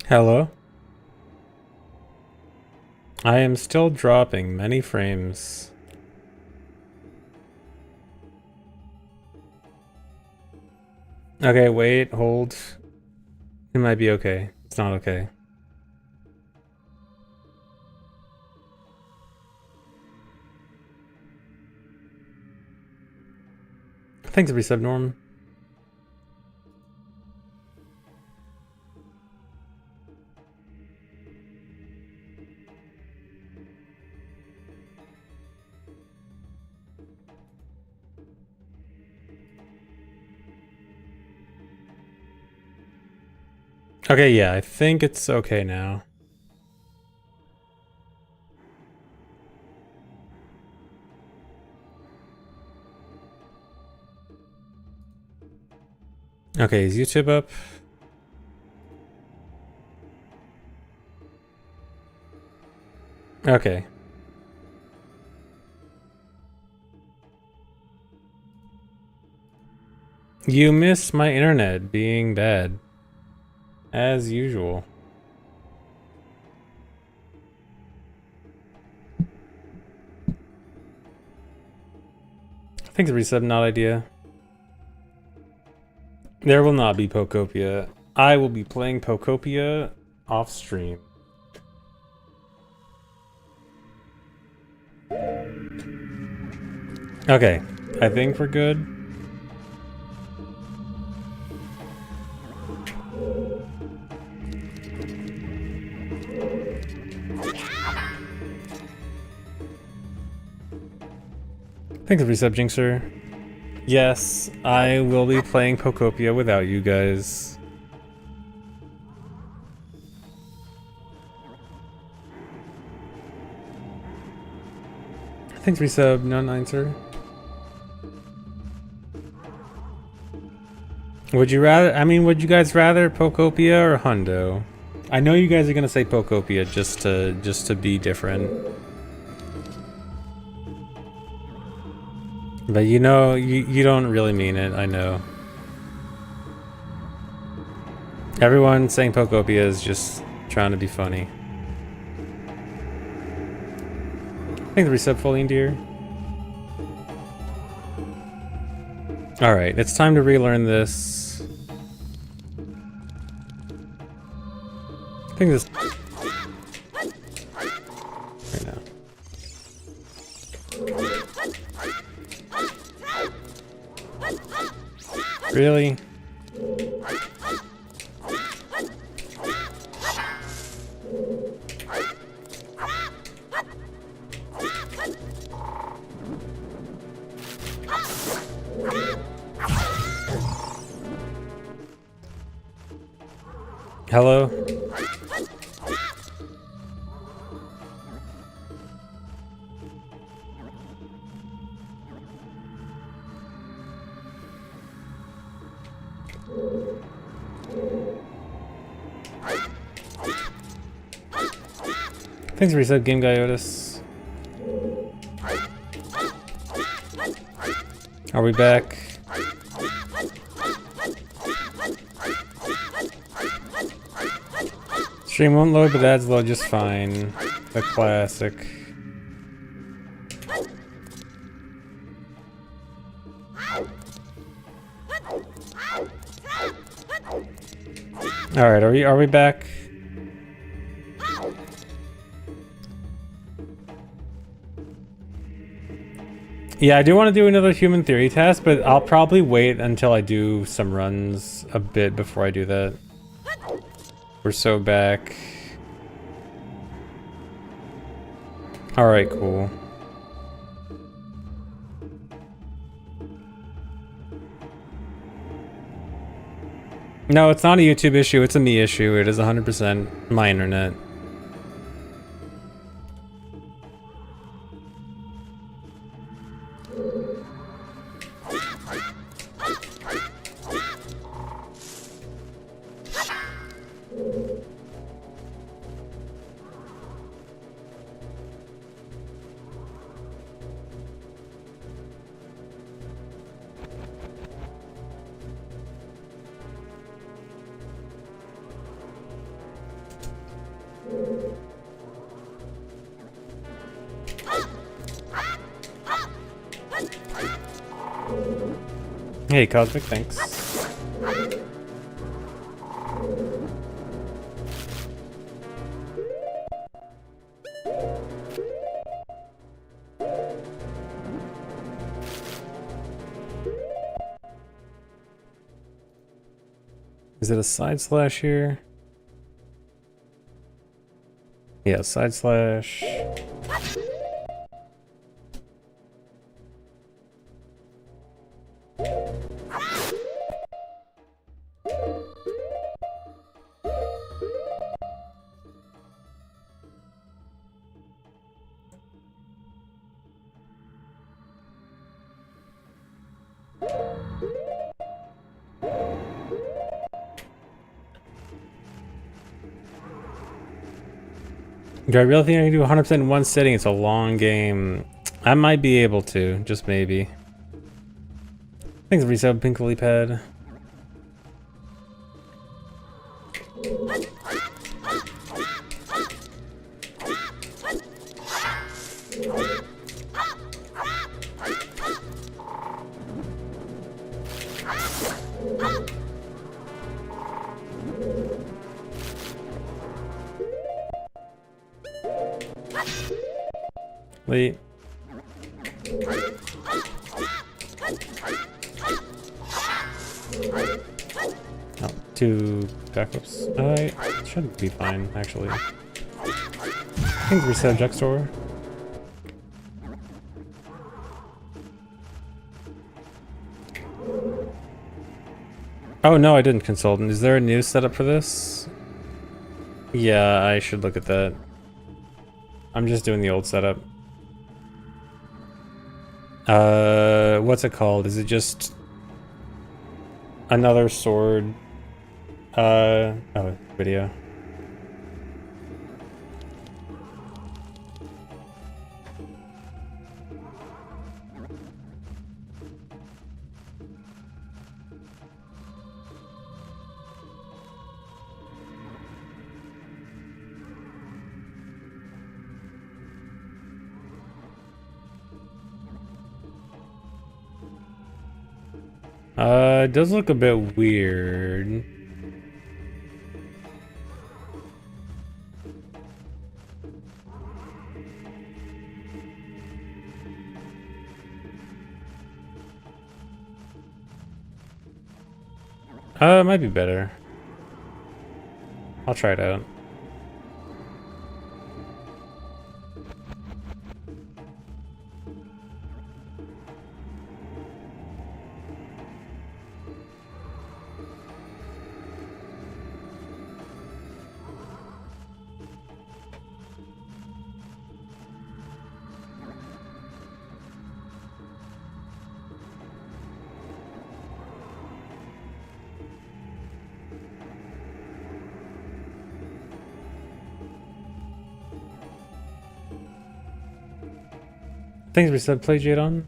Hello? I am still dropping many frames. Okay, wait, hold. It might be okay. It's not okay. Thanks, resub Norm. Okay, yeah, I think it's okay now. Okay, is YouTube up? Okay. You missed my internet being bad. As usual. Thanks, resub, not idea. There will not be Pokopia. I will be playing Pokopia off stream. Okay, I think we're good. Thanks for resub, Jinxer. Yes, I will be playing Pokopia without you guys. Thanks resub, non-answer. Would you rather, would you guys rather Pokopia or Hundo? I know you guys are gonna say Pokopia just to be different. But you know, you don't really mean it, I know. Everyone saying Pokopia is just trying to be funny. Thanks for resub, Folian Deer. Alright, it's time to relearn this. I think this... right now. Really? Hello? Thanks for reset, Game Guy Otis. Are we back? Stream won't load, but that's load just fine. The classic. All right, are we back? Yeah, I do want to do another human theory test, but I'll probably wait until I do some runs a bit before I do that. We're so back. All right, cool. No, it's not a YouTube issue, it's a me issue. It is 100% my internet. Hey, Cosmic, thanks. Is it a side slash here? Yeah, side slash. Do I really think I can do 100% in one sitting? It's a long game. I might be able to, just maybe. Thanks, Resub, Pink Lily Pad. Wait. Oh, 2 backflips. I should be fine, actually. I think reset Juxtor. Oh no, I didn't consult. Is there a new setup for this? Yeah, I should look at that. I'm just doing the old setup. What's it called? Is it just another sword? Oh, video. It does look a bit weird. It might be better. I'll try it out. Things we said play Jade on.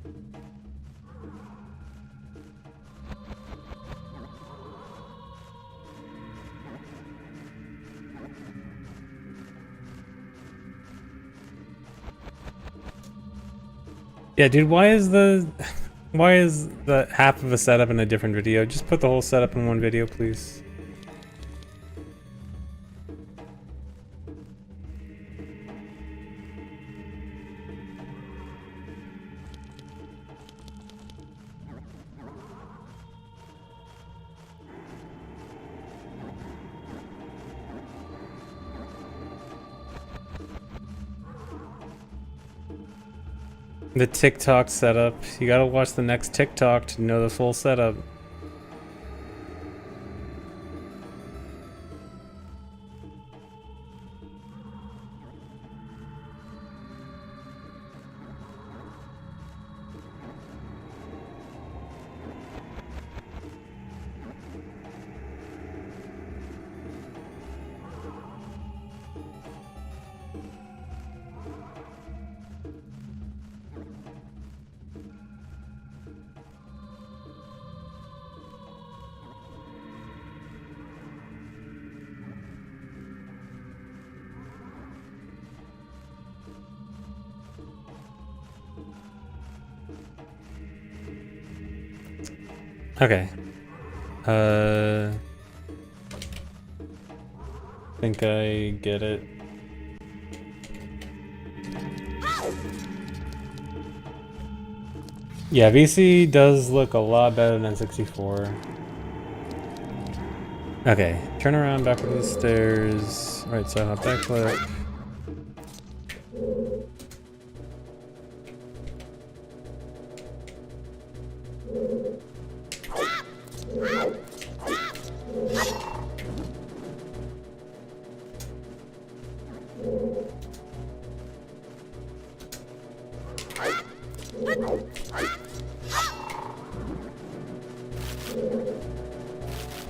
Yeah, dude, why is the half of a setup in a different video? Just put the whole setup in one video, please. The TikTok setup. You gotta watch the next TikTok to know the full setup. Okay. I think I get it. Yeah, VC does look a lot better than 64. Okay, turn around back to the stairs. Right side up, back click.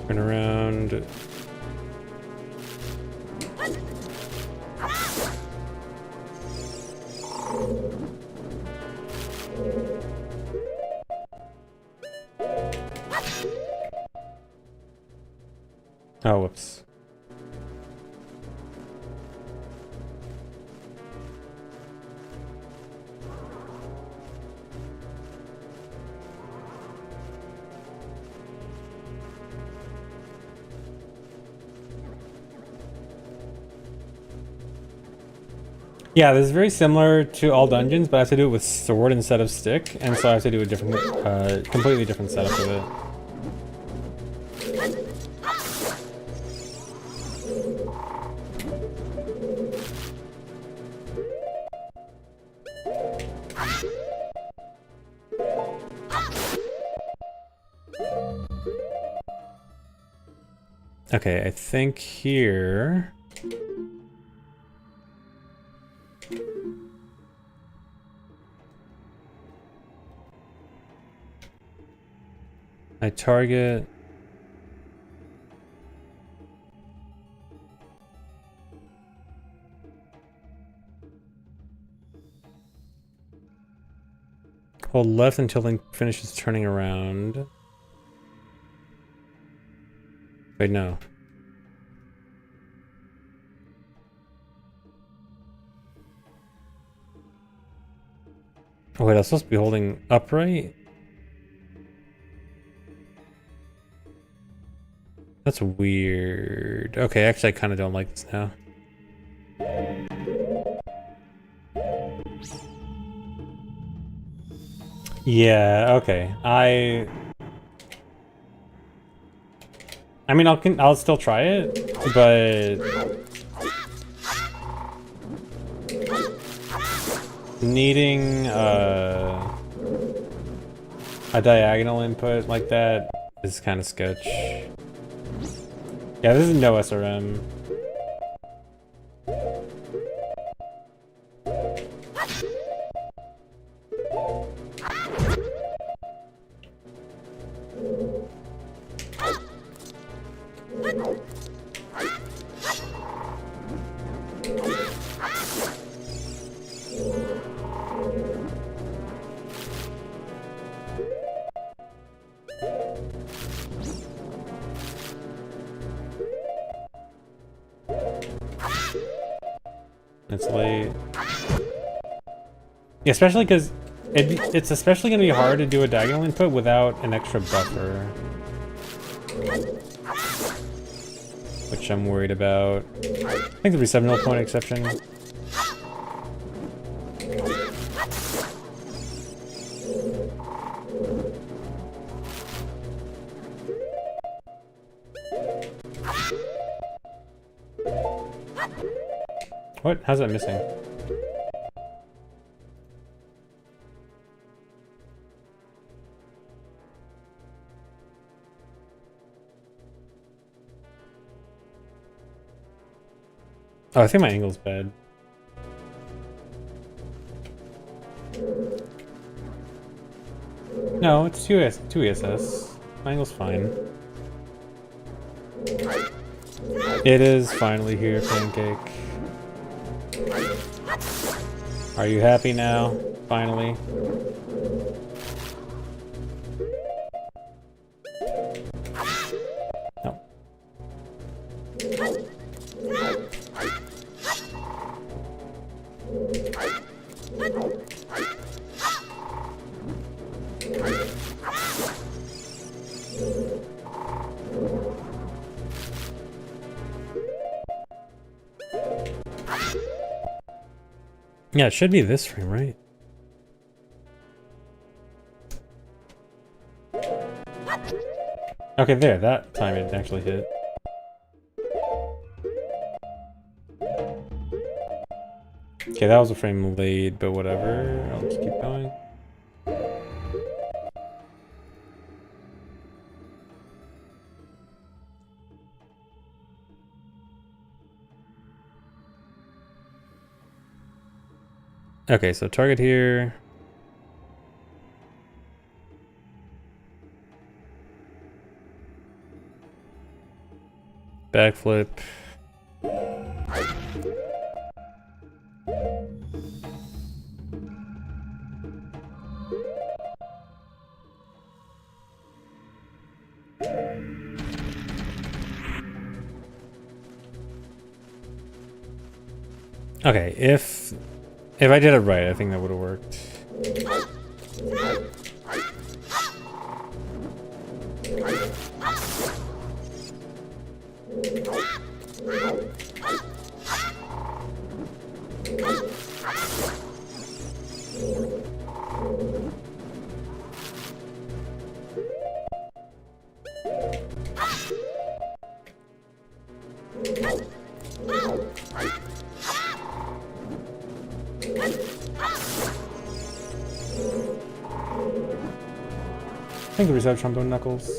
Turn around. Oh, whoops. Yeah, this is very similar to all dungeons, but I have to do it with sword instead of stick, and so I have to do a different, completely different setup of it. Okay, I think here... I target... Hold left until Link finishes turning around. Wait, no. Oh wait, I was supposed to be holding upright? That's weird. Okay, actually I kind of don't like this now. Yeah, okay. I mean, I'll still try it, but needing a diagonal input like that is kind of sketch. Yeah, this is no SRM. It's late. Yeah, especially because it's especially going to be hard to do a diagonal input without an extra buffer. Which I'm worried about. I think there'll be 7 0 point exception. What? How's that missing? Oh, I think my angle's bad. No, it's 2 ESS. My angle's fine. It is finally here, Pancake. Are you happy now? Finally. No. Yeah, it should be this frame, right? Okay, there, that time it actually hit. Okay, that was a frame late, but whatever. I'll just keep going. Okay, so target here. Backflip. Okay, if I did it right, I think that would have worked. I think the reset trombone knuckles.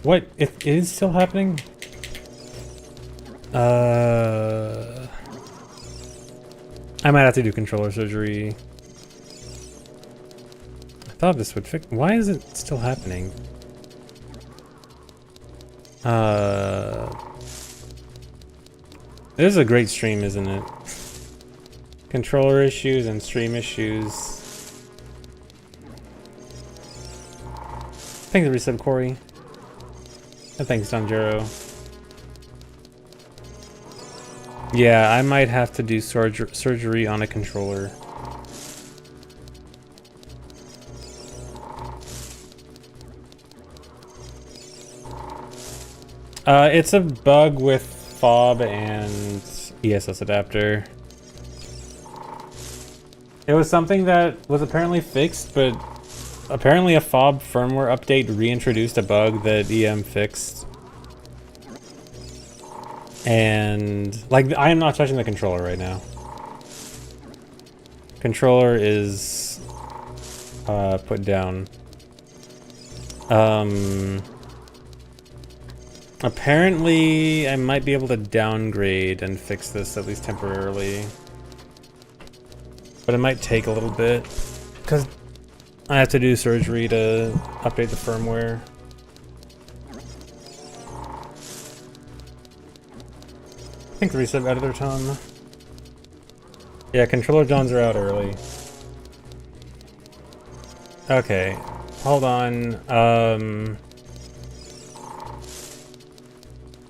What? It is still happening? I might have to do controller surgery. I thought this would fix. Why is it still happening? This is a great stream, isn't it? Controller issues and stream issues. Thanks, Resub Corey. And thanks, Donjero. Yeah, I might have to do surgery on a controller. It's a bug with fob and ESS adapter. It was something that was apparently fixed, but apparently a fob firmware update reintroduced a bug that EM fixed. And, like, I am not touching the controller right now. Controller is put down. Apparently, I might be able to downgrade and fix this, at least temporarily. But it might take a little bit, because I have to do surgery to update the firmware. I think the reset editor Tom. Yeah, controller Johns are out early. Okay, hold on.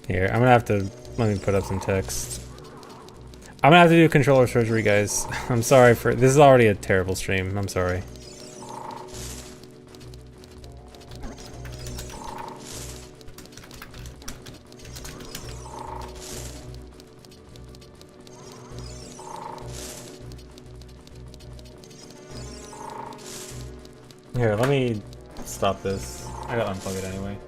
Here, I'm gonna have to, let me put up some text. I'm gonna have to do controller surgery, guys. I'm sorry for, this is already a terrible stream, I'm sorry. Here, let me stop this. I gotta unplug it anyway.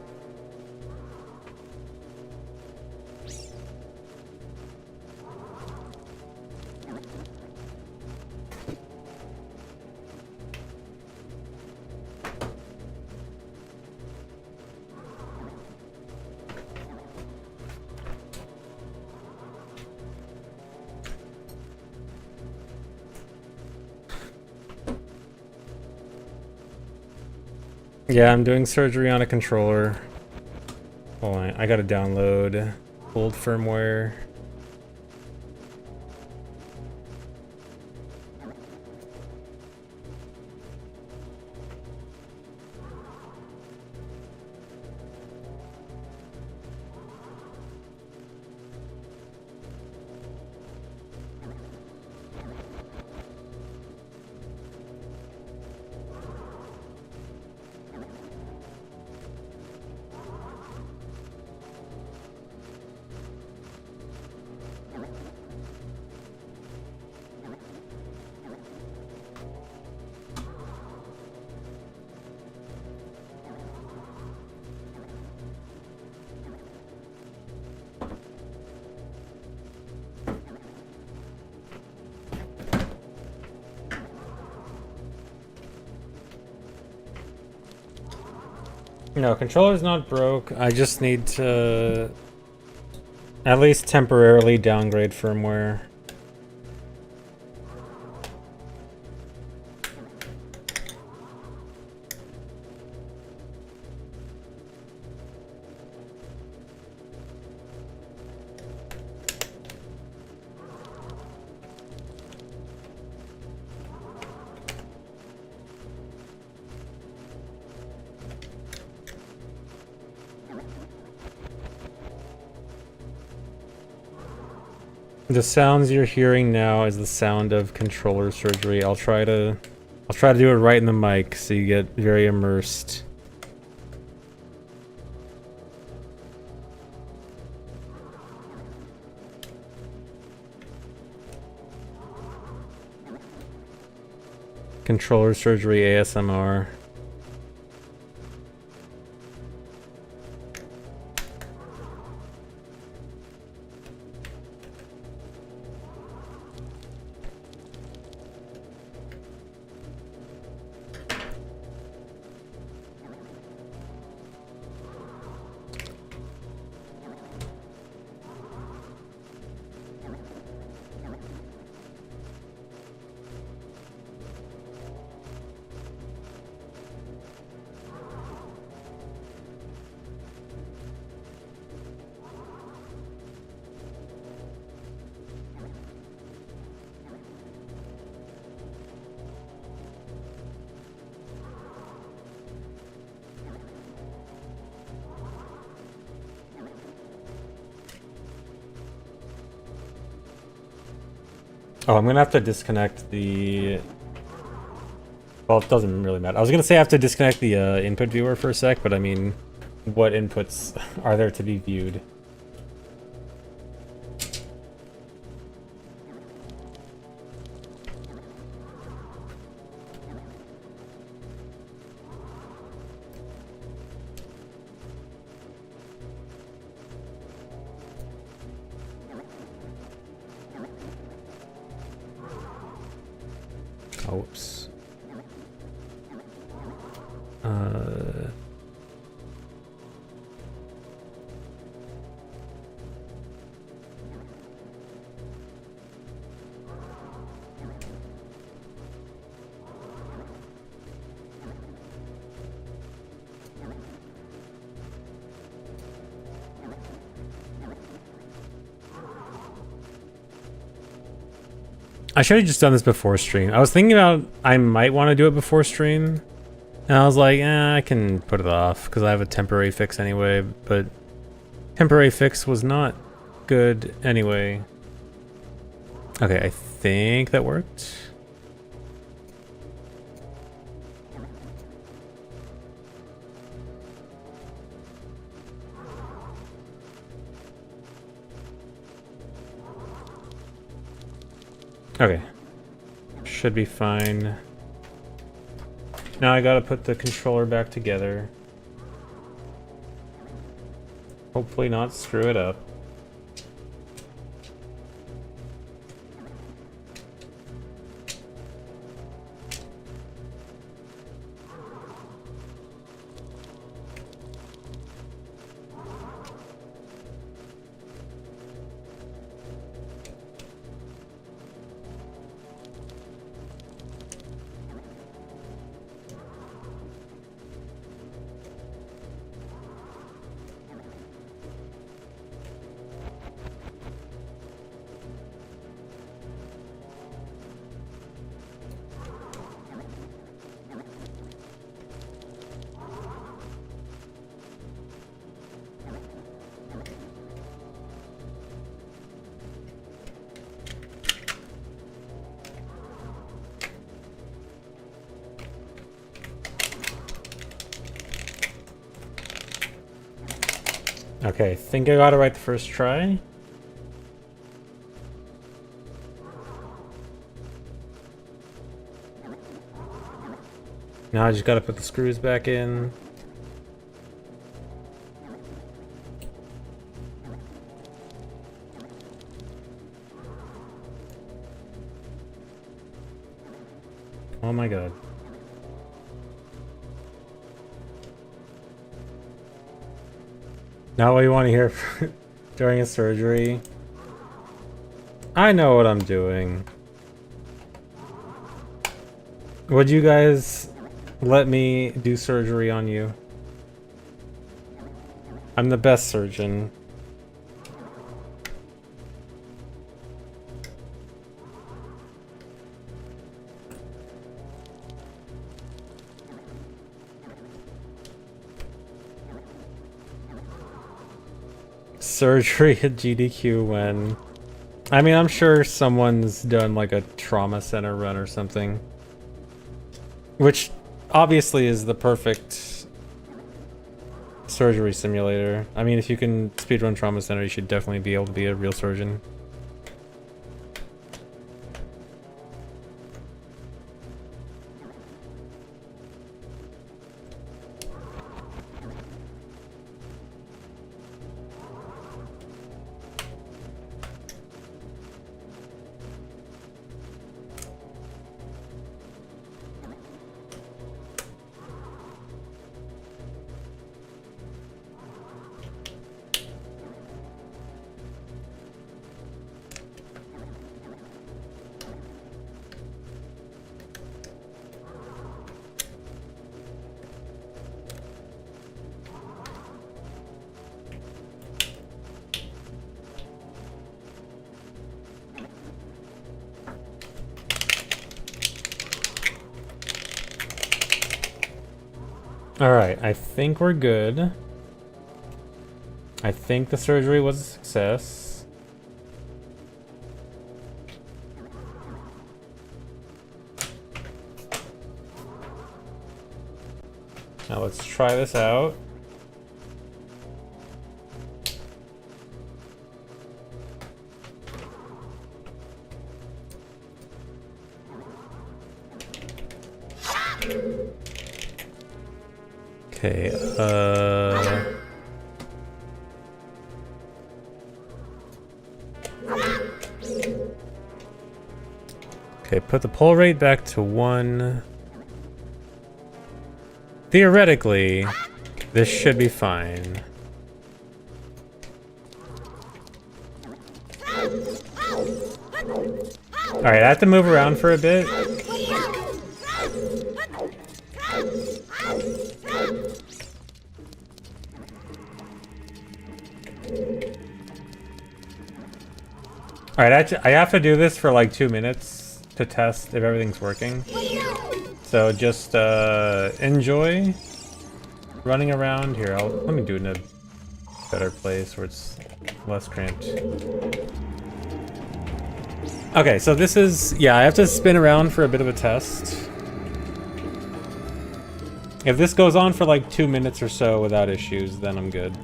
Yeah, I'm doing surgery on a controller. Hold on, I gotta download old firmware. No, controller's not broke. I just need to at least temporarily downgrade firmware. The sounds you're hearing now is the sound of controller surgery. I'll try to do it right in the mic so you get very immersed. Controller surgery ASMR. Oh, I'm gonna have to disconnect the... Well, it doesn't really matter. I was gonna say I have to disconnect the input viewer for a sec, but I mean, what inputs are there to be viewed? Oh, whoops. I should have just done this before stream. I was thinking about I might want to do it before stream. And I was like, I can put it off because I have a temporary fix anyway, but temporary fix was not good anyway. Okay, I think that worked. Okay. Should be fine. Now I gotta put the controller back together. Hopefully not screw it up. Okay, I think I got it right the first try. Now I just gotta put the screws back in. Oh my god. Not what you want to hear during a surgery. I know what I'm doing. Would you guys let me do surgery on you? I'm the best surgeon. Surgery at GDQ when... I mean, I'm sure someone's done like a trauma center run or something. Which obviously is the perfect surgery simulator. I mean, if you can speedrun trauma center, you should definitely be able to be a real surgeon. Alright, I think we're good. I think the surgery was a success. Now let's try this out. Okay, okay, put the pull rate back to 1. Theoretically, this should be fine. Alright, I have to move around for a bit. Alright, I have to do this for like 2 minutes to test if everything's working. So just enjoy running around here. Let me do it in a better place where it's less cramped. Okay, so this is, yeah, I have to spin around for a bit of a test. If this goes on for like 2 minutes or so without issues, then I'm good.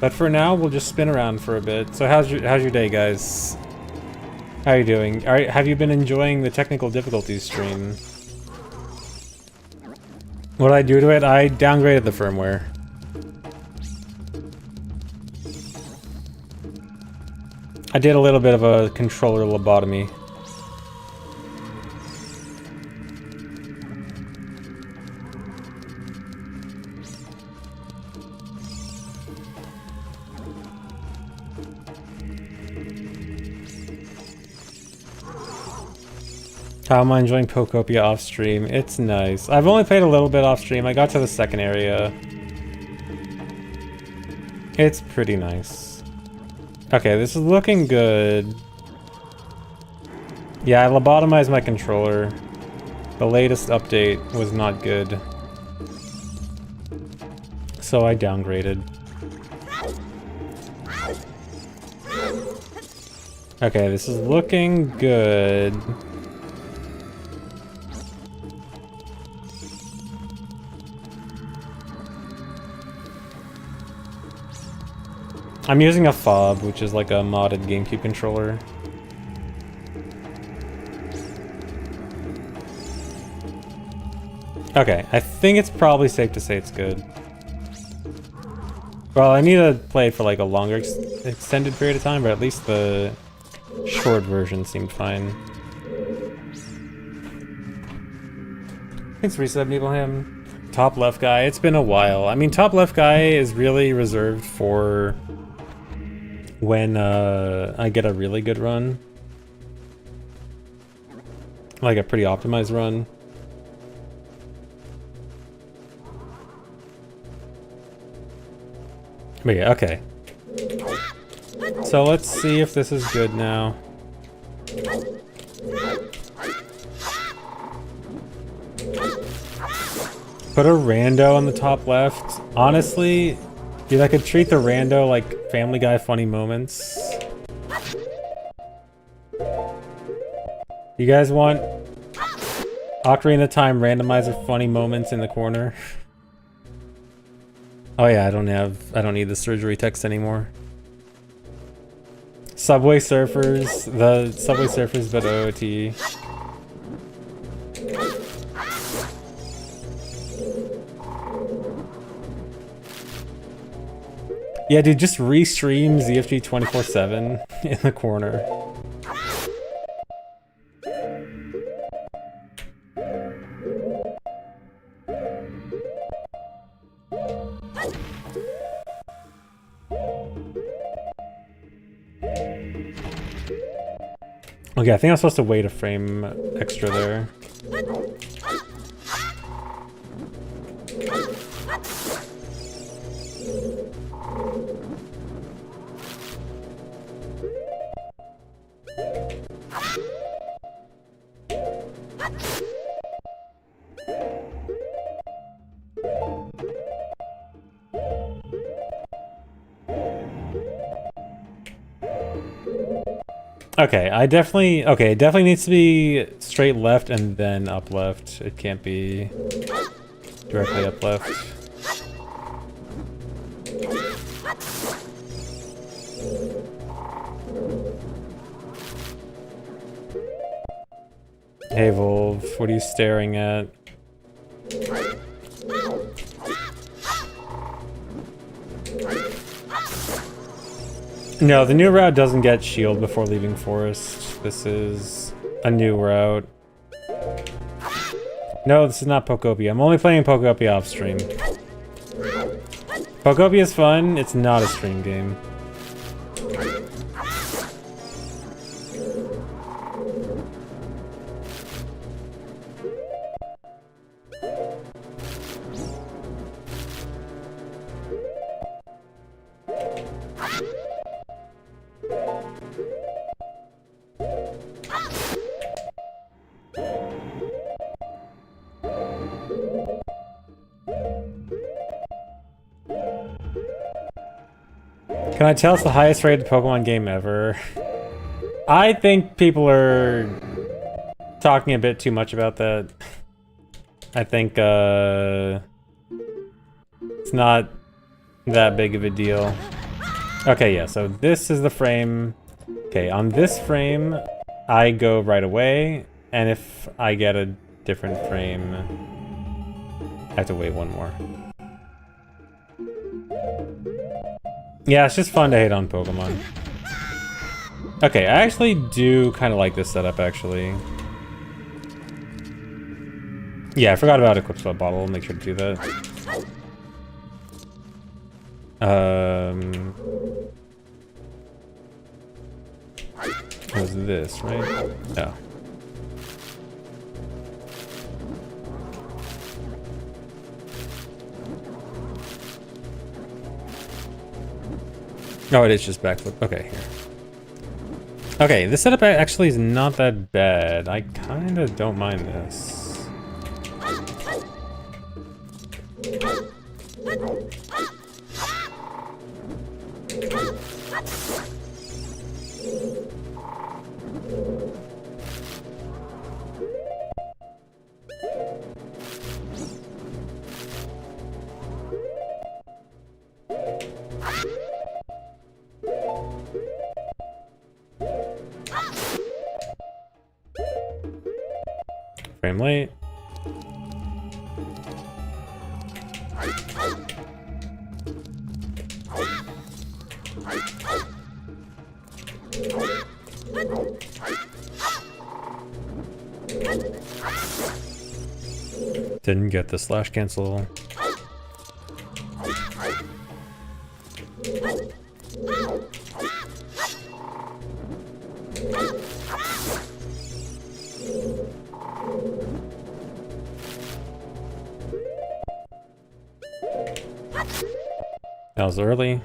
But for now, we'll just spin around for a bit. So how's your day, guys? How are you doing? Have you been enjoying the technical difficulties stream? What did I do to it? I downgraded the firmware. I did a little bit of a controller lobotomy. How am I enjoying Pokopia off stream? It's nice. I've only played a little bit off stream. I got to the second area. It's pretty nice. Okay, this is looking good. Yeah, I lobotomized my controller. The latest update was not good. So I downgraded. Okay, this is looking good. I'm using a fob, which is like a modded GameCube controller. Okay, I think it's probably safe to say it's good. Well, I need to play it for like a longer extended period of time, but at least the short version seemed fine. Thanks for resub, Nibelham. Top left guy, it's been a while. I mean, top left guy is really reserved for when I get a really good run. Like a pretty optimized run. But yeah, okay. So let's see if this is good now. Put a rando on the top left. Honestly, dude, I could treat the rando like Family Guy funny moments. You guys want Ocarina of Time randomizer funny moments in the corner? Oh yeah, I don't need the surgery text anymore. Subway Surfers, the Subway Surfers but OoT. Yeah, dude, just restream ZFG 24/7 in the corner. Okay, I think I'm supposed to wait a frame extra there. Okay, it definitely needs to be straight left and then up left. It can't be directly up left. Hey Volv, what are you staring at? No, the new route doesn't get shield before leaving forest. This is a new route. No, this is not Pokopia. I'm only playing Pokopia off stream. Pokopia is fun, it's not a stream game. Can I tell it's the highest rated Pokemon game ever? I think people are talking a bit too much about that. I think it's not that big of a deal. Okay, yeah, so this is the frame. Okay, on this frame, I go right away, and if I get a different frame, I have to wait one more. Yeah, it's just fun to hate on Pokemon. Okay, I actually do kind of like this setup, actually. Yeah, I forgot about Equip Spell Bottle. I'll make sure to do that. What was this, right? No. Oh, it is just backflip. Okay, here. Okay, this setup actually is not that bad. I kind of don't mind this. Frame late. Didn't get the slash cancel. That was early.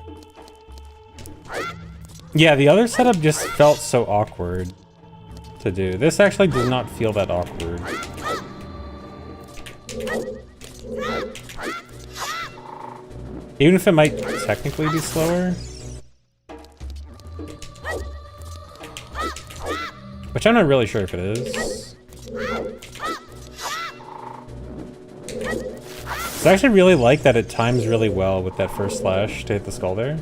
Yeah, the other setup just felt so awkward to do. This actually does not feel that awkward. Even if it might technically be slower. Which I'm not really sure if it is. So I actually really like that it times really well with that first slash to hit the skull there.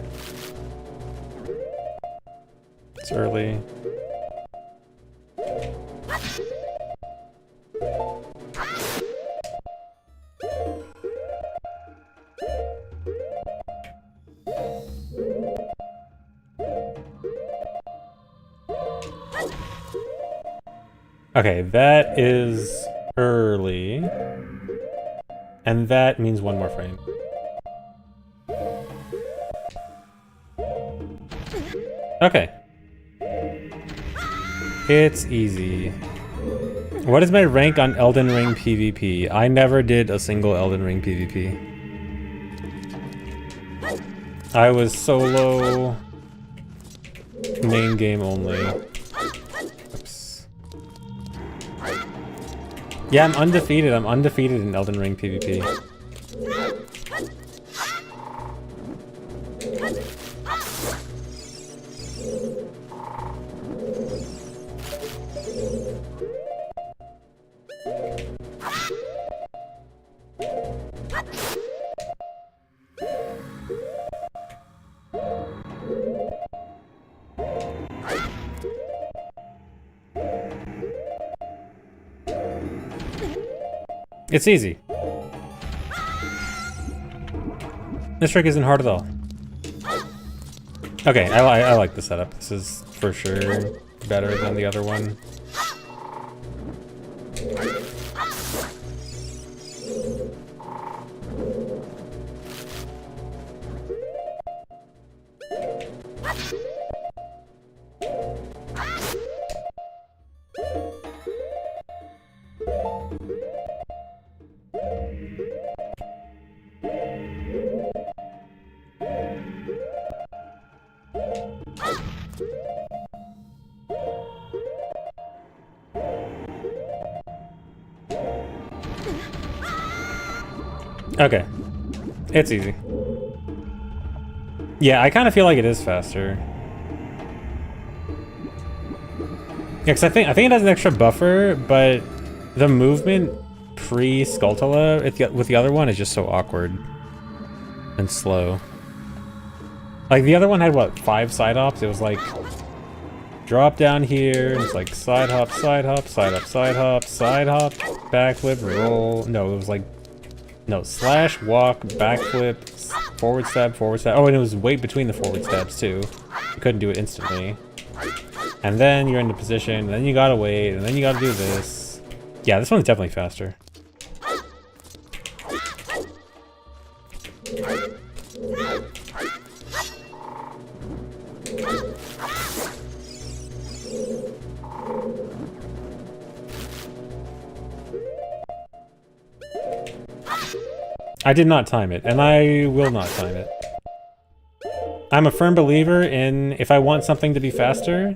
It's early. Okay, that is early. And that means one more frame. Okay. It's easy. What is my rank on Elden Ring PvP? I never did a single Elden Ring PvP. I was solo, main game only. Oops. Yeah, I'm undefeated. I'm undefeated in Elden Ring PvP. It's easy. This trick isn't hard at all. Okay, I like the setup. This is for sure better than the other one. Okay. It's easy. Yeah, I kind of feel like it is faster. Yeah, because I think it has an extra buffer, but the movement pre-Skulltula with the other one is just so awkward and slow. Like, the other one had, what, 5 side hops? It was like, drop down here, and it's like side hop, side hop, side hop, side hop, side hop, backflip, roll. No, it was like, no, slash, walk, backflip, forward stab, forward stab. Oh, and it was wait between the forward stabs, too. You couldn't do it instantly. And then you're in the position, and then you gotta wait, and then you gotta do this. Yeah, this one's definitely faster. I did not time it, and I will not time it. I'm a firm believer in if I want something to be faster,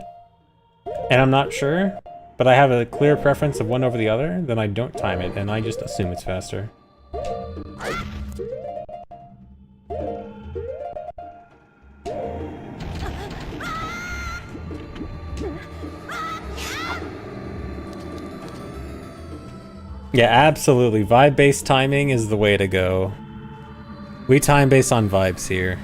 and I'm not sure, but I have a clear preference of one over the other, then I don't time it, and I just assume it's faster. Yeah, absolutely. Vibe-based timing is the way to go. We time based on vibes here.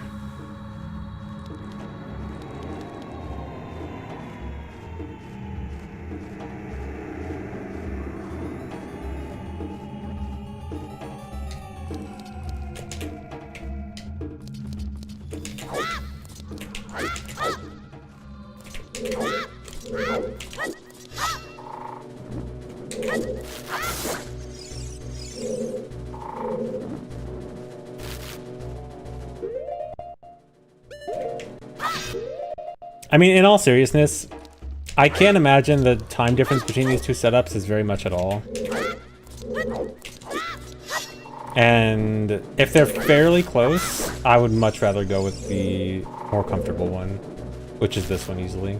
I mean, in all seriousness, I can't imagine the time difference between these two setups is very much at all. And if they're fairly close, I would much rather go with the more comfortable one, which is this one easily.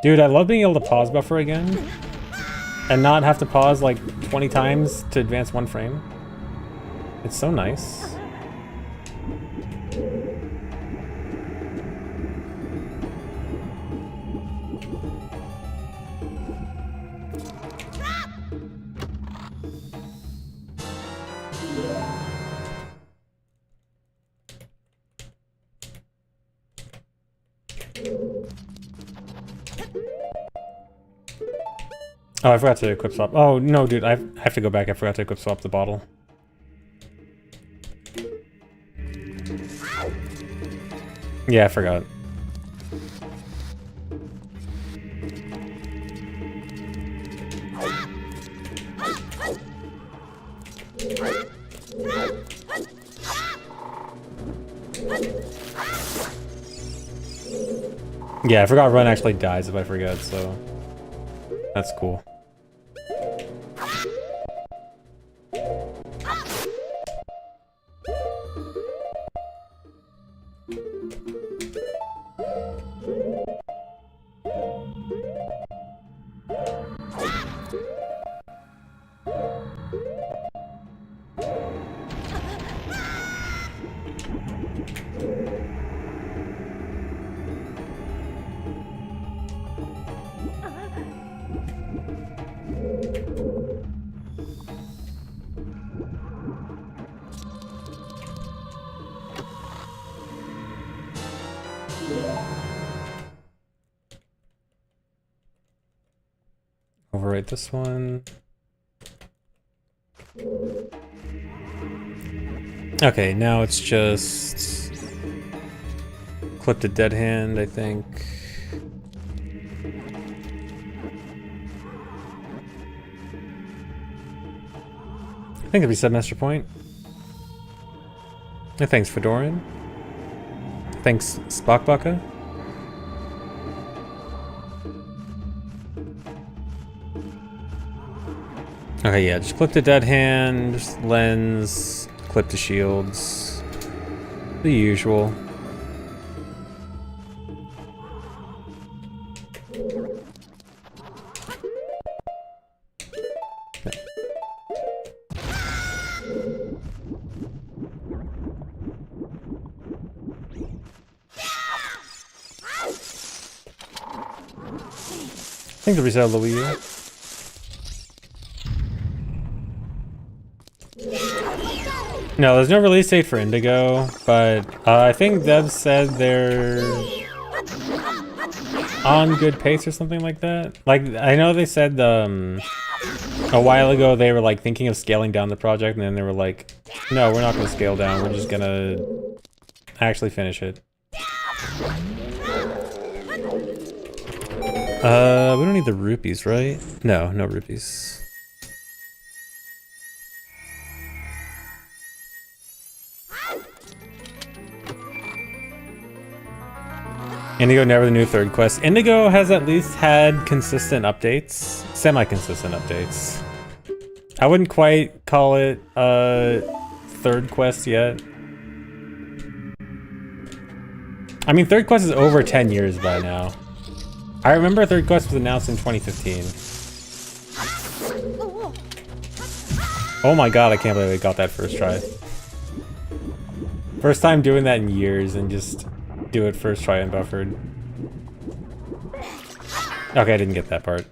Dude, I love being able to pause buffer again and not have to pause like 20 times to advance one frame. It's so nice. Oh, I forgot to equip swap. Oh, no, dude, I have to go back. I forgot to equip swap the bottle. Yeah, I forgot. Yeah, I forgot Run actually dies if I forget, so that's cool. Overwrite this one. Okay, now it's just clip to dead hand, I think. I think the reset master point. And thanks, Fedoran. Thanks, Spockbaka. Okay, yeah, just clip to dead hand, just lens, clip to shields. The usual. I think the reset of the Wii U. No, there's no release date for Indigo, but I think Dev said they're on good pace or something like that. Like, I know they said a while ago they were like thinking of scaling down the project, and then they were like, no, we're not going to scale down, we're just going to actually finish it. We don't need the rupees, right? No, no rupees. Indigo never the new third quest. Indigo has at least had consistent updates, semi-consistent updates. I wouldn't quite call it third quest yet. I mean, third quest is over 10 years by now. I remember third quest was announced in 2015. Oh my god, I can't believe I got that first try. First time doing that in years and just do it first try unbuffered. Okay, I didn't get that part.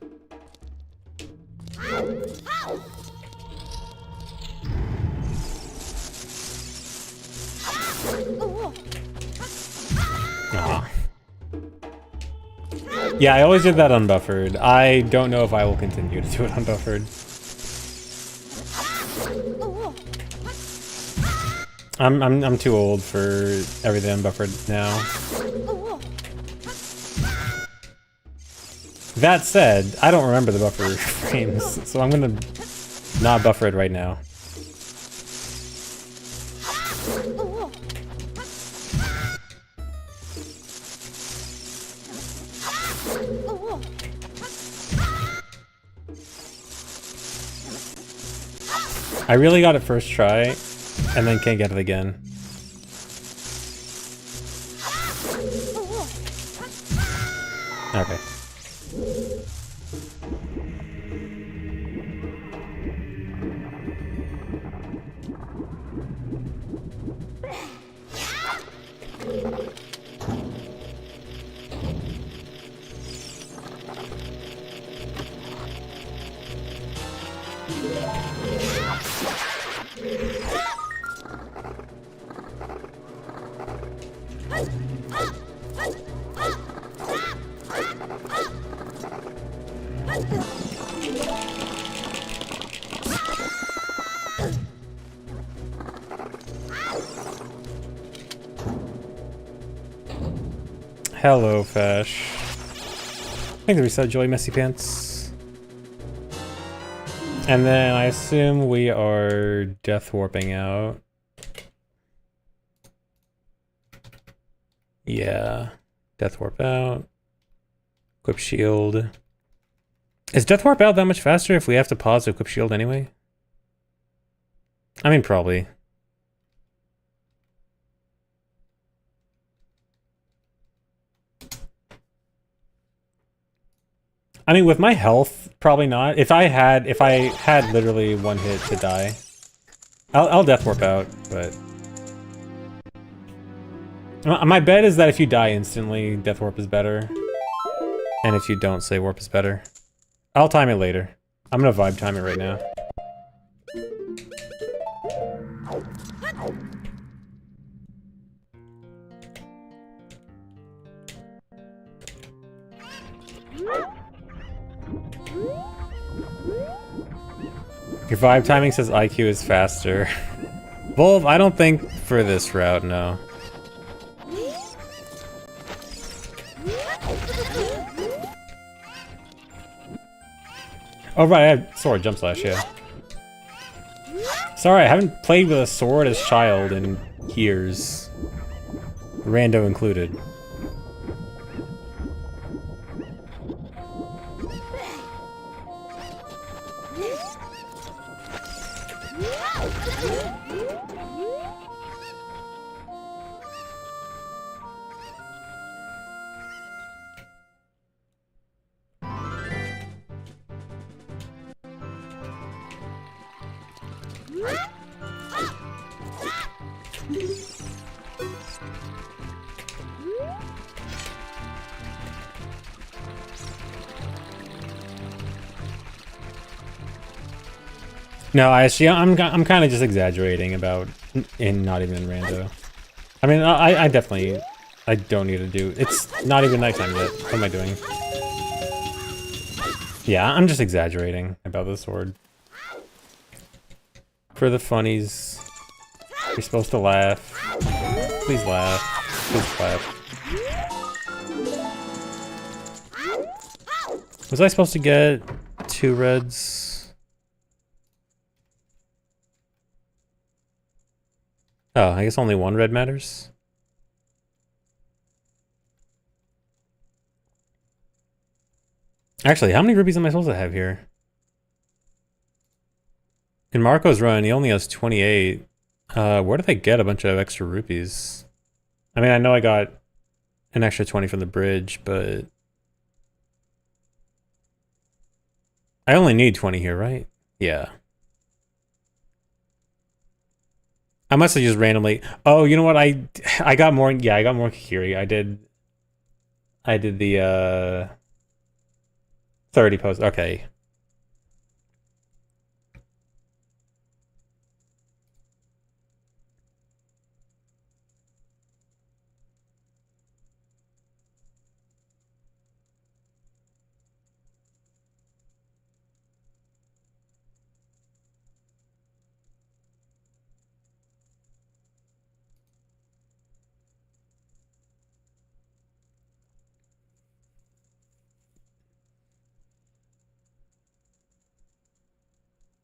Ah. Yeah, I always did that unbuffered. I don't know if I will continue to do it unbuffered. I'm too old for everything unbuffered now. That said, I don't remember the buffer frames, so I'm gonna not buffer it right now. I really got it first try, and then can't get it again. Okay. Hello, Fesh. Thanks for reset, Joey Messy Pants. And then I assume we are death warping out. Yeah. Death warp out. Equip shield. Is death warp out that much faster if we have to pause to equip shield anyway? I mean, probably. I mean, with my health, probably not. If I had literally one hit to die, I'll death warp out. But my bet is that if you die instantly, death warp is better, and if you don't, say warp is better. I'll time it later. I'm gonna vibe time it right now. Your vibe timing says IQ is faster. Volv, I don't think for this route, no. Oh right, I have sword, jump slash, yeah. Sorry, I haven't played with a sword as child in years. Rando included. No, I'm kind of just exaggerating about not even in rando. I mean, I definitely don't need to do. It's not even nighttime yet. What am I doing? Yeah, I'm just exaggerating about the sword. For the funnies, you're supposed to laugh. Please laugh. Please clap. Was I supposed to get 2 reds? Oh, I guess only 1 red matters. Actually, how many rupees am I supposed to have here? In Marco's run, he only has 28. Where did I get a bunch of extra rupees? I mean, I know I got an extra 20 from the bridge, but I only need 20 here, right? Yeah. I must have just randomly. Oh, you know what? I got more. Yeah, I got more Kikiri. I did the 30 post. Okay.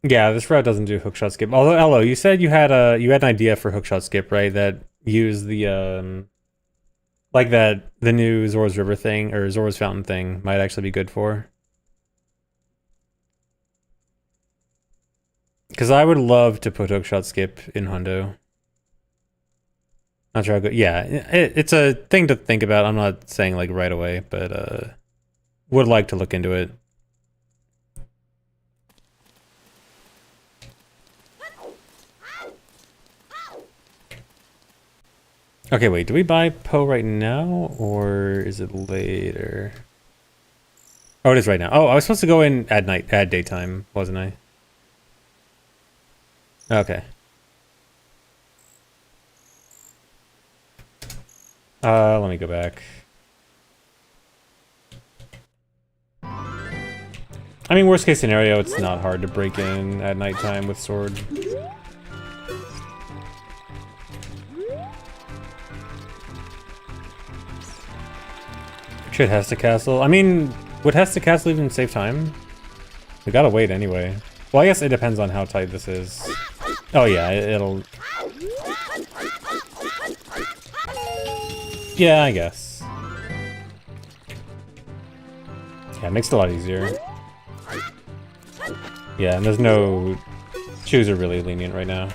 Yeah, this route doesn't do hookshot skip. Although, Elo, you said you had an idea for hookshot skip, right? That used the like that the new Zora's River thing or Zora's Fountain thing might actually be good for. Because I would love to put hookshot skip in Hundo. Not sure how good. Yeah, it's a thing to think about. I'm not saying like right away, but would like to look into it. Okay, wait, do we buy Poe right now, or is it later? Oh, it is right now. Oh, I was supposed to go in at night, at daytime, wasn't I? Okay. Let me go back. I mean, worst case scenario, it's not hard to break in at nighttime with sword. Should Hesta Castle. I mean, would Hesta Castle even save time? We gotta wait anyway. Well, I guess it depends on how tight this is. Oh yeah, it'll... Yeah, I guess. Yeah, it makes it a lot easier. Yeah, and there's no... Shoes are really lenient right now.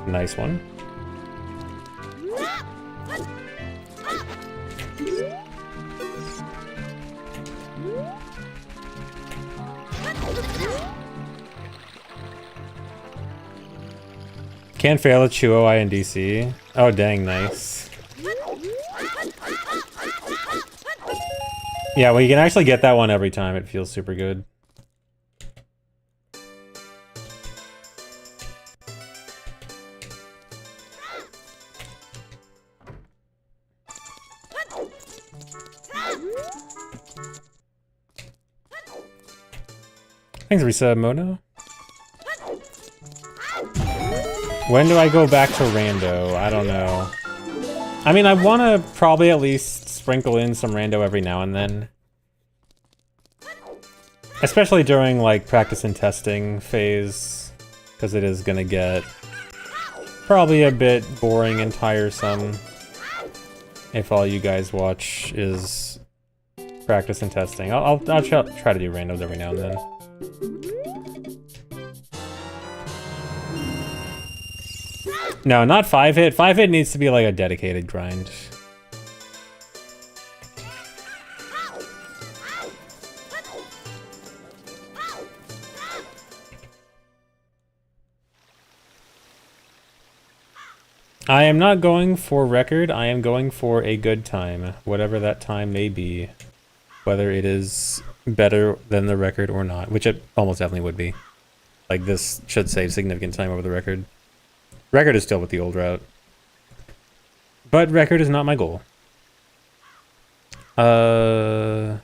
Nice one. Can't fail at Chuo INDC. Oh, dang, nice. Yeah, well, you can actually get that one every time. It feels super good. Thanks, Risa Mono. When do I go back to rando? I don't know. I mean, I want to probably at least sprinkle in some rando every now and then. Especially during, like, practice and testing phase. Because it is gonna get probably a bit boring and tiresome if all you guys watch is practice and testing. I'll try to do randos every now and then. No, not 5-hit. 5-hit needs to be like a dedicated grind. I am not going for record, I am going for a good time, whatever that time may be. Whether it is better than the record or not, which it almost definitely would be. Like, this should save significant time over the record. Record is still with the old route. But record is not my goal. My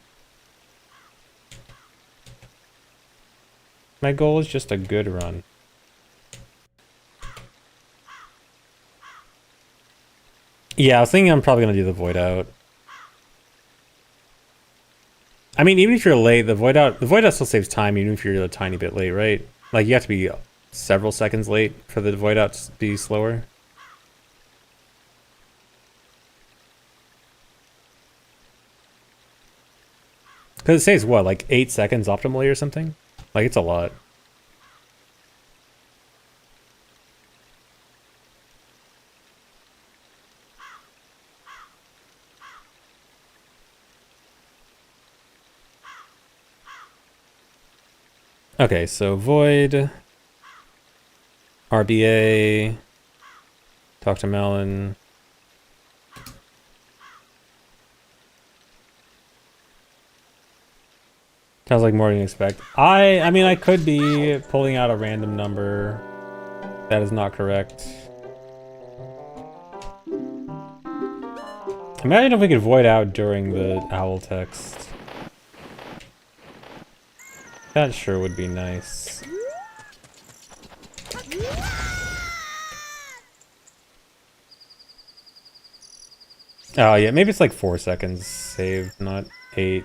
goal is just a good run. Yeah, I was thinking I'm probably gonna do the void out. I mean, even if you're late, the void out still saves time, even if you're a tiny bit late, right? Like, you have to be several seconds late for the void out to be slower. Because it saves, what, like 8 seconds optimally or something? Like, it's a lot. Okay, so void, RBA, talk to Melon. Sounds like more than you expect. I mean, I could be pulling out a random number that is not correct. Imagine if we could void out during the owl text. That sure would be nice. Oh yeah, maybe it's like 4 seconds saved, not 8.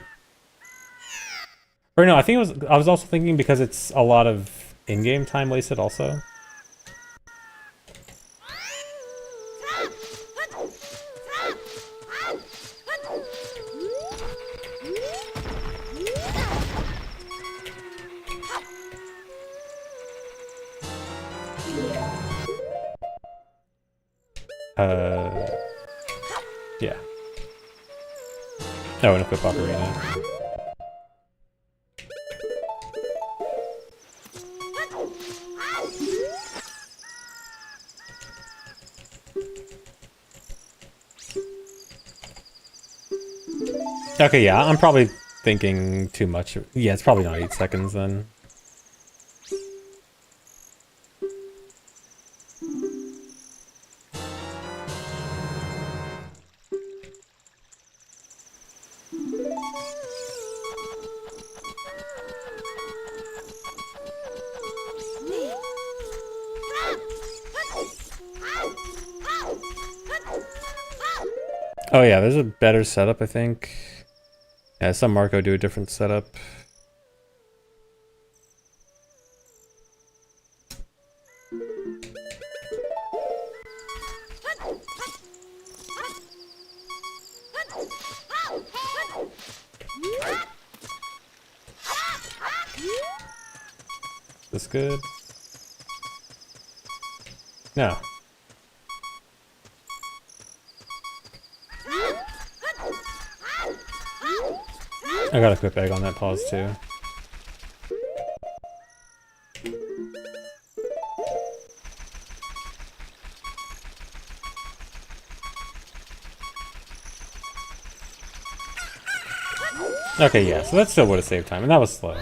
Or no, I think it was. I was also thinking because it's a lot of in-game time wasted also. Yeah. Oh, and equip Ocarina. Okay, yeah, I'm probably thinking too much. Yeah, it's probably not 8 seconds then. Oh yeah, there's a better setup, I think. Yeah, some Marco do a different setup. This good? No. I got a quick egg on that pause too. Okay, yeah, so that still would have saved time, and that was slow.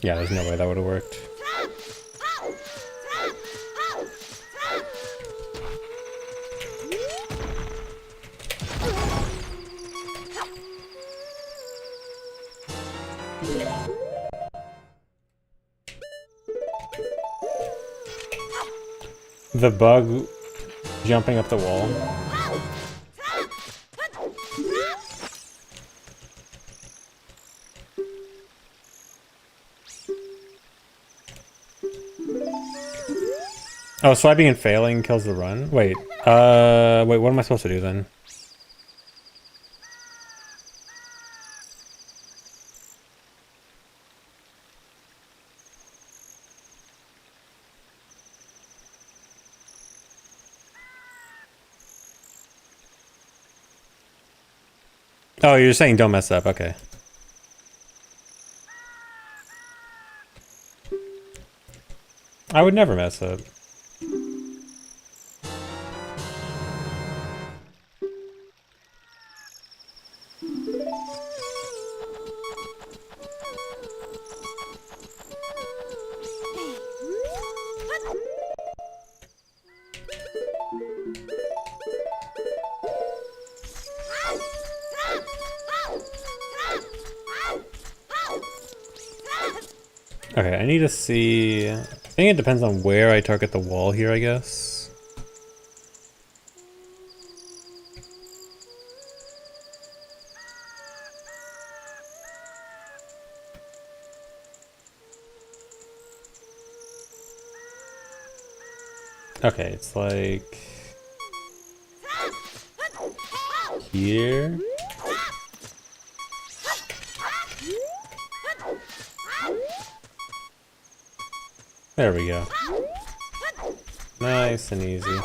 Yeah, there's no way that would have worked. The bug jumping up the wall. Oh, swiping and failing kills the run? Wait, wait, what am I supposed to do then? Oh, you're saying don't mess up, okay. I would never mess up. Okay, I need to see... I think it depends on where I target the wall here, I guess. Okay, it's like... here? There we go. Nice and easy.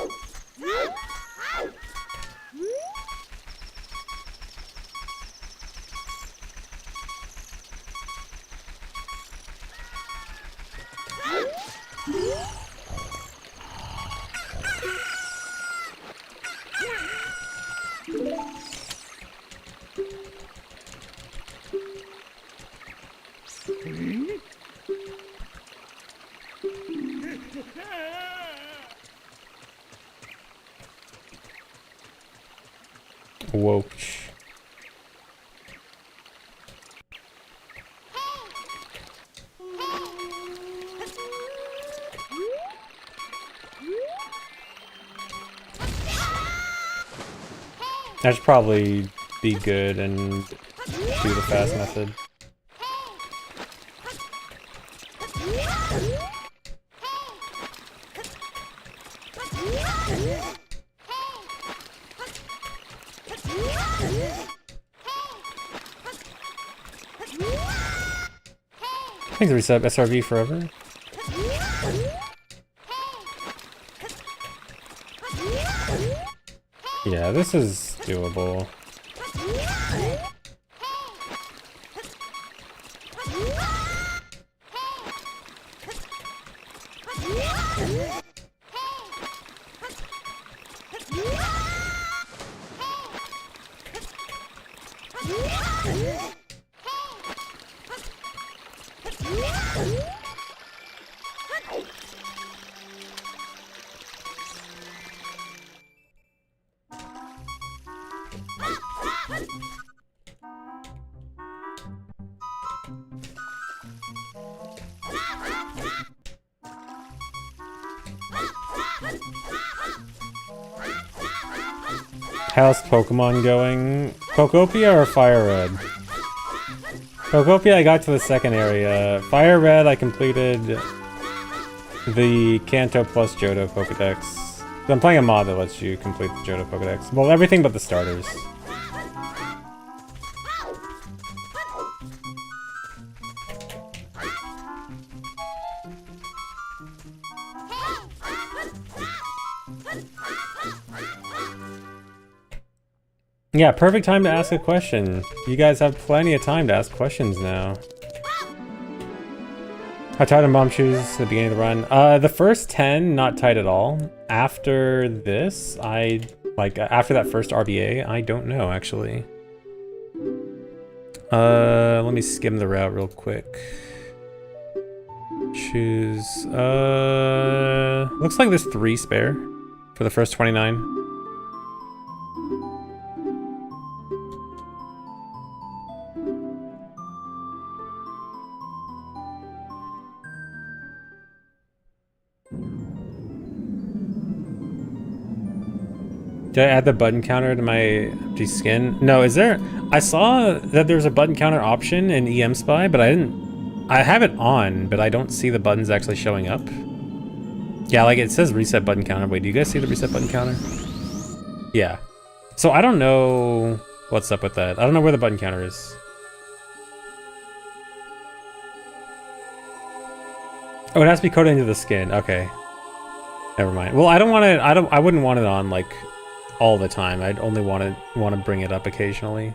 Whoach. I should probably be good and do the fast method. Thanks, reset SRV forever. Yeah, this is doable. How's Pokemon going? Pokopia or Fire Red? Pokopia, I got to the second area. Fire Red, I completed the Kanto plus Johto Pokedex. I'm playing a mod that lets you complete the Johto Pokedex. Well, everything but the starters. Yeah, perfect time to ask a question. You guys have plenty of time to ask questions now. How tight are mom shoes at the beginning of the run? The first 10, not tight at all. After this, after that first RBA, I don't know, actually. Let me skim the route real quick. Shoes, looks like there's 3 spare for the first 29. Did I add the button counter to my empty skin? No, is there? I saw that there's a button counter option in EM Spy, but I have it on, but I don't see the buttons actually showing up. Yeah, like it says reset button counter. Wait, do you guys see the reset button counter? Yeah. So I don't know what's up with that. I don't know where the button counter is. Oh, it has to be coded into the skin. Okay. Never mind. Well, I don't want it. I wouldn't want it on like all the time. I'd only want to bring it up occasionally.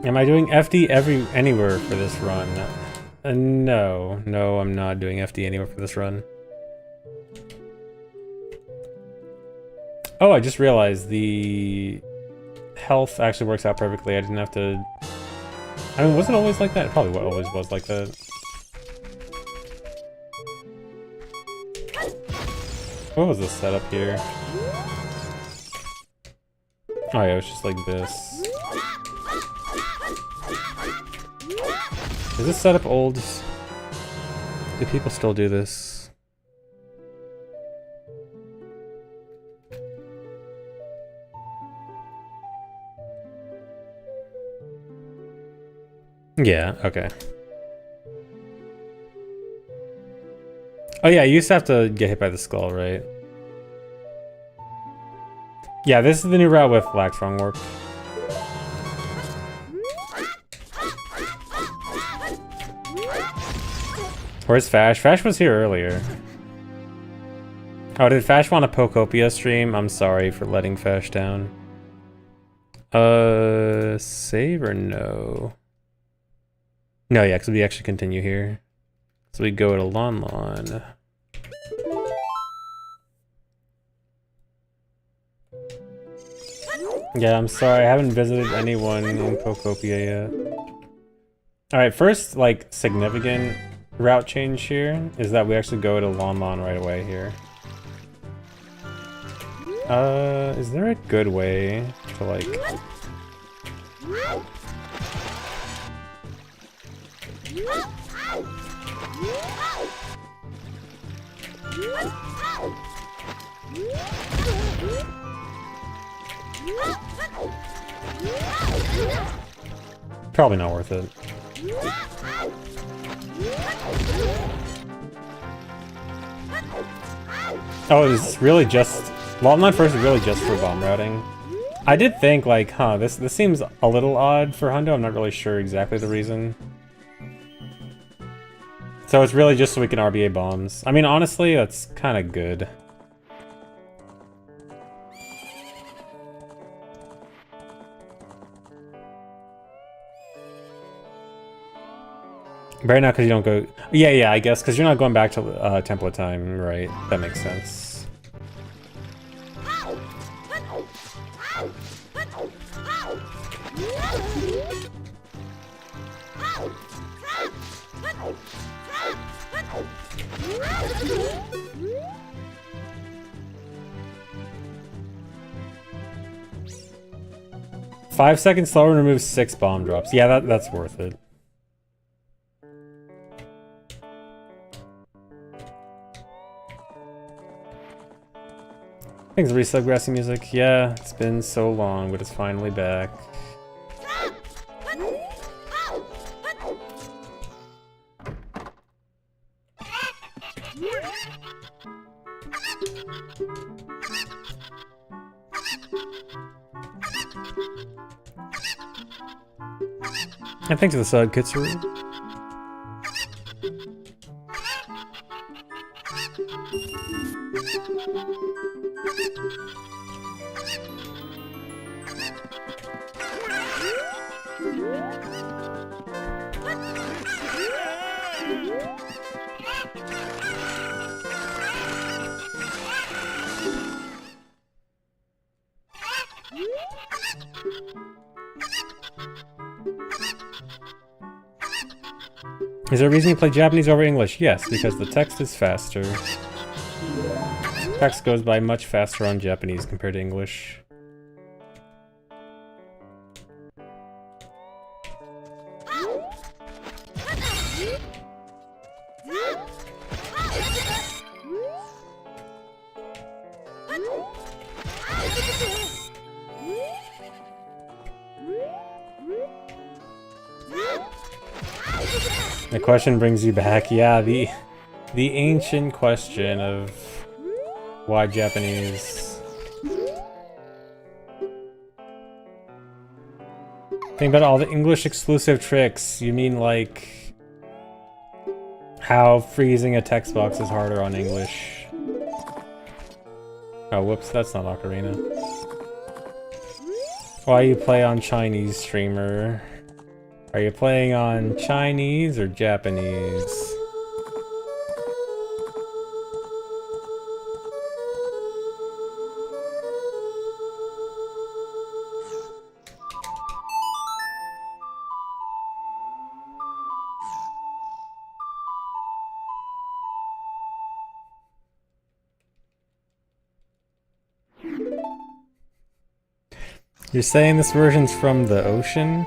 Am I doing FD anywhere for this run? No, I'm not doing FD anywhere for this run. Oh, I just realized the health actually works out perfectly. I didn't have to... I mean, was it always like that? It probably always was like that. What was the setup here? Oh yeah, it was just like this. Is this setup old? Do people still do this? Yeah, okay. Oh yeah, you used to have to get hit by the skull, right? Yeah, this is the new route with Laxrong Warp. Where's Fash? Fash was here earlier. Oh, did Fash want a Pokopia stream? I'm sorry for letting Fash down. Save or no? No, yeah, because we actually continue here. So we go to Lon Lon. Yeah, I'm sorry, I haven't visited anyone in Pocopia yet. Alright, first, like, significant route change here is that we actually go to Lon Lon right away here. Is there a good way to, like... Probably not worth it. Oh, it's really just... Lon first is really just for bomb routing. I did think, like, huh, this seems a little odd for Hundo. I'm not really sure exactly the reason. So it's really just so we can RBA bombs. I mean, honestly, that's kind of good. Right now, because you don't go... Yeah, I guess, because you're not going back to Temple of Time, right? That makes sense. Five seconds slower removes 6 bomb drops. Yeah, that's worth it. Thanks, Resub Grassy Music. Yeah, it's been so long, but it's finally back. And thanks to the sub, Kitsuru. Is there a reason you play Japanese over English? Yes, because the text is faster. Text goes by much faster on Japanese compared to English. The question brings you back, yeah, the ancient question of why Japanese. Think about all the English exclusive tricks. You mean like how freezing a text box is harder on English? Oh, whoops, that's not Ocarina. Why you play on Chinese, streamer? Are you playing on Chinese or Japanese? You're saying this version's from the ocean?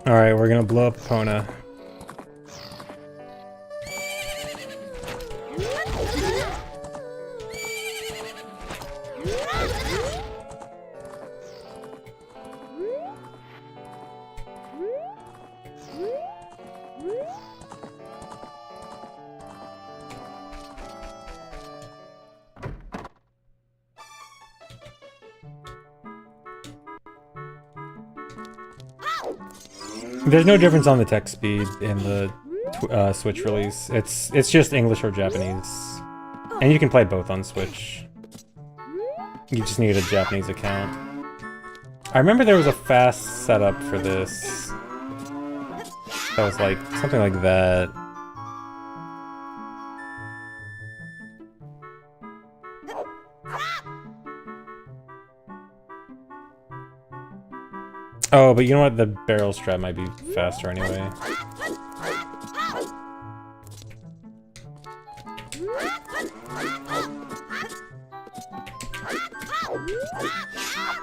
Alright, we're gonna blow up Epona. There's no difference on the text speed in the Switch release. It's just English or Japanese. And you can play both on Switch. You just need a Japanese account. I remember there was a fast setup for this. That was like, something like that. Oh, but you know what? The barrel strat might be faster anyway.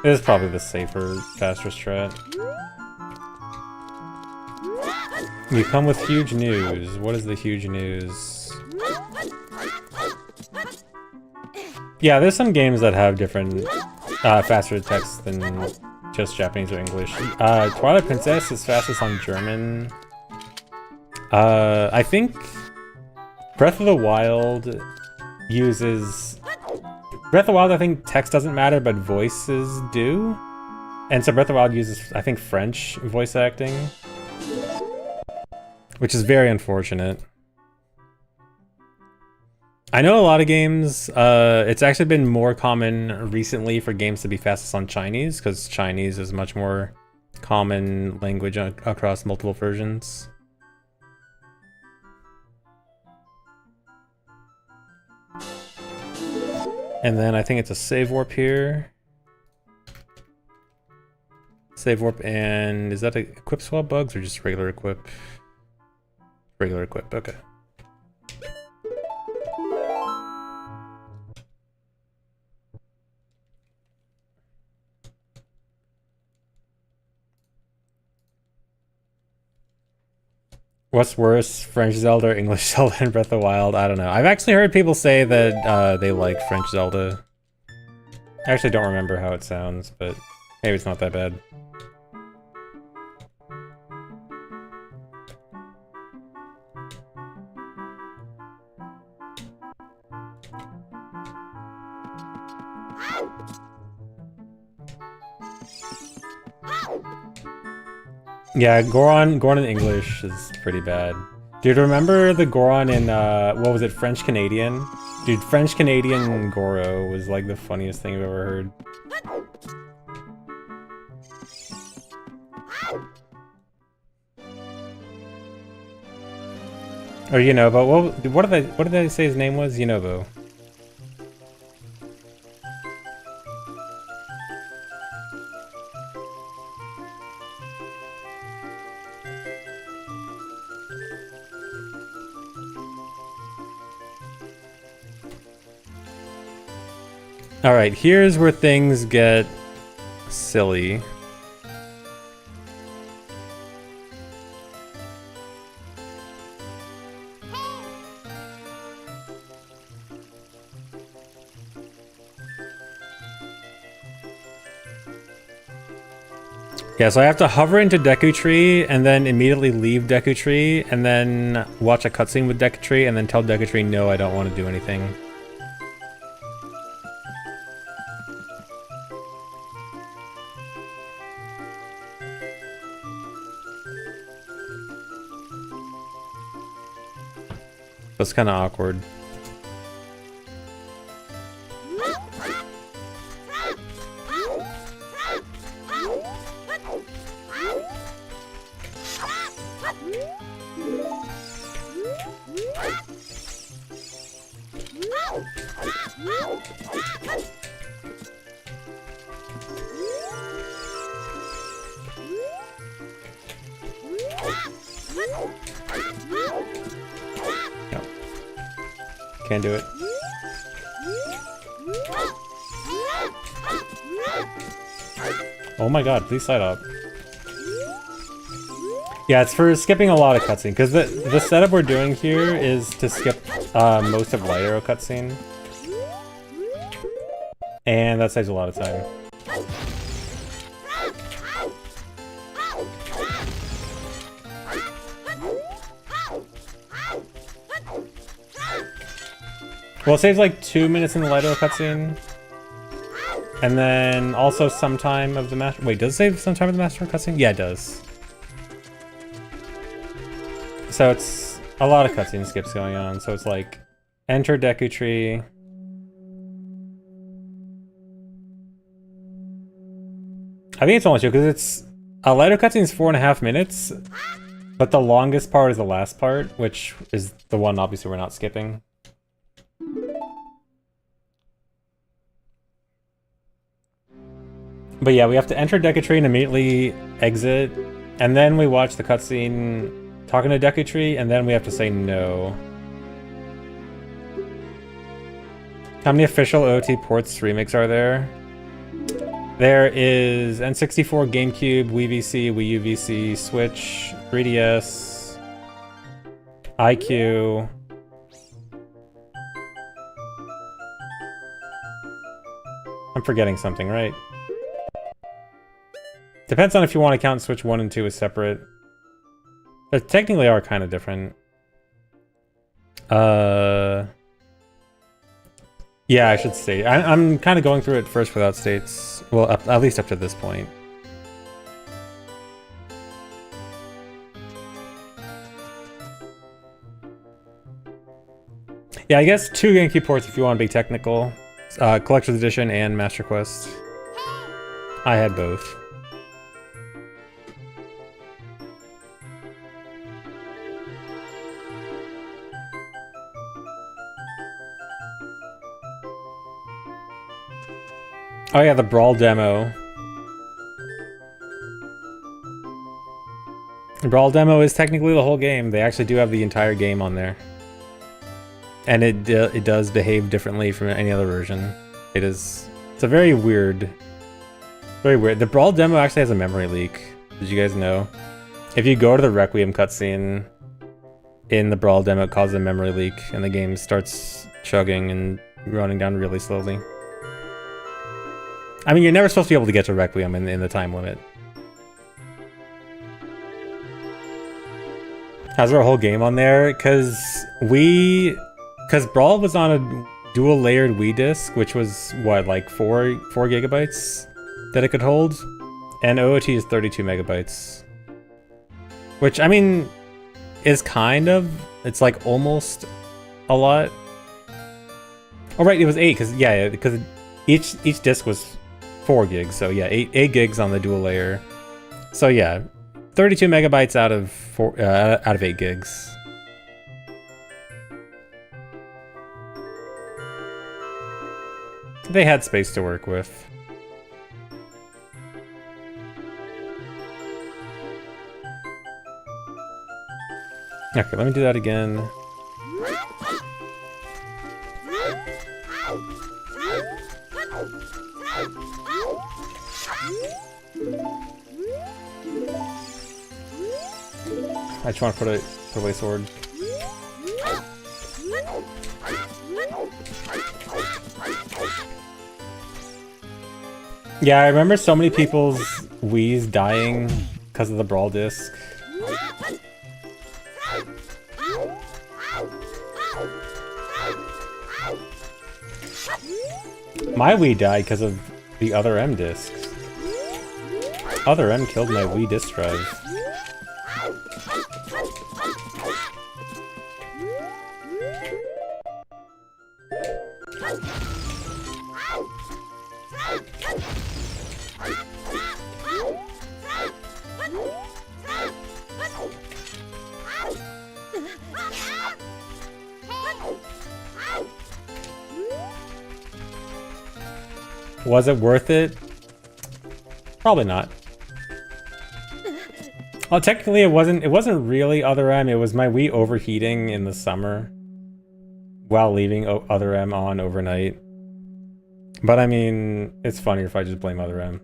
It is probably the safer, faster strat. You come with huge news. What is the huge news? Yeah, there's some games that have different, faster text than just Japanese or English. Twilight Princess is fastest on German. I think Breath of the Wild uses... Breath of the Wild, I think text doesn't matter, but voices do. And so Breath of the Wild uses, I think, French voice acting. Which is very unfortunate. I know a lot of games, it's actually been more common recently for games to be fastest on Chinese, because Chinese is much more common language across multiple versions. And then I think it's a save warp here. Save warp, and is that a equip swap bugs or just regular equip? Regular equip, okay. What's worse, French Zelda or English Zelda in Breath of the Wild? I don't know. I've actually heard people say that they like French Zelda. I actually don't remember how it sounds, but maybe it's not that bad. Yeah, Goron in English is pretty bad. Dude, remember the Goron in, what was it, French Canadian? Dude, French Canadian Goro was like the funniest thing I've ever heard. Or Yunobo, what did they say his name was? Yunobo. Alright, here's where things get silly. Yeah, so I have to hover into Deku Tree and then immediately leave Deku Tree and then watch a cutscene with Deku Tree and then tell Deku Tree, no, I don't want to do anything. That's kind of awkward. Can't do it. Oh my god, please side up. Yeah, it's for skipping a lot of cutscene, because the setup we're doing here is to skip most of Light Arrow cutscene. And that saves a lot of time. Well, it saves like 2 minutes in the Light Arrow cutscene. And then also some time of the Master... Wait, does it save some time of the Master cutscene? Yeah, it does. So it's a lot of cutscene skips going on. So it's like, enter Deku Tree. I think it's only two because it's a lighter cutscene is 4.5 minutes, but the longest part is the last part, which is the one obviously we're not skipping. But yeah, we have to enter Deku Tree and immediately exit, and then we watch the cutscene talking to Deku Tree, and then we have to say no. How many official OoT ports remakes are there? There is N64, GameCube, Wii VC, Wii U VC, Switch, 3DS, IQ. I'm forgetting something, right? Depends on if you want to count Switch 1 and 2 as separate. But technically are kind of different. Yeah, I should state. I'm kind of going through it first without states. Well, at least up to this point. Yeah, I guess 2 GameCube ports if you want to be technical. Collector's Edition and Master Quest. I had both. Oh yeah, the Brawl demo. The Brawl demo is technically the whole game. They actually do have the entire game on there. And it does behave differently from any other version. It's a very weird. The Brawl demo actually has a memory leak. Did you guys know? If you go to the Requiem cutscene in the Brawl demo, it causes a memory leak and the game starts chugging and running down really slowly. I mean, you're never supposed to be able to get to Requiem in the time limit. Has our whole game on there? Because Brawl was on a dual layered Wii disc, which was what, like 4 gigabytes that it could hold, and OoT is 32 megabytes. Which, I mean, is it's like almost a lot. Oh right, it was 8 because each disc was 4 gigs, so yeah, 8 gigs on the dual layer. So yeah, 32 megabytes out of 8 gigs. They had space to work with. Okay, let me do that again. I just want to put away sword. Yeah, I remember so many people's Wii's dying because of the Brawl disc. My Wii died because of the Other M discs. Other M killed my Wii disc drive. Was it worth it? Probably not. Well, technically it wasn't really Other M, it was my Wii overheating in the summer while leaving Other M on overnight. But I mean, it's funnier if I just blame Other M.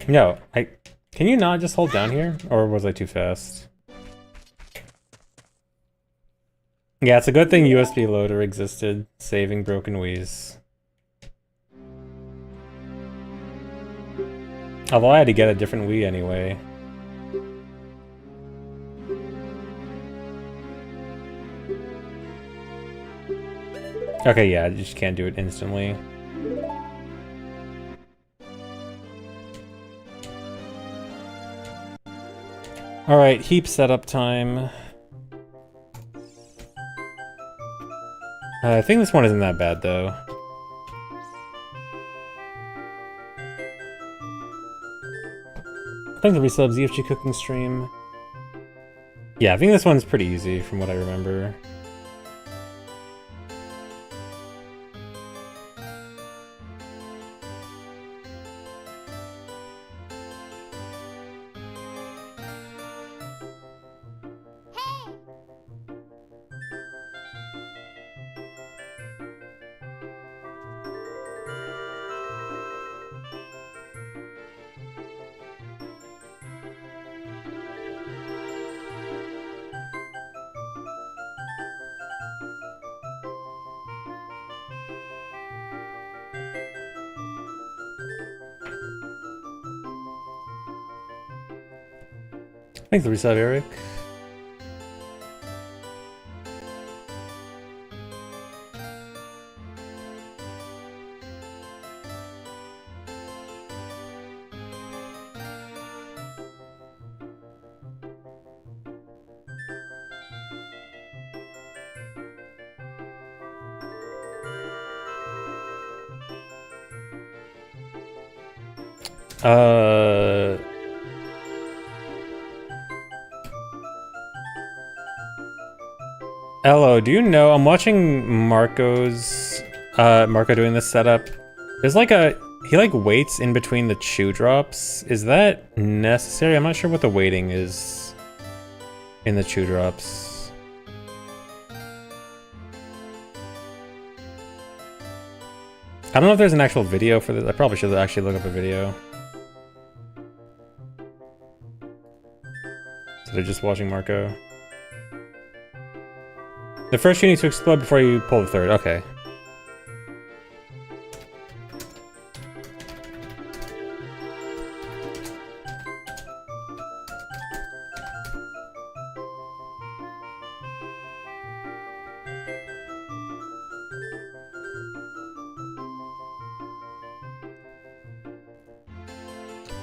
No, can you not just hold down here? Or was I too fast? Yeah, it's a good thing USB loader existed, saving broken Wii's. Although I had to get a different Wii anyway. Okay, yeah, you just can't do it instantly. Alright, heap setup time. I think this one isn't that bad, though. Thanks for resubs, EFG cooking stream. Yeah, I think this one's pretty easy from what I remember. Thanks for the resub, Eric. Ello, do you know, I'm watching Marco doing this setup. There's like he like waits in between the chew drops. Is that necessary? I'm not sure what the waiting is in the chew drops. I don't know if there's an actual video for this. I probably should actually look up a video. So they're just watching Marco. The first you need to explode before you pull the third. Okay.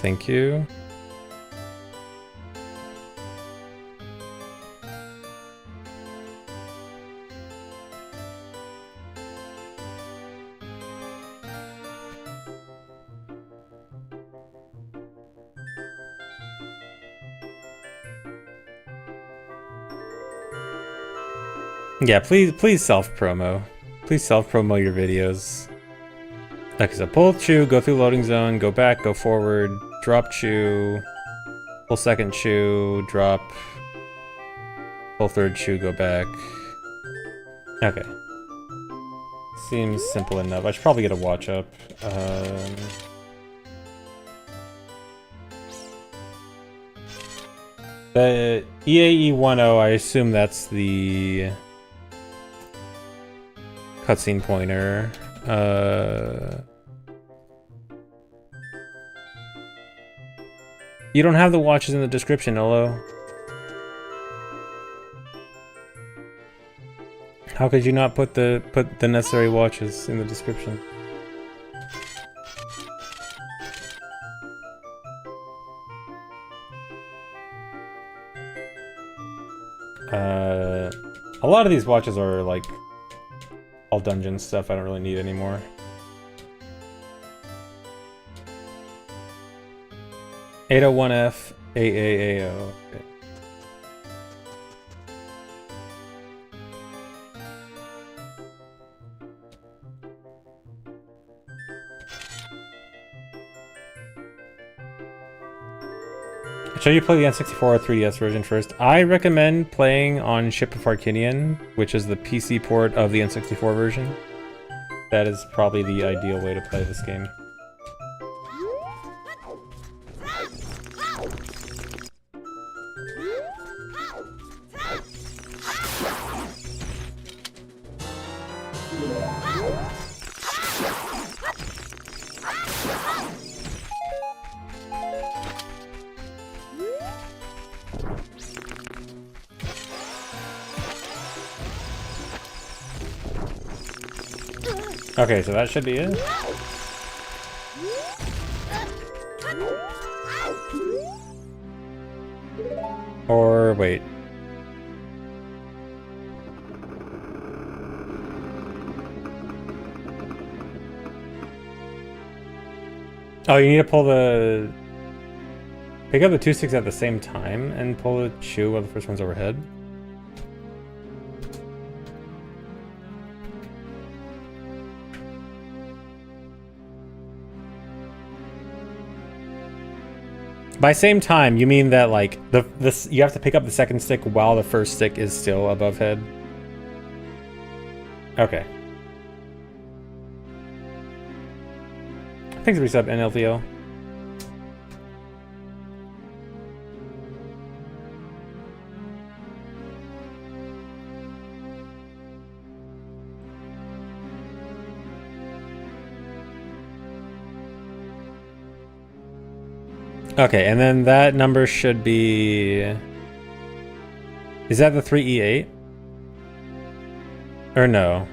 Thank you. Yeah, please self-promo. Please self-promo your videos. Okay, so pull chew, go through loading zone, go back, go forward, drop chew, pull second chew, drop, pull third chew, go back. Okay. Seems simple enough. I should probably get a watch up. The EAE10, I assume that's the cutscene pointer. You don't have the watches in the description, Olo. How could you not put the necessary watches in the description? A lot of these watches are like all dungeon stuff I don't really need anymore. (801F AAAO). Okay. Should you play the N64 or 3DS version first? I recommend playing on Ship of Arcinian, which is the PC port of the N64 version. That is probably the ideal way to play this game. Okay, so that should be it. Or wait. Oh, you need to pull the... Pick up the 2 sticks at the same time and pull the shoe while the first one's overhead. By same time, you mean that like you have to pick up the second stick while the first stick is still above head? Okay. Thanks for resub, NLTL. Okay, and then that number should be... Is that the 3E8? Or no?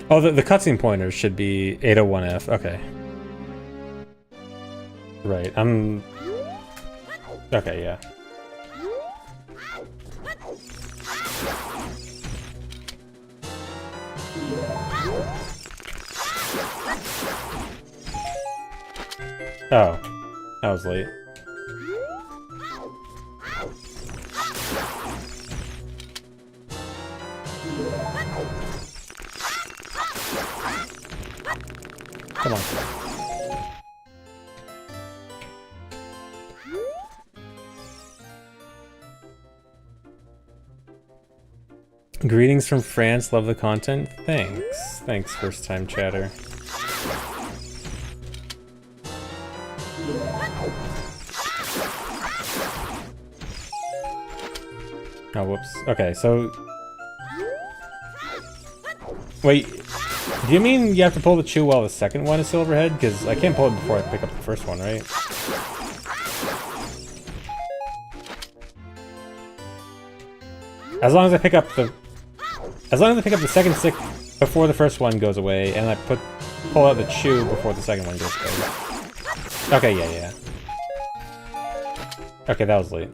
Oh, the cutscene pointer should be 801F. Okay. Right, I'm... Okay, yeah. Oh, that was late. Come on. Greetings from France, love the content. Thanks. Thanks, first time chatter. Oh, whoops. Okay, so... Wait, do you mean you have to pull the chew while the second one is still overhead? Because I can't pull it before I pick up the first one, right? As long as I pick up the... As long as I pick up the second stick before the first one goes away, and I pull out the chew before the second one goes away. Okay, yeah. Okay, that was late.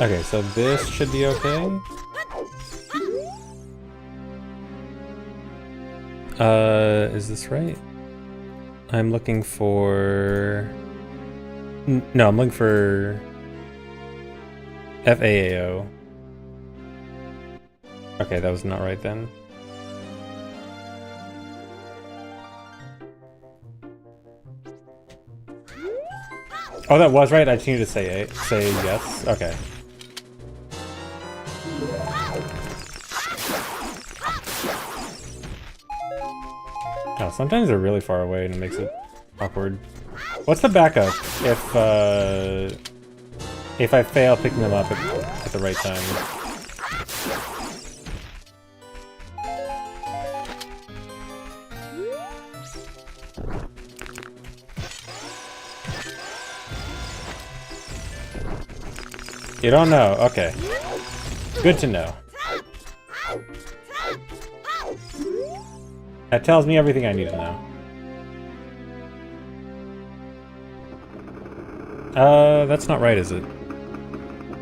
Okay, so this should be okay. Is this right? I'm looking for... No, I'm looking for... FAAO. Okay, that was not right then. Oh, that was right? I just needed to say yes? Okay. Oh, sometimes they're really far away and it makes it awkward. What's the backup if I fail picking them up at the right time? You don't know? Okay. Good to know. That tells me everything I need to know. That's not right, is it?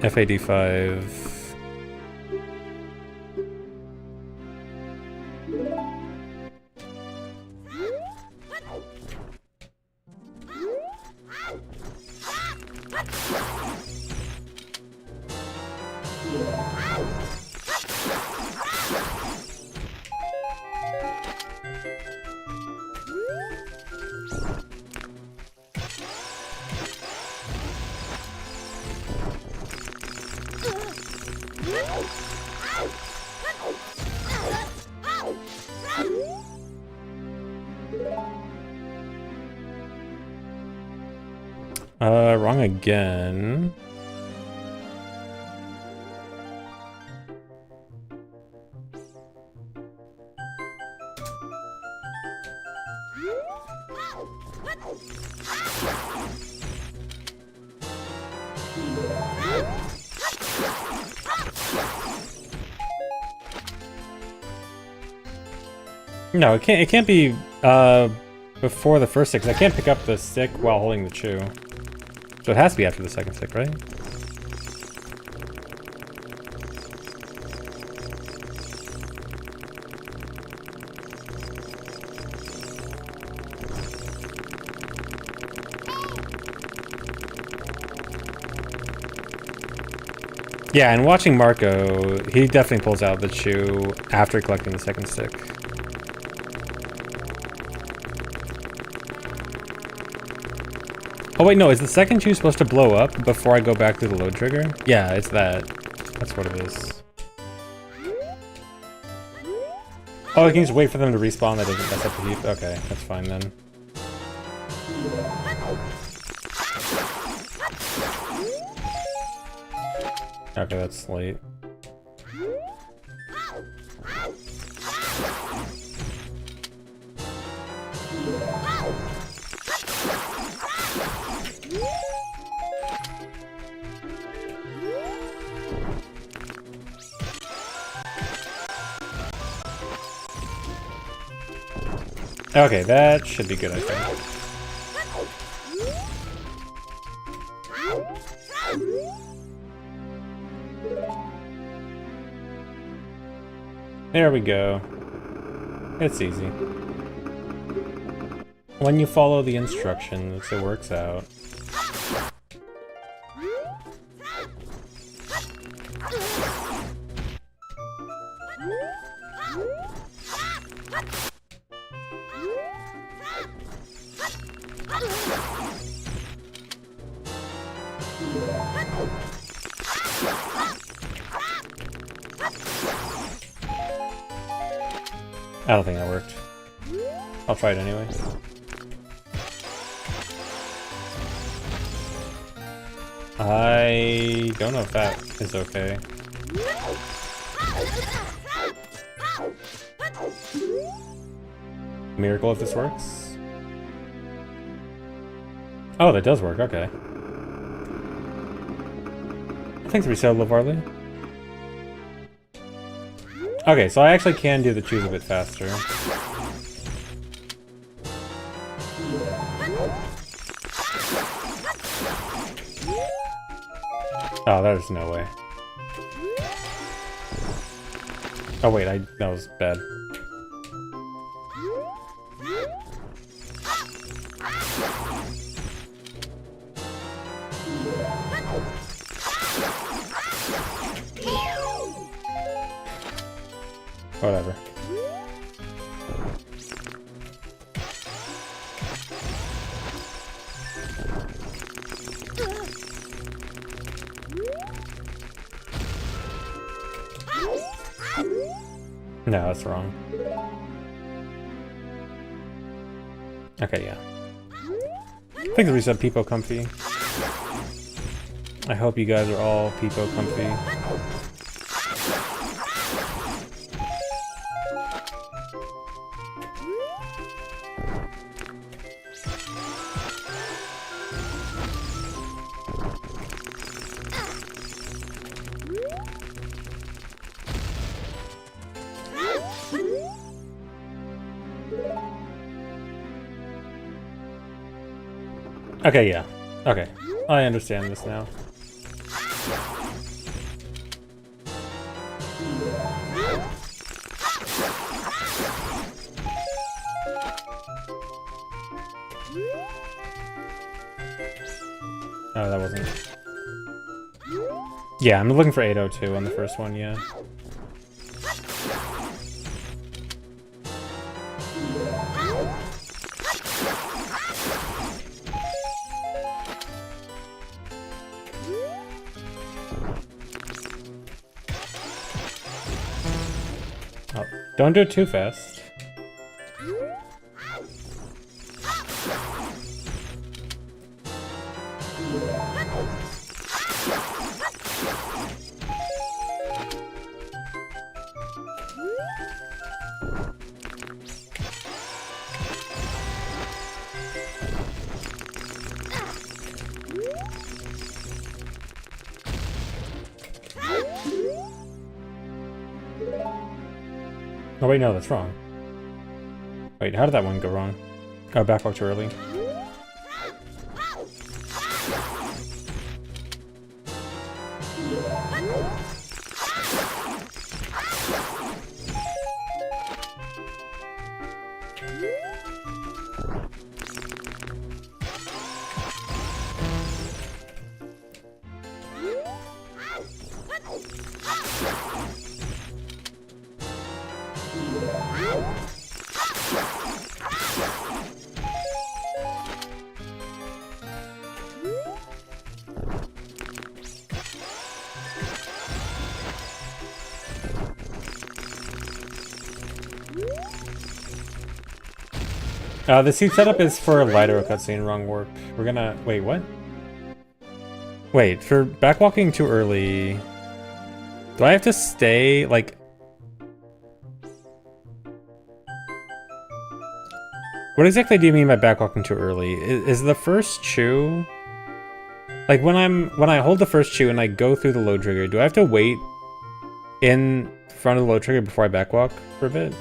FAD5... Wrong again. No, it can't be before the first stick, 'cause I can't pick up the stick while holding the chew. So it has to be after the second stick, right? Yeah, and watching Marco, he definitely pulls out the chew after collecting the second stick. Oh wait, no, is the second chew supposed to blow up before I go back to the load trigger? Yeah, it's that. That's what it is. Oh, I can just wait for them to respawn, that doesn't mess up the heap? Okay, that's fine then. Okay, that's late. Okay, that should be good, I think. There we go. It's easy. When you follow the instructions, it works out. I don't think that worked. I'll try it anyway. I don't know if that is okay. Miracle if this works. Oh, that does work, okay. Thanks for reset, Lavarley. Okay, so I actually can do the chews a bit faster. Oh, there's no way. Oh wait, that was bad. Whatever. No, that's wrong. Okay, yeah. Thanks for reset, Peepo Comfy. I hope you guys are all Peepo Comfy. Okay, yeah. Okay. I understand this now. Oh, that wasn't... Yeah, I'm looking for 802 on the first one, yeah. Oh, don't do it too fast. Oh wait, no, that's wrong. Wait, how did that one go wrong? Oh, backwalk too early. The seat setup is for lighter cutscene, wrong warp. We're gonna... Wait, what? Wait, for backwalking too early... Do I have to stay, like... What exactly do you mean by backwalking too early? Is the first chew... Like, when I hold the first chew and I go through the load trigger, do I have to wait in front of the load trigger before I backwalk for a bit?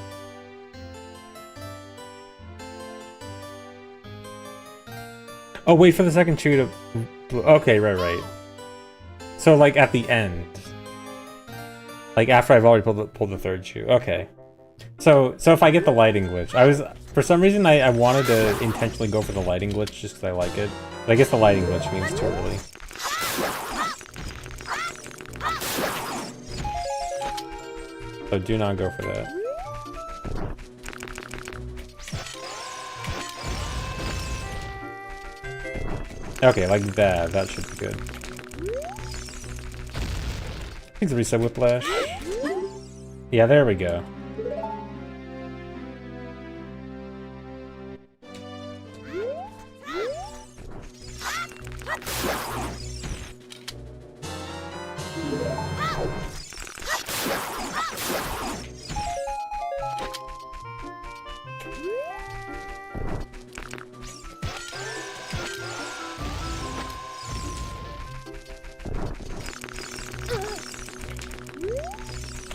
Oh, wait for the second chew to... Okay, right. So, like, at the end. Like, after I've already pulled the third chew. Okay. So if I get the lighting glitch... For some reason, I wanted to intentionally go for the lighting glitch just because I like it. But I guess the lighting glitch means too early. So do not go for that. Okay, like that. That should be good. Needs to reset Whiplash. Yeah, there we go.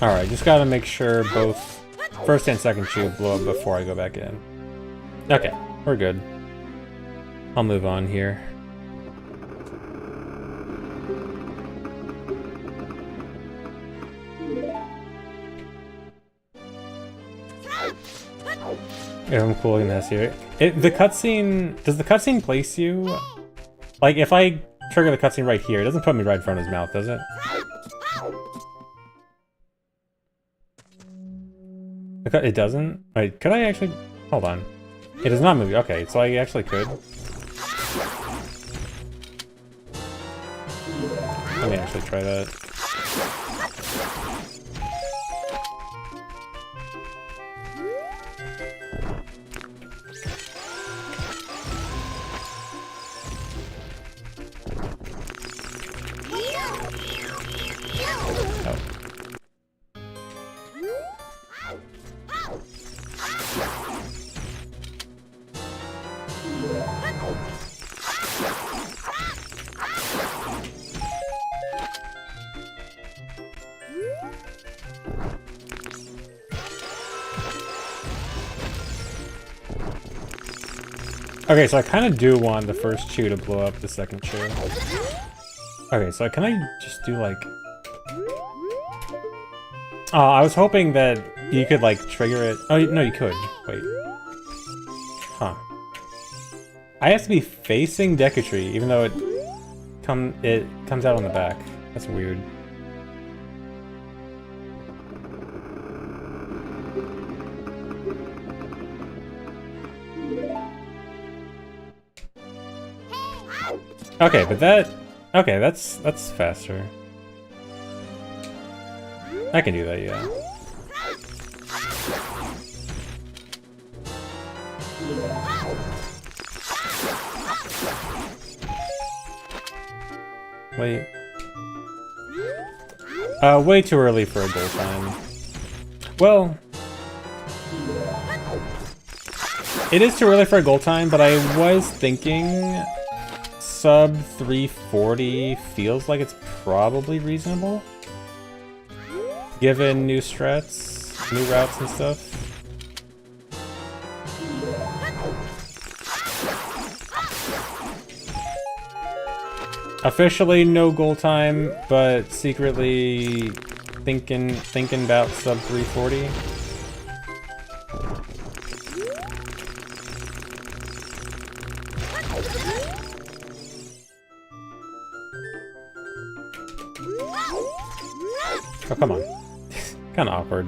Alright, just gotta make sure both first and second chew blow up before I go back in. Okay, we're good. I'll move on here. Yeah, I'm cooling this here. The cutscene... Does the cutscene place you? Like, if I trigger the cutscene right here, it doesn't put me right in front of his mouth, does it? It doesn't? Wait, could I actually... Hold on. It does not move. Okay, so I actually could. Let me actually try that. Okay, so I kind of do want the first chew to blow up the second chew. Okay, so can I just do like... Oh, I was hoping that you could like trigger it. Oh, no, you could. Wait. Huh. I have to be facing Deku-Tree, even though it comes out on the back. That's weird. Okay, but that... Okay, that's faster. I can do that, yeah. Wait. Way too early for a goal time. Well... It is too early for a goal time, but I was thinking... Sub 340 feels like it's probably reasonable. Given new strats. new routes and stuff. Officially no goal time, but secretly thinking about sub 340. Oh, come on. Kind of awkward.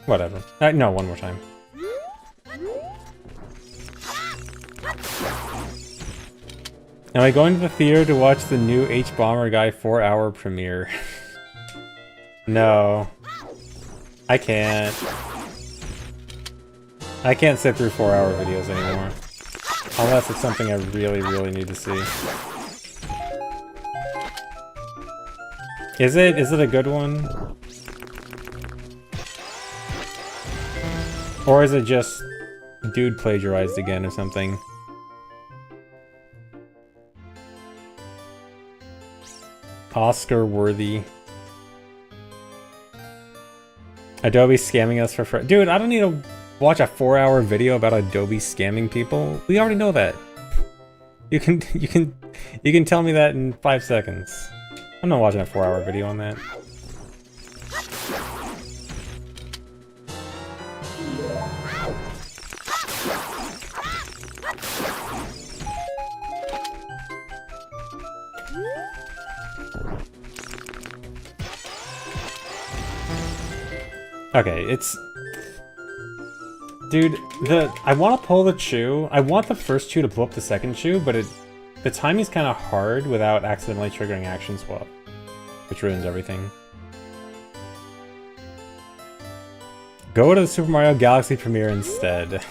Whatever. No, one more time. Am I going to the theater to watch the new H-Bomber Guy 4-hour premiere? No. I can't. I can't sit through 4-hour videos anymore. Unless it's something I really, really need to see. Is it a good one? Or is it just dude plagiarized again or something? Oscar worthy. Adobe scamming us for free. Dude, I don't need to watch a 4-hour video about Adobe scamming people. We already know that. You can tell me that in 5 seconds. I'm not watching a 4-hour video on that. Okay, it's... Dude, I want to pull the chew. I want the first chew to blow up the second chew, but the timing's kind of hard without accidentally triggering action swap, which ruins everything. Go to the Super Mario Galaxy premiere instead.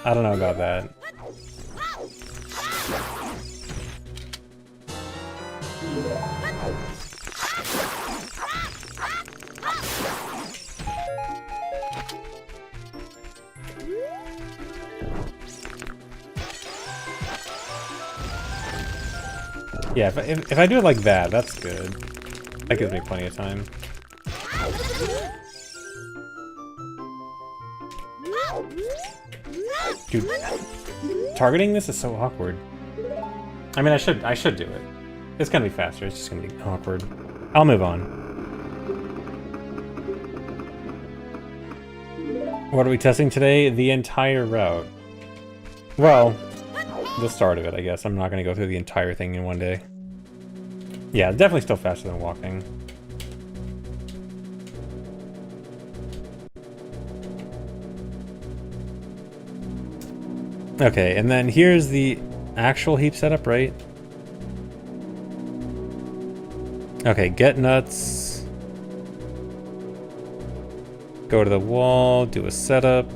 I don't know about that. Yeah, if I do it like that, that's good. That gives me plenty of time. Dude, targeting this is so awkward. I mean, I should do it. It's gonna be faster, it's just gonna be awkward. I'll move on. What are we testing today? The entire route. Well, the start of it, I guess. I'm not gonna go through the entire thing in one day. Yeah, definitely still faster than walking. Okay, and then here's the actual heap setup, right? Okay, get nuts. Go to the wall, do a setup.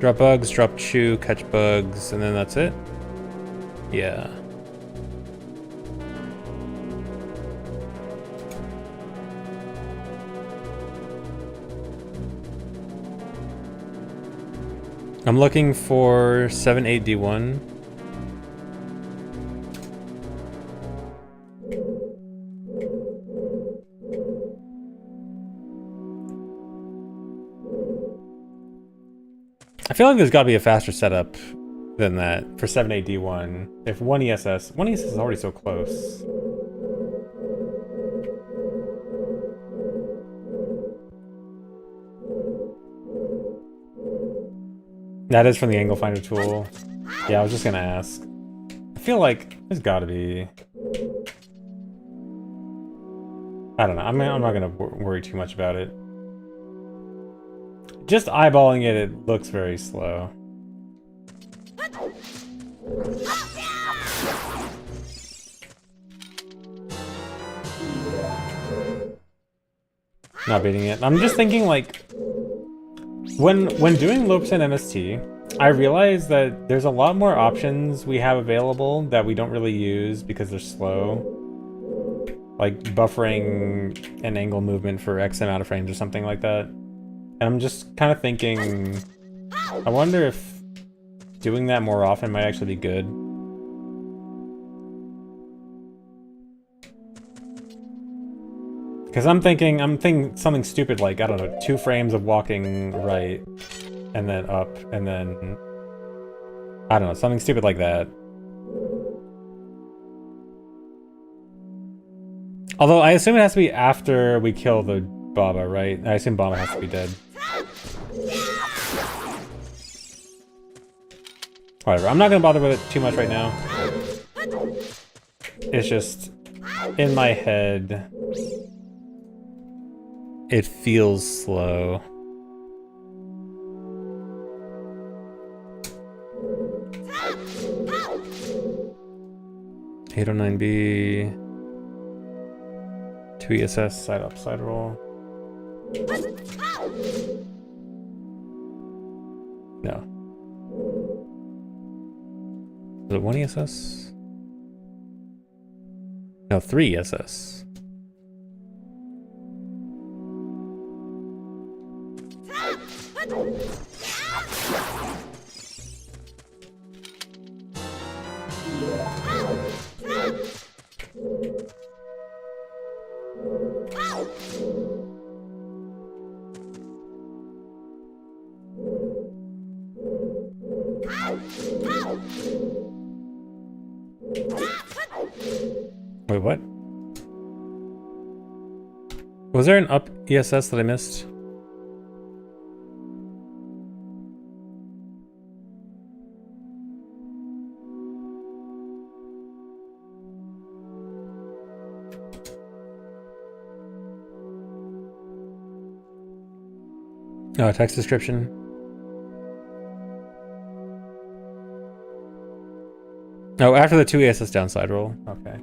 Drop bugs, drop chew, catch bugs, and then that's it? Yeah. I'm looking for 78D1. I feel like there's got to be a faster setup than that for 78D1. If 1ESS is already so close. That is from the angle finder tool. Yeah, I was just gonna ask. I feel like there's got to be. I don't know. I'm not gonna worry too much about it. Just eyeballing it, it looks very slow. Not beating it. I'm just thinking like, when doing low percent MST, I realize that there's a lot more options we have available that we don't really use because they're slow. Like buffering an angle movement for X amount of frames or something like that. And I'm just kind of thinking, I wonder if doing that more often might actually be good. Because I'm thinking something stupid like, I don't know, 2 frames of walking right, and then up, and then, I don't know, something stupid like that. Although I assume it has to be after we kill the Baba, right? I assume Baba has to be dead. Whatever, I'm not gonna bother with it too much right now. It's just, in my head, it feels slow. (809B) 2 ESS, side up, side roll. No. Is it 1 ESS? No, 3 ESS. Wait, what? Was there an up ESS that I missed? Oh, text description. Oh, after the 2 ESS downside roll. Okay.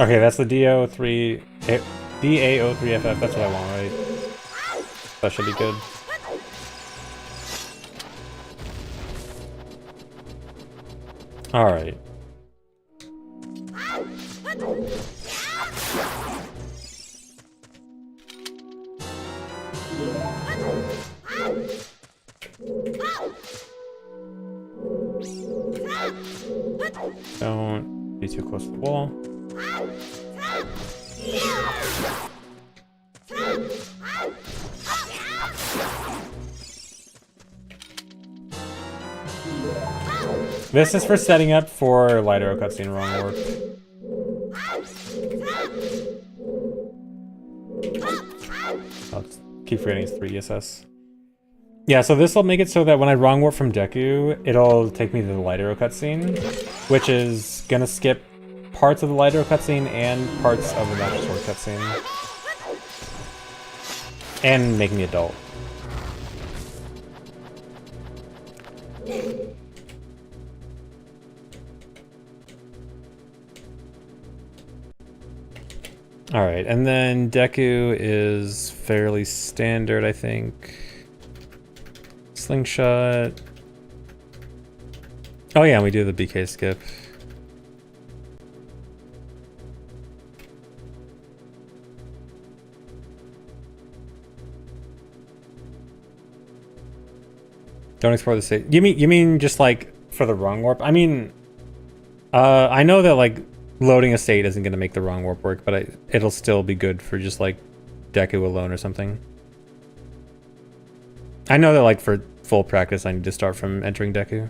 Okay, that's the DO3, DAO3FF, that's what I want, right? That should be good. Alright. Don't be too close to the wall. This is for setting up for light arrow cutscene wrong warp. I'll keep forgetting it's 3 ESS. Yeah, so this will make it so that when I wrong warp from Deku, it'll take me to the light arrow cutscene, which is gonna skip parts of the light arrow cutscene and parts of the Master Sword cutscene. And make me adult. Alright, and then Deku is fairly standard, I think. Slingshot. Oh yeah, we do the BK skip. Don't explore the state. You mean just like for the wrong warp? I mean, I know that like loading a state isn't going to make the wrong warp work, but it'll still be good for just like Deku alone or something. I know that like for full practice I need to start from entering Deku.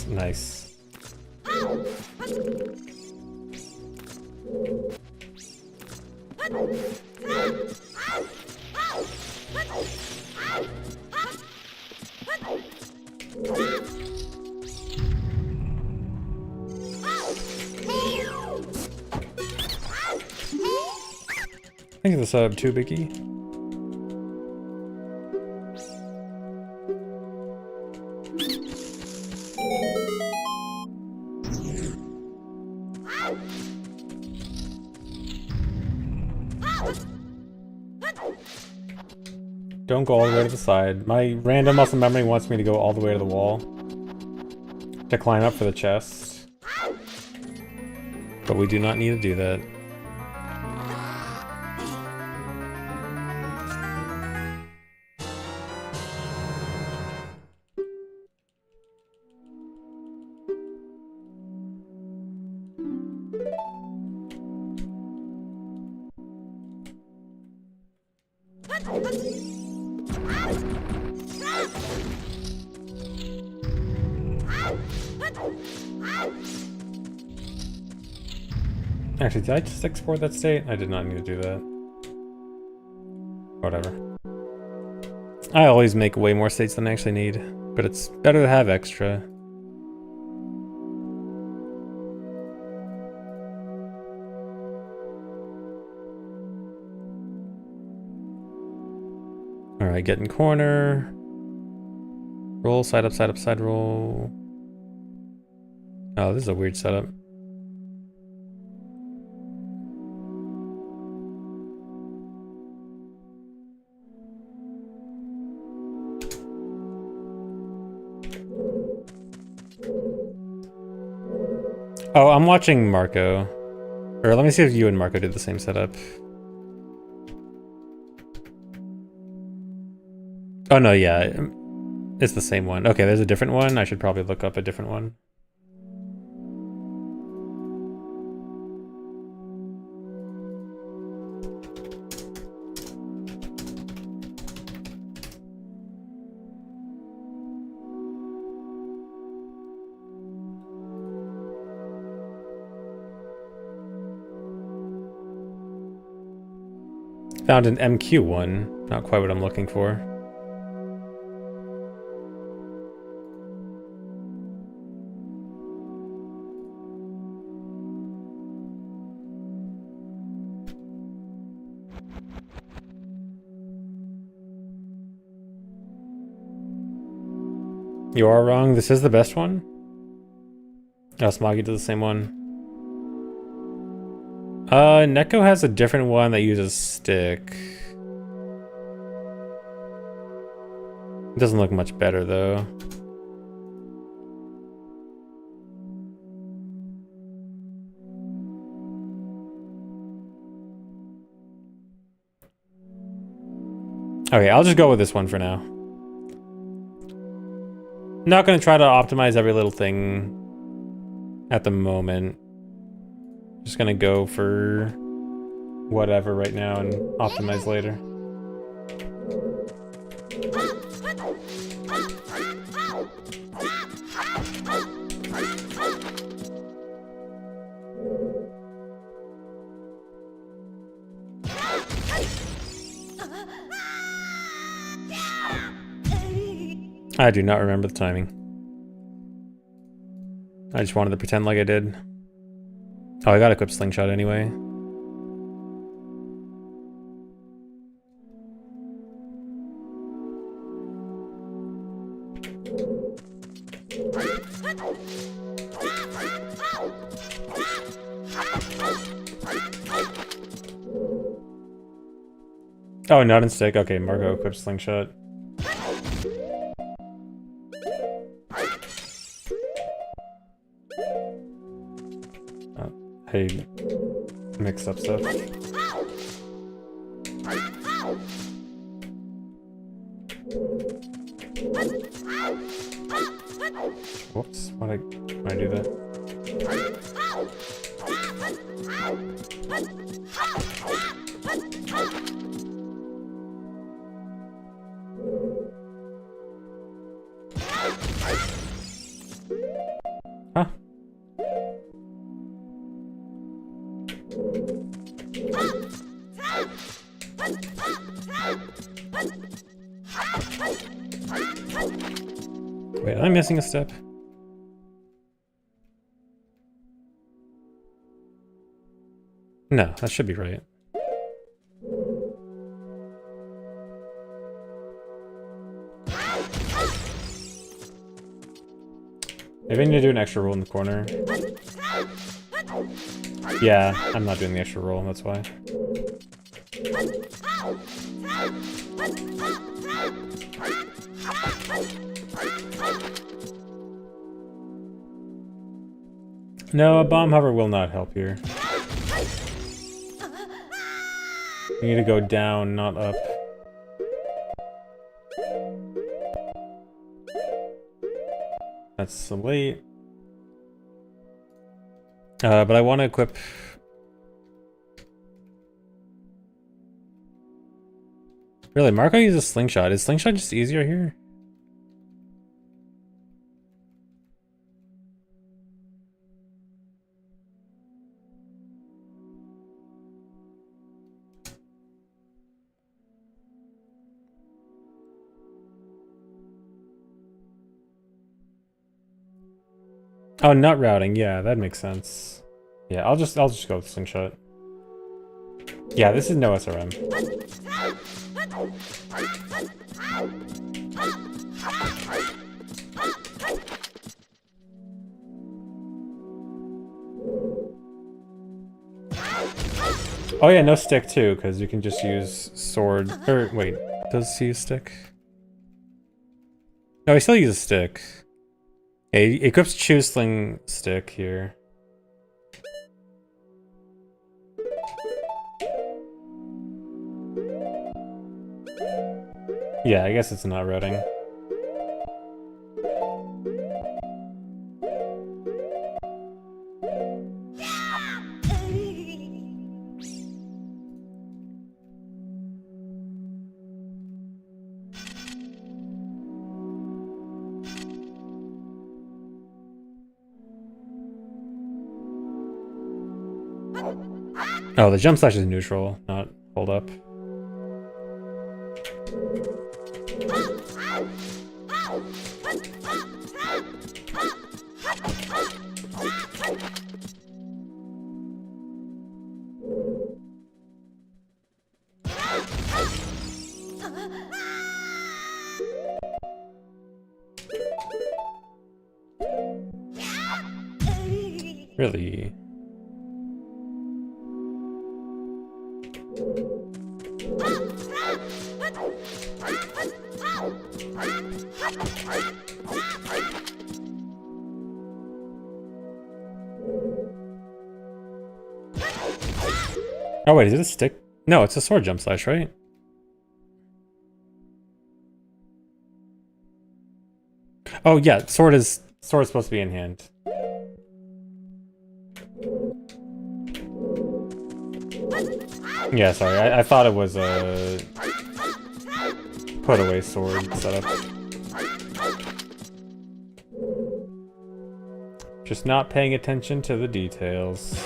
Nice. Thank you for the sub too, Biggie. Don't go all the way to the side. My random muscle memory wants me to go all the way to the wall to climb up for the chest. But we do not need to do that. Actually, did I just export that state? I did not need to do that. Whatever. I always make way more states than I actually need, but it's better to have extra. Alright, get in corner. Roll, side up, side up, side roll. Oh, this is a weird setup. Oh, I'm watching Marco. Or let me see if you and Marco did the same setup. Oh no, yeah. It's the same one. Okay, there's a different one. I should probably look up a different one. Found an MQ one. Not quite what I'm looking for. You are wrong. This is the best one? Oh, Smoggy did the same one. Neko has a different one that uses stick. It doesn't look much better though. Okay, I'll just go with this one for now. Not gonna try to optimize every little thing at the moment. Just gonna go for whatever right now and optimize later. I do not remember the timing. I just wanted to pretend like I did. Oh, I got equipped slingshot anyway. Oh, not in stick. Okay, Marco equipped slingshot. Hey, mixed up stuff. Whoops, why'd I like when I do that. Huh? Wait, am I missing a step? No, that should be right. Maybe I need to do an extra roll in the corner. Yeah, I'm not doing the extra roll, that's why. No, a bomb hover will not help here. You need to go down, not up. That's so late. But I want to equip... Really, Marco uses slingshot. Is slingshot just easier here? Oh, nut routing. Yeah, that makes sense. Yeah, I'll just go with slingshot. Yeah, this is no SRM. Oh yeah, no stick too, because you can just use sword. Or wait, does he use stick? No, he still uses stick. Yeah, he equips choose sling stick here. Yeah, I guess it's not routing. Oh, the jump slash is neutral, not hold up. Really? Oh wait, is it a stick? No, it's a sword jump slash, right? Oh yeah, sword is supposed to be in hand. Yeah, sorry, I thought it was a put away sword setup. Just not paying attention to the details.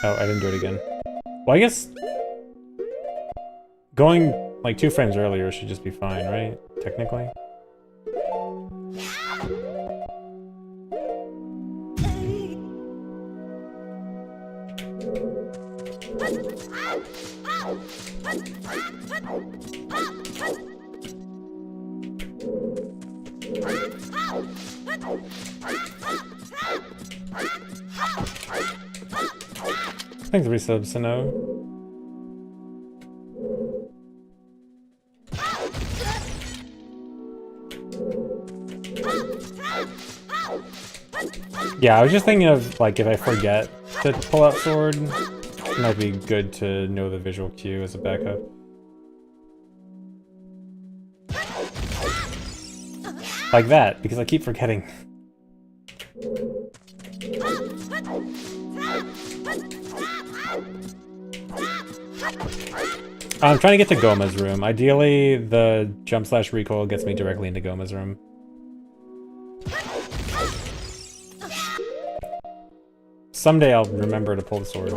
Oh, I didn't do it again. Well, I guess going like 2 frames earlier should just be fine, right? Technically. Thanks for resubs, Sino. Yeah, I was just thinking of, like, if I forget to pull out sword, it might be good to know the visual cue as a backup. Like that, because I keep forgetting. I'm trying to get to Goma's room. Ideally, the jump slash recoil gets me directly into Goma's room. Someday I'll remember to pull the sword.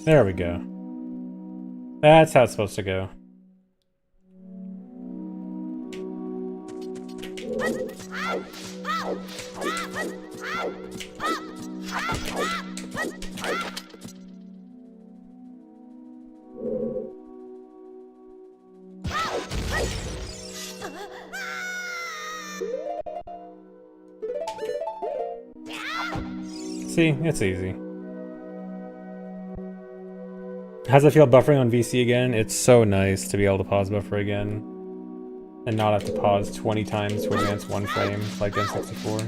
There we go. That's how it's supposed to go. See, it's easy. How's it feel buffering on VC again? It's so nice to be able to pause buffer again and not have to pause 20 times to advance one frame like N64.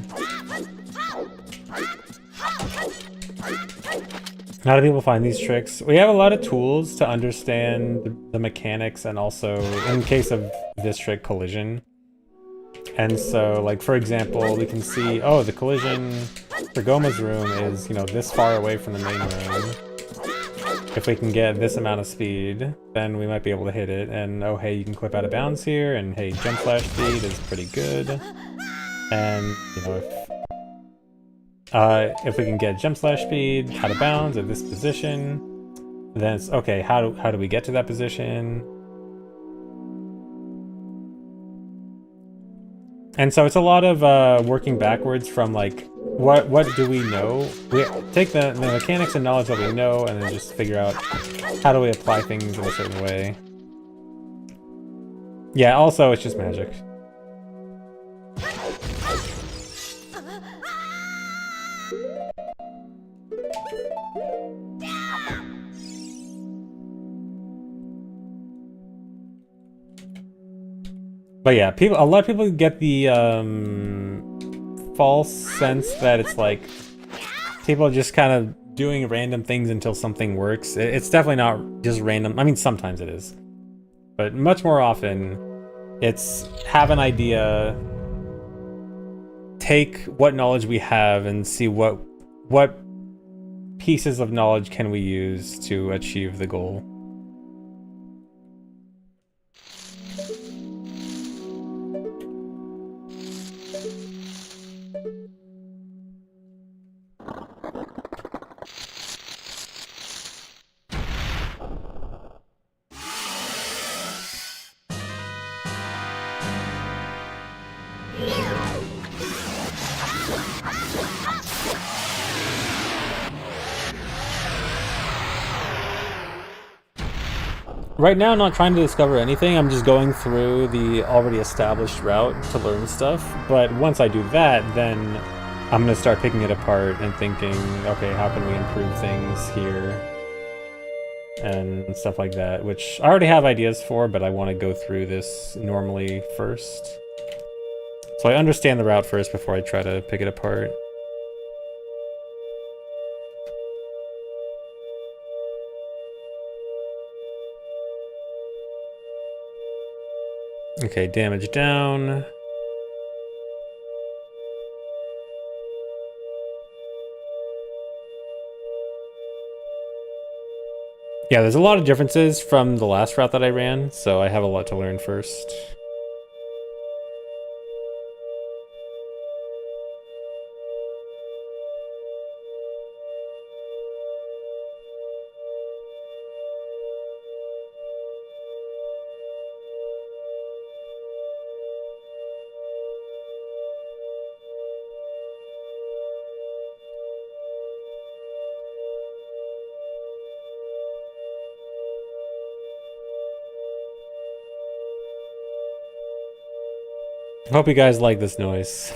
How do people find these tricks? We have a lot of tools to understand the mechanics and also, in case of this trick, collision. And so, like, for example, we can see, oh, the collision for Goma's room is, you know, this far away from the main room. If we can get this amount of speed, then we might be able to hit it. And oh hey, you can clip out of bounds here, and hey, jump slash speed is pretty good. And you know, if we can get jump slash speed out of bounds at this position, then it's okay. How do we get to that position? And so it's a lot of working backwards from like what do we know? We take the mechanics and knowledge that we know and then just figure out how do we apply things in a certain way. Yeah, also it's just magic. But yeah, a lot of people get the false sense that it's like people just kind of doing random things until something works. It's definitely not just random. I mean, sometimes it is, but much more often it's have an idea, take what knowledge we have and see what pieces of knowledge can we use to achieve the goal. Right now, I'm not trying to discover anything. I'm just going through the already established route to learn stuff. But once I do that, then I'm going to start picking it apart and thinking, okay, how can we improve things here? And stuff like that, which I already have ideas for, but I want to go through this normally first. So I understand the route first before I try to pick it apart. Okay, damage down. Yeah, there's a lot of differences from the last route that I ran, so I have a lot to learn first. Hope you guys like this noise.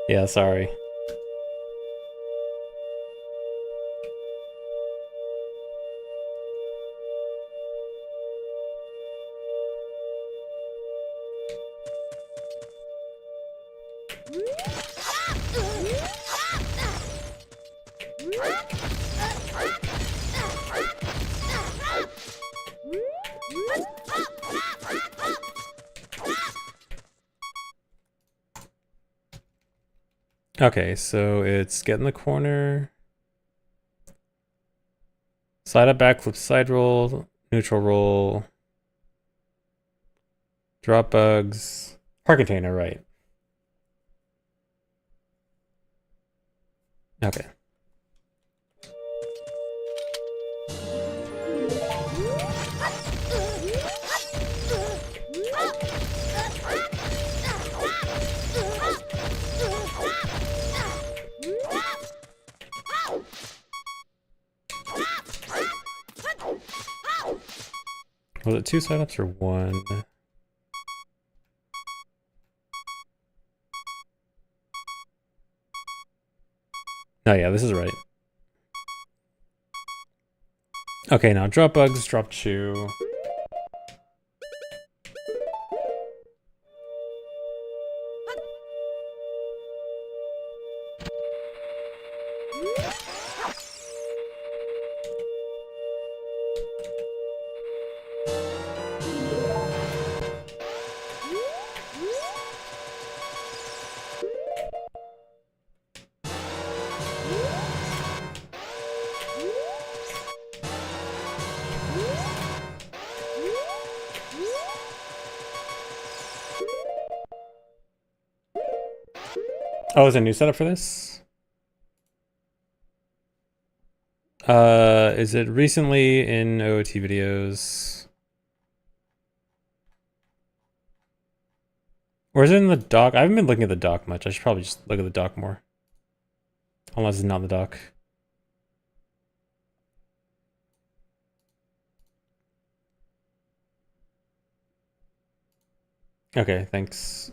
Yeah, sorry. Okay, so it's get in the corner. Side up, backflip, side roll, neutral roll. Drop bugs. Heart container, right. Okay. Was it 2 setups or 1? Oh yeah, this is right. Okay, now drop bugs, drop 2. Oh, is a new setup for this? Is it recently in OOT videos? Or is it in the doc? I haven't been looking at the doc much. I should probably just look at the doc more. Unless it's not the doc. Okay, thanks.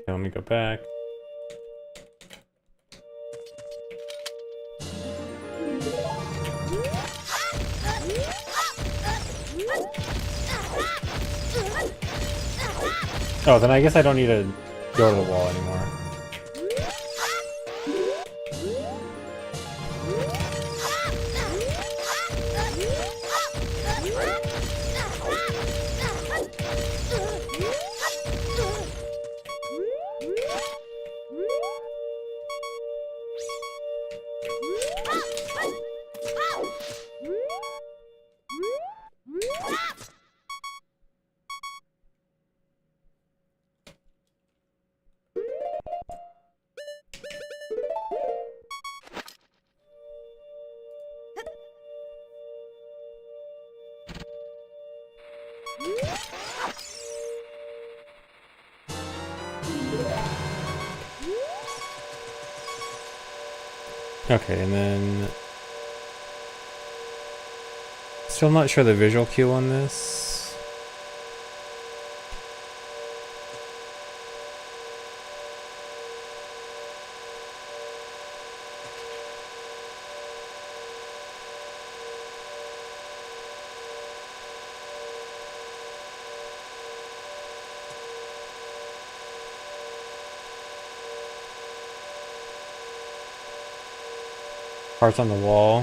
Okay, let me go back. Oh, then I guess I don't need to go to the wall anymore. Okay, and then... Still not sure the visual cue on this. Parts on the wall.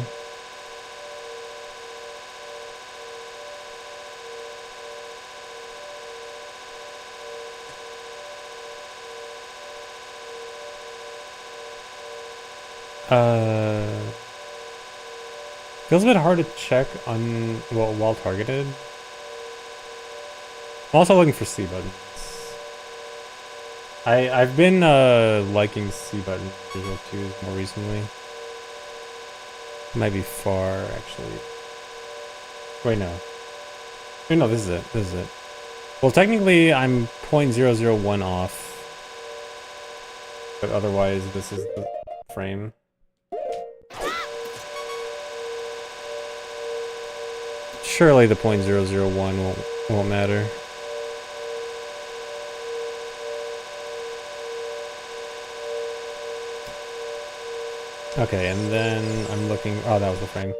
Feels a bit hard to check on while targeted. I'm also looking for C buttons. I've been liking C button visual cues more recently. Might be far actually. Wait, no. Wait, no, this is it. This is it. Well, technically I'm 0.001 off. But otherwise this is the frame. Surely the 0.001 won't matter. Okay, and then I'm looking. Oh, that was the frame.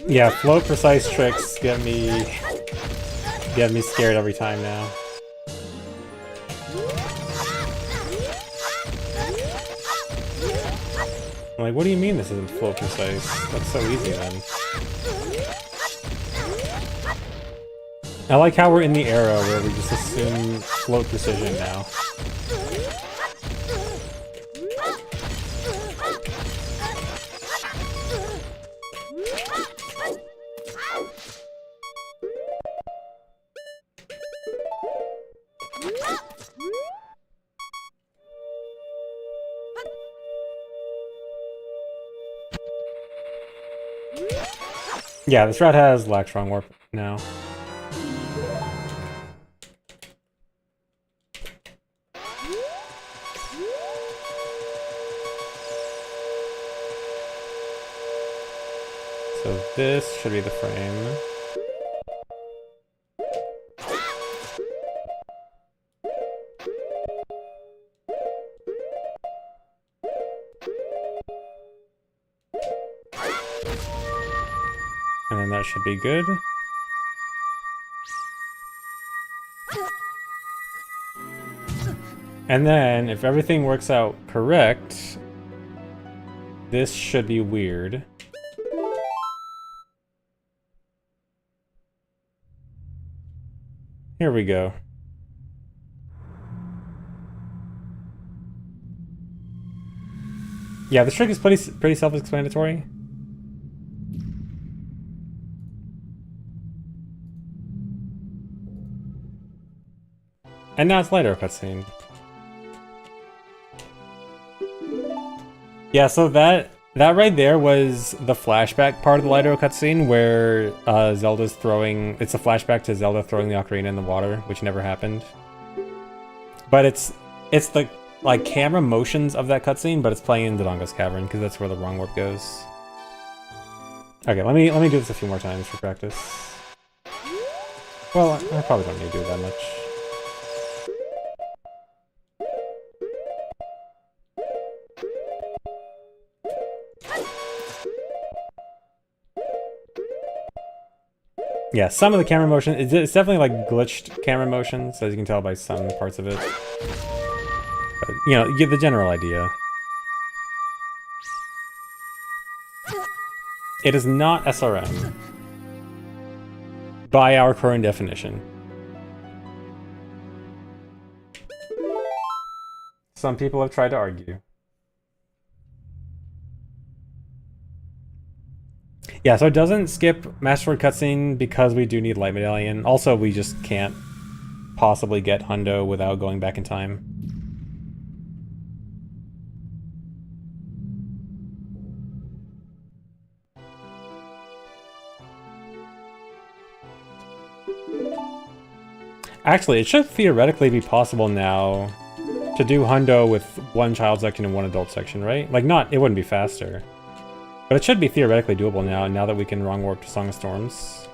Yeah, float precise tricks get me scared every time now. I'm like, what do you mean this isn't float precise? That's so easy then. I like how we're in the era where we just assume float precision now. Yeah, this route has Lactron Warp now. So this should be the frame. And then that should be good. And then, if everything works out correct, this should be weird. Here we go. Yeah, this trick is pretty self-explanatory. And now it's later cutscene. Yeah, so that right there was the flashback part of the Light Arrow cutscene where Zelda's throwing... It's a flashback to Zelda throwing the ocarina in the water, which never happened. But it's the like camera motions of that cutscene, but it's playing in Dodongo's Cavern because that's where the wrong warp goes. Okay, let me do this a few more times for practice. Well, I probably don't need to do it that much. Yeah, some of the camera motion, it's definitely like glitched camera motions, as you can tell by some parts of it. But, you know, you get the general idea. It is not SRM. By our current definition. Some people have tried to argue. Yeah, so it doesn't skip Master Sword cutscene because we do need Light Medallion. Also, we just can't possibly get Hundo without going back in time. Actually, it should theoretically be possible now to do Hundo with one child section and one adult section, right? Like, it wouldn't be faster. But But it should be theoretically doable now that we can wrong warp to Song of Storms.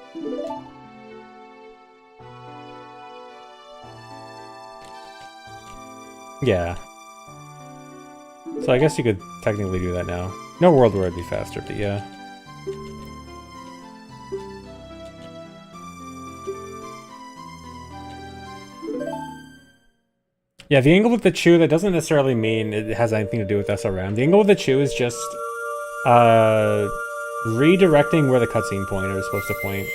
Yeah. So I guess you could technically do that now. No world where it'd be faster, but yeah. Yeah, the angle with the chew, that doesn't necessarily mean it has anything to do with SRM. The angle with the chew is just redirecting where the cutscene pointer is supposed to point.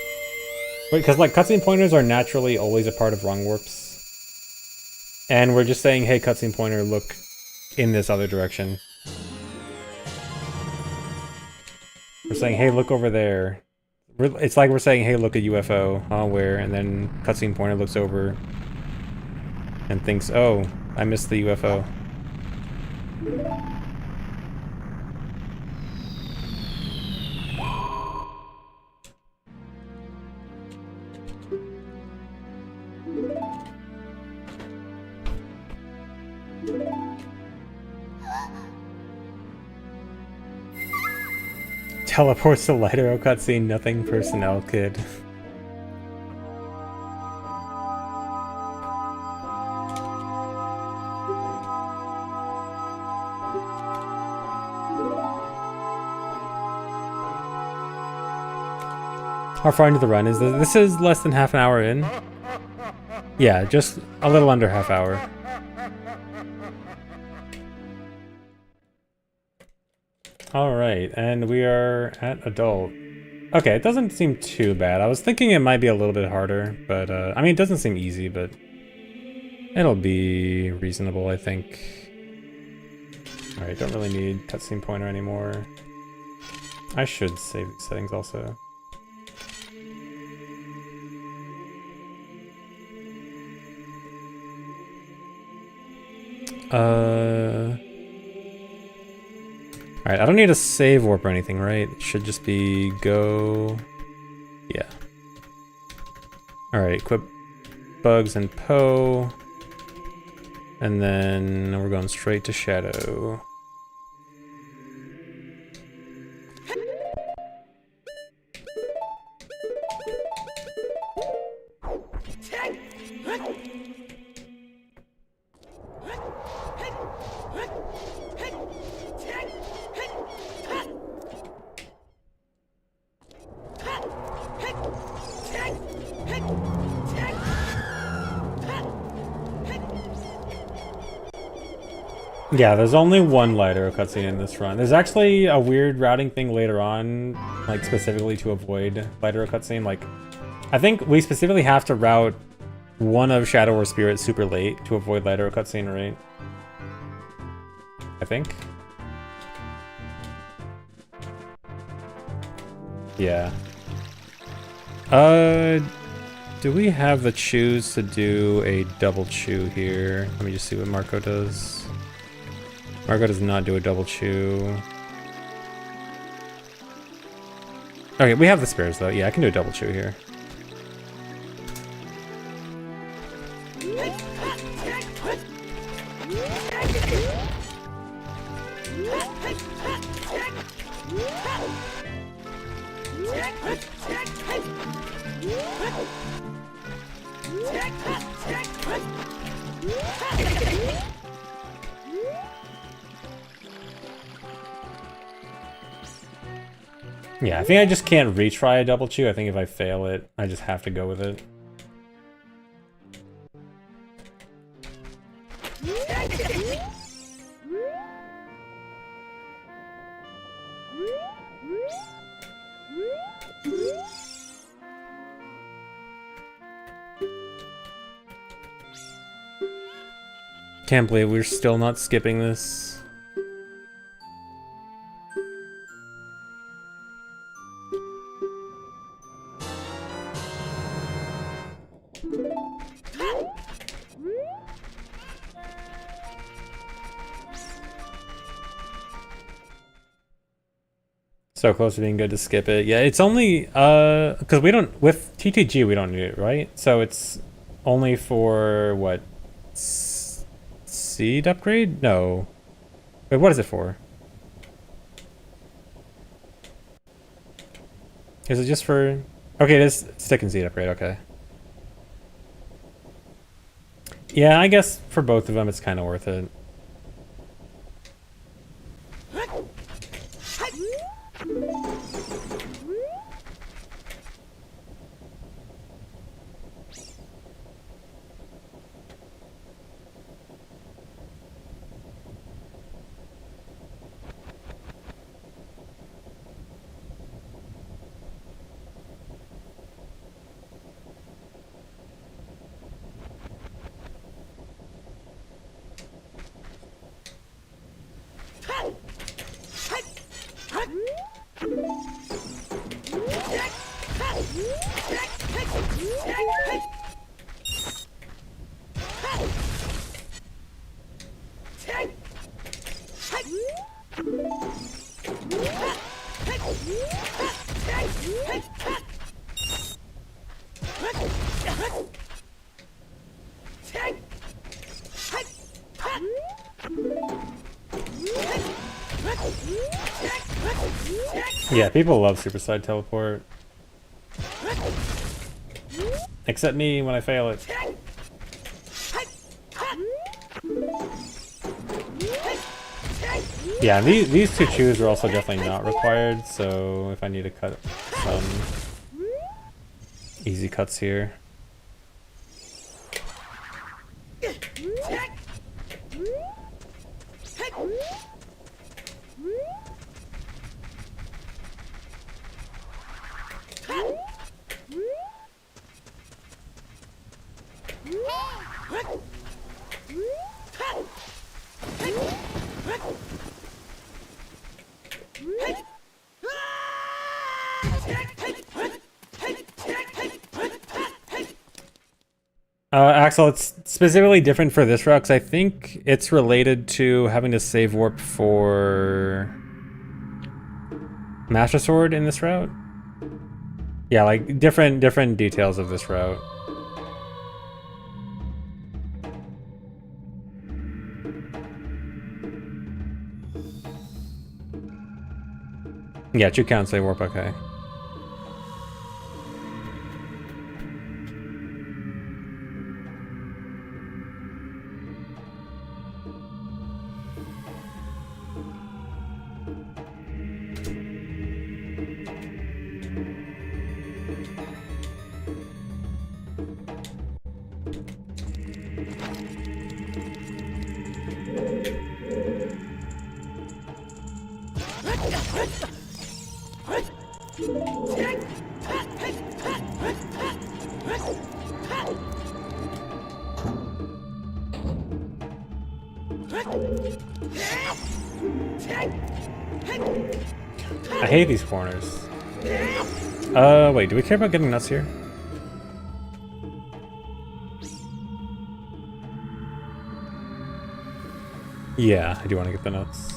Because like cutscene pointers are naturally always a part of wrong warps. And we're just saying, hey, cutscene pointer, look in this other direction. We're saying, hey, look over there. It's like we're saying, hey, look at UFO. Where? And then cutscene pointer looks over and thinks, oh, I missed the UFO. Teleports to light arrow cutscene, nothing personnel kid. How far into the run is this? This is less than half an hour in. Yeah, just a little under half hour. Alright, and we are at adult. Okay, it doesn't seem too bad. I was thinking it might be a little bit harder, but I mean, it doesn't seem easy, but it'll be reasonable, I think. Alright, don't really need cutscene pointer anymore. I should save these settings also. Alright, I don't need a save warp or anything, right? It should just be go... Yeah. Alright, equip Bugs and Poe. And then we're going straight to Shadow. Yeah, there's only one light arrow cutscene in this run. There's actually a weird routing thing later on, like specifically to avoid light arrow cutscene. Like, I think we specifically have to route one of Shadow or Spirit super late to avoid light arrow cutscene, right? I think. Yeah. Do we have the chews to do a double chew here? Let me just see what Marco does. Marco does not do a double chew. Okay, we have the spares though. Yeah, I can do a double chew here. Yeah, I think I just can't retry a double chew. I think if I fail it, I just have to go with it. Can't believe we're still not skipping this. So close to being good to skip it. Yeah, it's only, because we don't, with TTG we don't need it, right? So it's only for, what, seed upgrade? No. Wait, what is it for? Is it just for... Okay, it is stick and seed upgrade, okay. Yeah, I guess for both of them it's kind of worth it. Yeah, people love Superside Teleport. Except me when I fail it. Yeah, these two chews are also definitely not required, so if I need to cut some easy cuts here. Axel, it's specifically different for this route because I think it's related to having to save warp for Master Sword in this route. Yeah, like different details of this route. Yeah, 2 count save warp, okay. I hate these corners. Wait, do we care about getting nuts here? Yeah, I do want to get the nuts.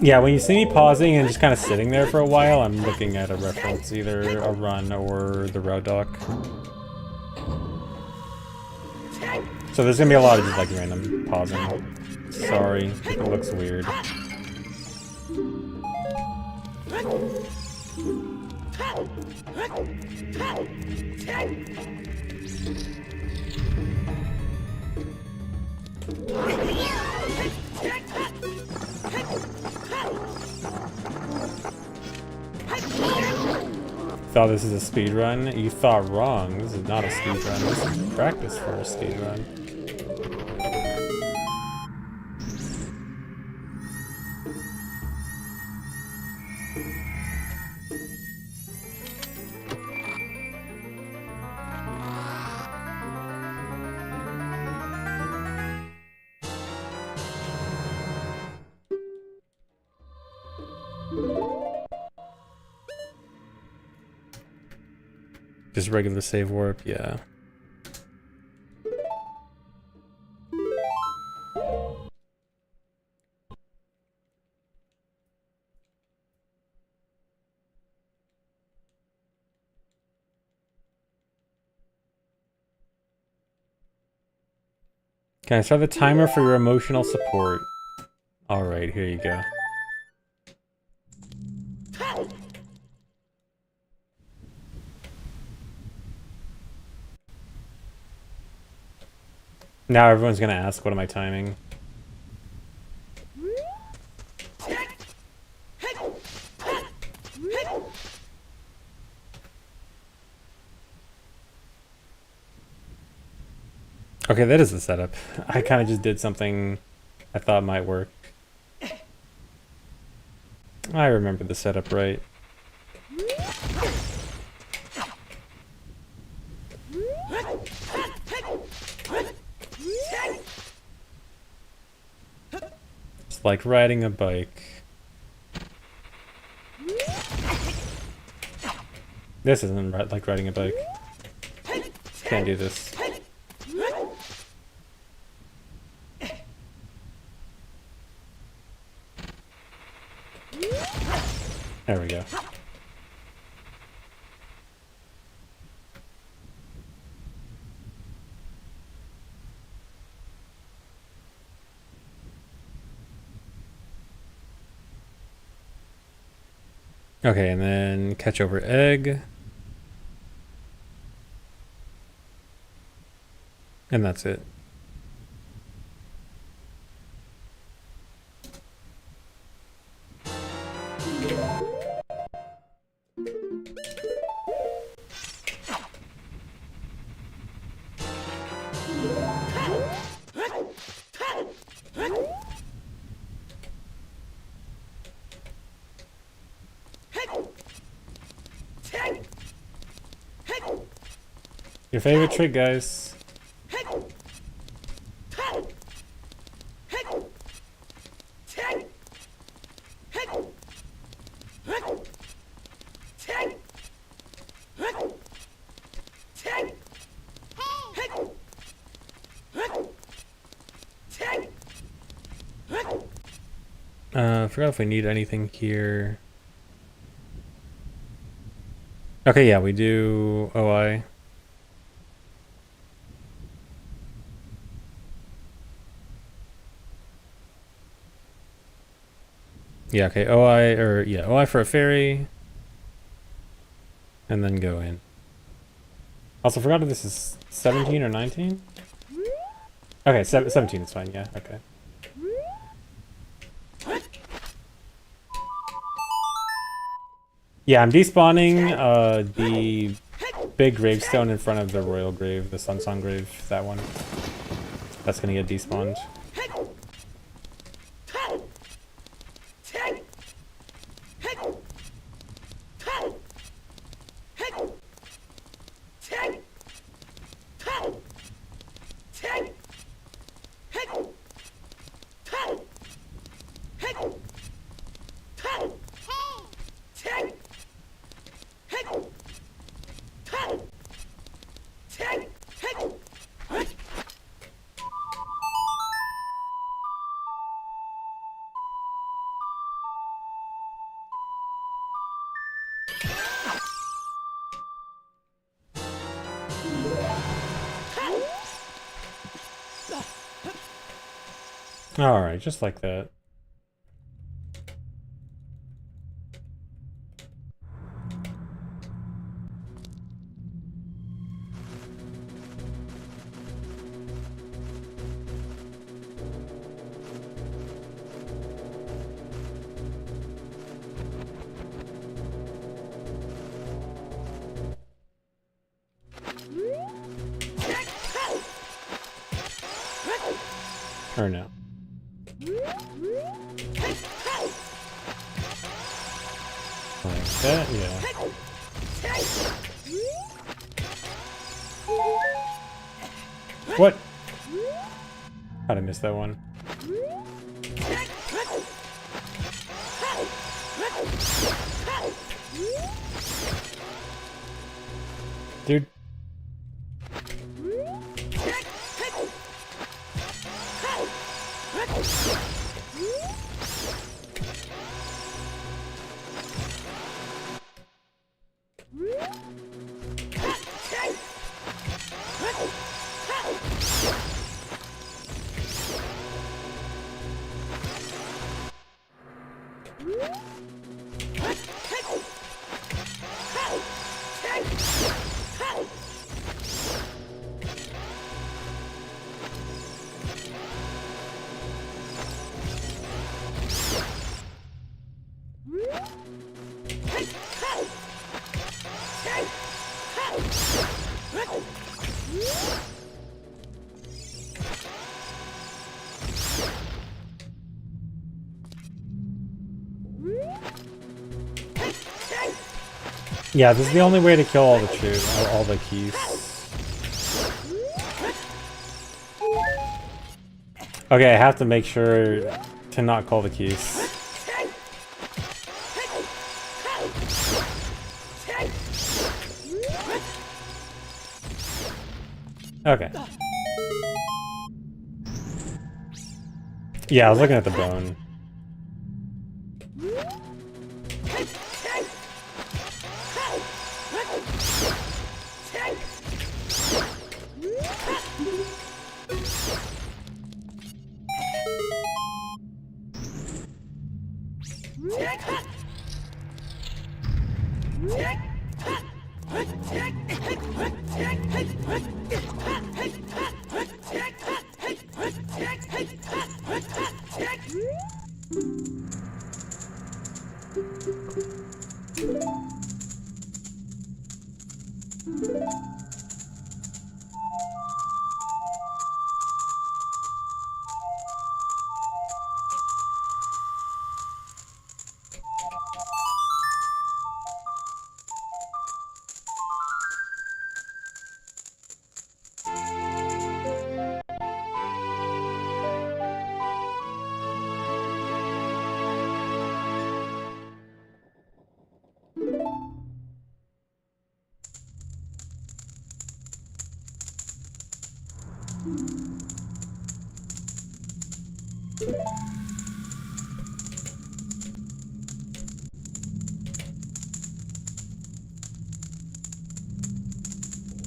Yeah, when you see me pausing and just kind of sitting there for a while, I'm looking at a reference, either a run or the road dock. So there's gonna be a lot of just like random pausing. Sorry if it looks weird. Thought this is a speed run? You thought wrong. This is not a speed run. This is practice for a speed run. Just regular save warp, yeah. Can I start the timer for your emotional support? Alright, here you go. Now everyone's gonna ask, what am I timing? Okay, that is the setup. I kind of just did something I thought might work. I remember the setup right. It's like riding a bike. This isn't like riding a bike. Can't do this. There we go. Okay, and then catch over egg. And that's it. Your favorite trick, guys. I forgot if we need anything here. Okay, yeah, we do OI. Yeah, okay, OI, or yeah, OI for a fairy. And then go in. Also forgot if this is 17 or 19? Okay, 17 is fine, yeah, okay. Yeah, I'm despawning the big gravestone in front of the royal grave, the Sunsong grave, that one. That's gonna get despawned. Alright, just like that. Or no. Like that, yeah. What? How'd I miss that one? Dude. Yeah, this is the only way to kill all the keys. Okay, I have to make sure to not call the keys. Okay. Yeah, I was looking at the bone.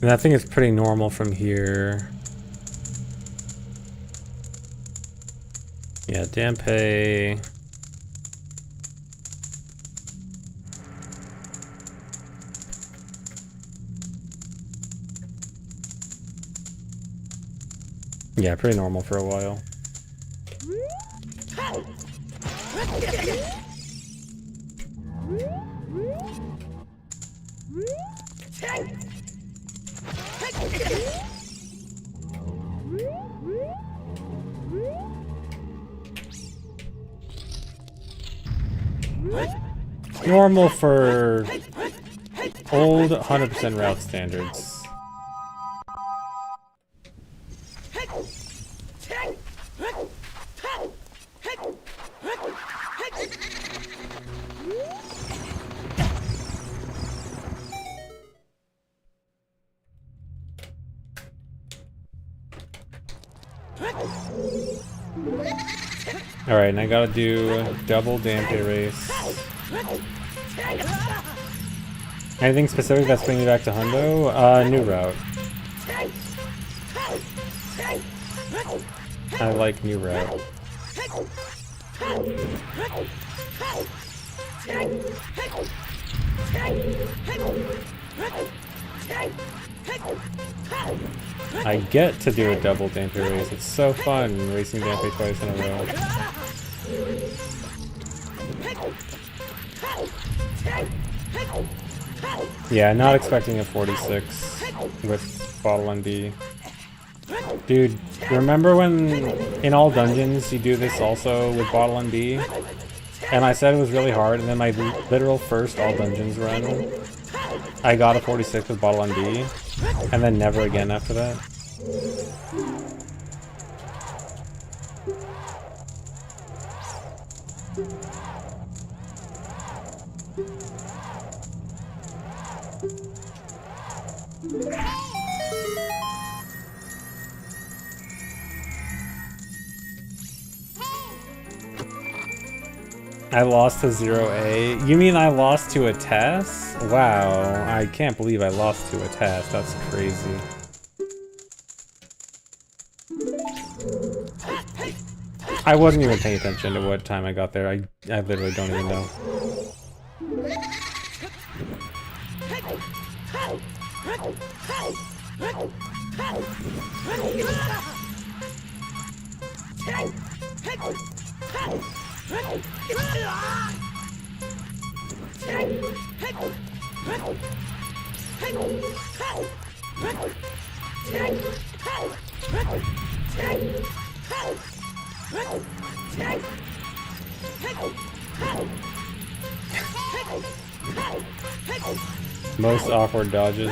And I think it's pretty normal from here. Yeah, Dampe. Yeah, pretty normal for a while. Normal for old 100% route standards. Alright, and I gotta do double Dampe race. Anything specific that's bringing me back to Hundo? New route. I like new route. I get to do a double Dampe race. It's so fun racing Dampe twice in a row. Yeah, not expecting a 46 with Bottle ND. Dude, remember when in all dungeons you do this also with Bottle ND? And I said it was really hard, and then my literal first all dungeons run, I got a 46 with Bottle ND, and then never again after that. I lost to 0A? You mean I lost to a test? Wow, I can't believe I lost to a test. That's crazy. I wasn't even paying attention to what time I got there. I literally don't even know. Most awkward dodges.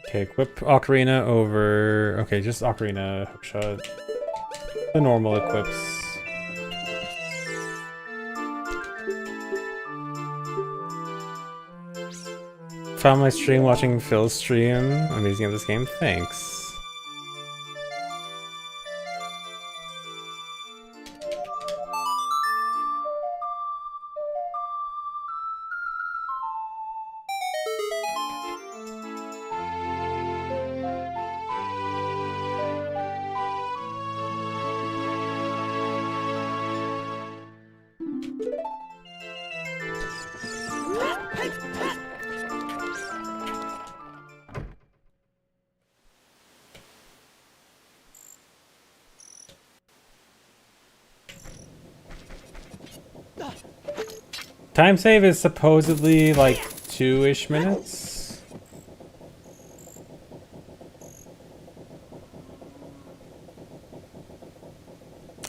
Okay, equip Ocarina over... Okay, just Ocarina, hookshot. The normal equips. Found my stream watching Phil's stream. Amazing at this game, thanks. Time save is supposedly like 2-ish minutes.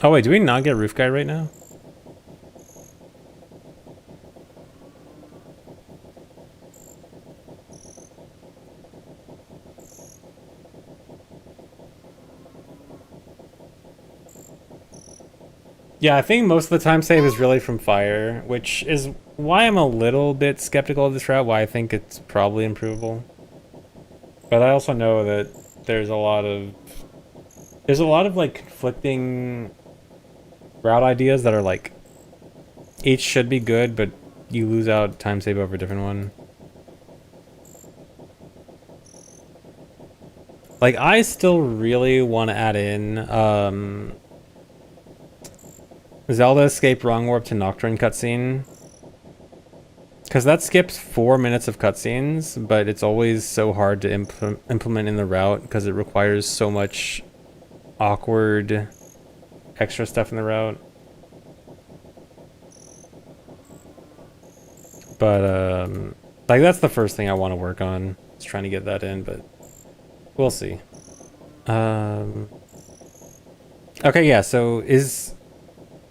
Oh wait, do we not get Roof Guy right now? Yeah, I think most of the time save is really from fire, which is why I'm a little bit skeptical of this route, why I think it's probably improvable. But I also know that there's a lot of like conflicting route ideas that are like each should be good, but you lose out time save over a different one. Like I still really want to add in Zelda Escape Wrong Warp to Nocturne cutscene. Because that skips 4 minutes of cutscenes, but it's always so hard to implement in the route because it requires so much awkward extra stuff in the route. But, like that's the first thing I want to work on. Is trying to get that in, but we'll see. Okay, yeah, so is...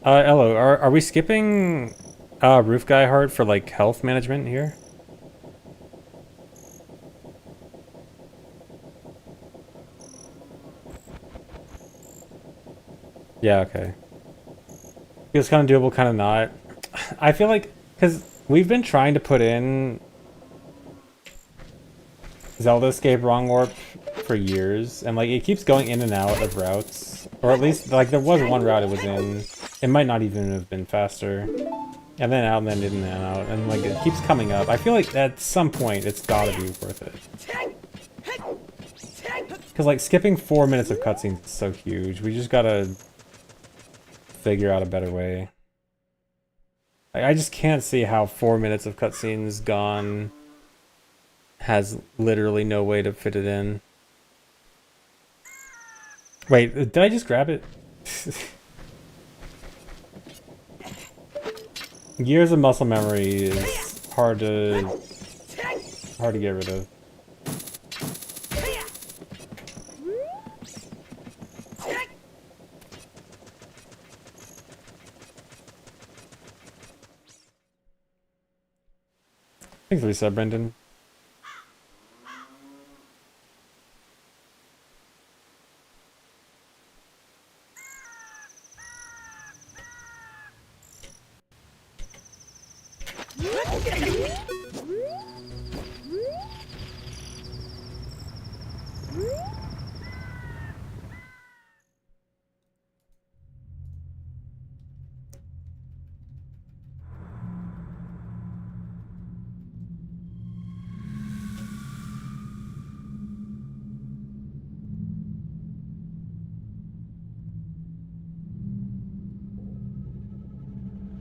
Hello, are we skipping Roof Guy Heart for like health management here? Yeah, okay. Feels kind of doable, kind of not. I feel like, because we've been trying to put in Zelda Escape Wrong Warp for years, and like it keeps going in and out of routes. Or at least, like there was one route it was in. It might not even have been faster. And then out, and then in and out. And like, it keeps coming up. I feel like at some point, it's gotta be worth it. Because like, skipping 4 minutes of cutscenes is so huge. We just gotta figure out a better way. I just can't see how 4 minutes of cutscenes gone has literally no way to fit it in. Wait, did I just grab it? Years of muscle memory is hard to get rid of. Thanks for the sub, Brendan.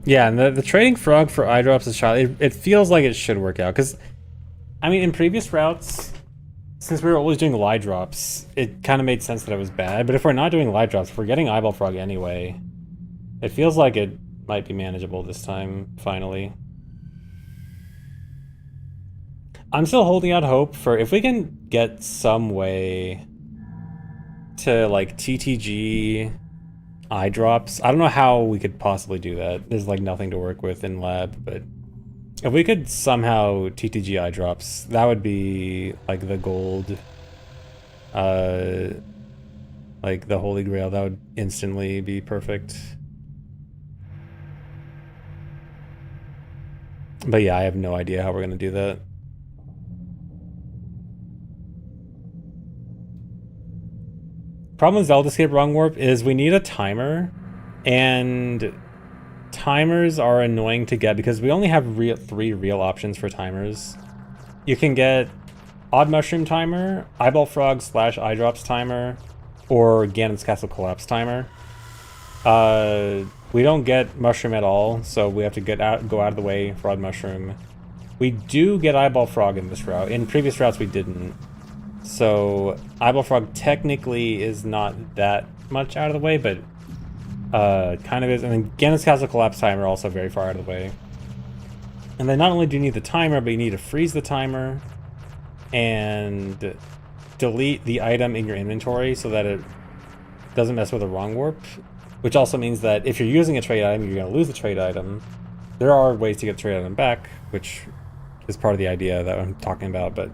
Yeah, and the trading frog for eye drops is child. It feels like it should work out because, I mean, in previous routes, since we were always doing light drops, it kind of made sense that it was bad. But if we're not doing light drops, if we're getting eyeball frog anyway, it feels like it might be manageable this time. Finally, I'm still holding out hope for if we can get some way to like TTG eye drops. I don't know how we could possibly do that. There's like nothing to work with in lab, but if we could somehow TTG eye drops, that would be like the gold, like the holy grail. That would instantly be perfect. But yeah, I have no idea how we're gonna do that. Problem with Zelda Escape Wrong Warp is we need a timer, and timers are annoying to get because we only have three real options for timers. You can get Odd Mushroom Timer, Eyeball Frog / Eye Drops Timer, or Ganon's Castle Collapse Timer. We don't get Mushroom at all, so we have to go out of the way for Odd Mushroom. We do get Eyeball Frog in this route. In previous routes we didn't. So Eyeball Frog technically is not that much out of the way, but kind of is. And then Ganon's Castle Collapse Timer also very far out of the way. And then not only do you need the timer, but you need to freeze the timer and delete the item in your inventory so that it doesn't mess with a wrong warp. Which also means that if you're using a trade item, you're going to lose the trade item. There are ways to get the trade item back, which is part of the idea that I'm talking about, but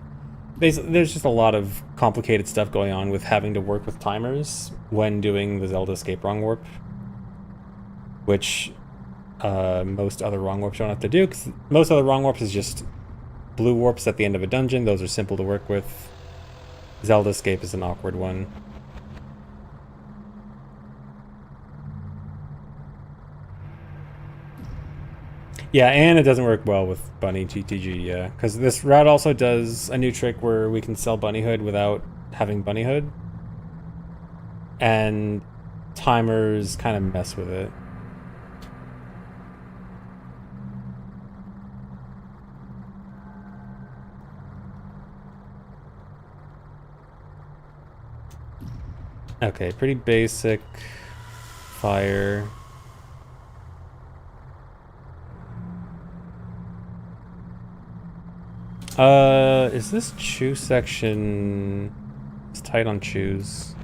there's just a lot of complicated stuff going on with having to work with timers when doing the Zelda Escape Wrong Warp, which most other wrong warps don't have to do, because most other wrong warps is just blue warps at the end of a dungeon. Those are simple to work with. Zelda Escape is an awkward one. Yeah, and it doesn't work well with Bunny TTG, yeah. Because this route also does a new trick where we can sell Bunny Hood without having Bunny Hood. And timers kind of mess with it. Okay, pretty basic fire. Is this chew section? It's tight on chews.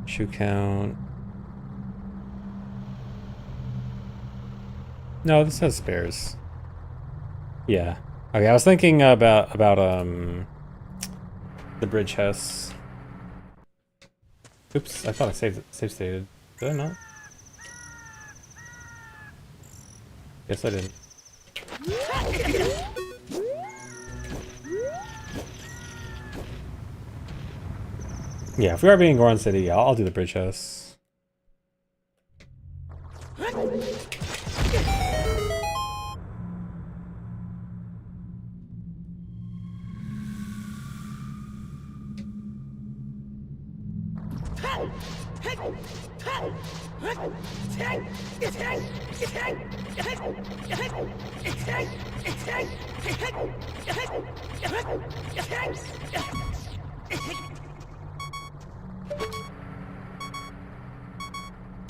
Chew count. No, this has spares. Yeah. Okay, I was thinking about the bridge house. Oops, I thought I save stated. Did I not? Yes, I did. Yeah, if we are being Goron City, yeah, I'll do the bridge house.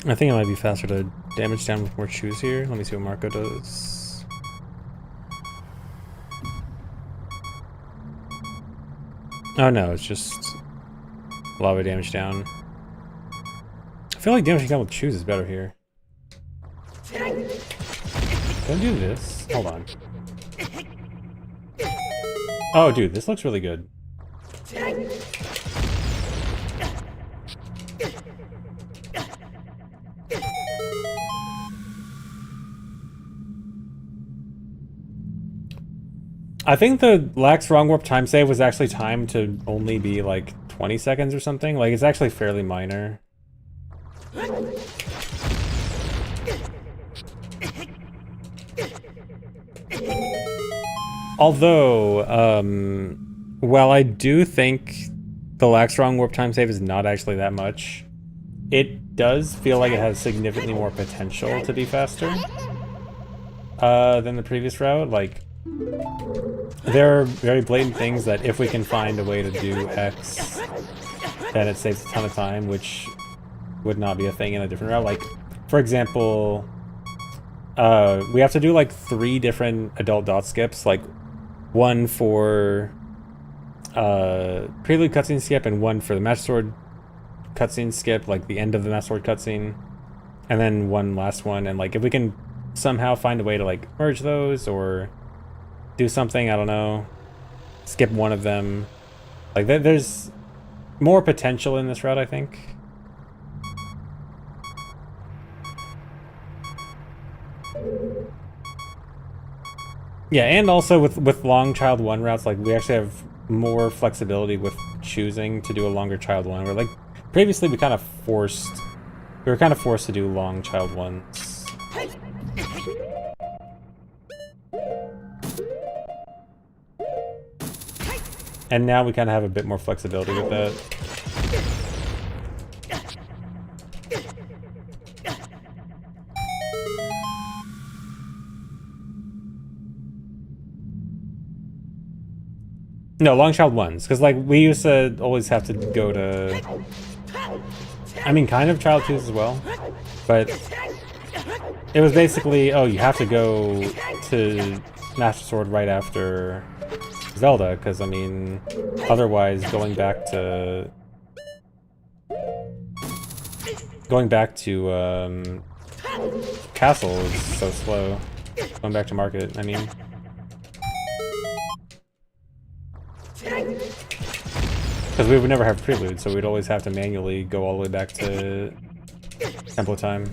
I think it might be faster to damage down with more chews here. Let me see what Marco does. Oh no, it's just lava damage down. I feel like damage down with chews is better here. Don't do this. Hold on. Oh, dude, this looks really good. I think the lax wrong warp time save was actually timed to only be like 20 seconds or something. Like, it's actually fairly minor. Although, while I do think the lax wrong warp time save is not actually that much, it does feel like it has significantly more potential to be faster than the previous route. Like, there are very blatant things that if we can find a way to do X, then it saves a ton of time, which would not be a thing in a different route. Like, for example, we have to do like 3 different adult dot skips, like one for prelude cutscene skip and one for the Master Sword cutscene skip, like the end of the Master Sword cutscene, and then one last one. And like, if we can somehow find a way to like merge those or do something, I don't know, skip one of them, like there's more potential in this route, I think. Yeah, and also with long child 1 routes, like we actually have more flexibility with choosing to do a longer child 1, where like previously we were kind of forced to do long child 1s. And now we kind of have a bit more flexibility with that. No, long child 1s, because like we used to always have to go to, I mean, kind of child 2s as well, but it was basically, oh, you have to go to Master Sword right after Zelda, because I mean, otherwise going back to Castle is so slow. Going back to Market, I mean. Because we would never have Prelude, so we'd always have to manually go all the way back to Temple Time.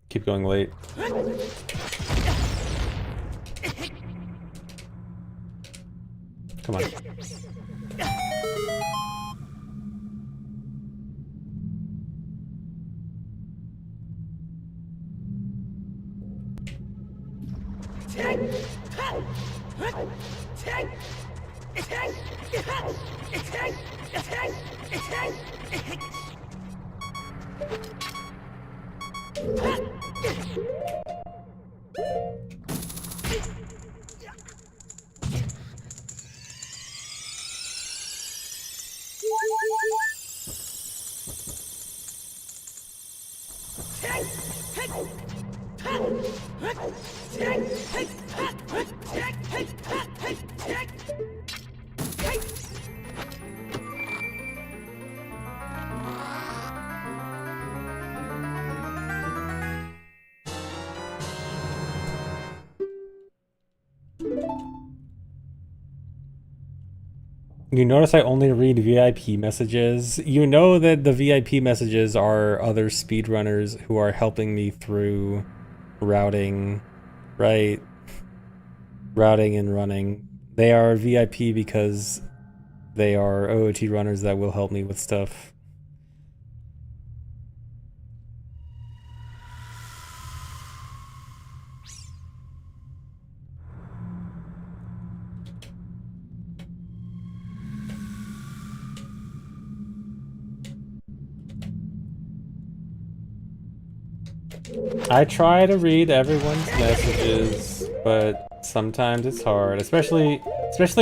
Keep going late. Come on. You notice I only read VIP messages. You know that the VIP messages are other speedrunners who are helping me through routing, right? Routing and running. They are VIP because they are OOT runners that will help me with stuff. I try to read everyone's messages, but Sometimes it's hard, especially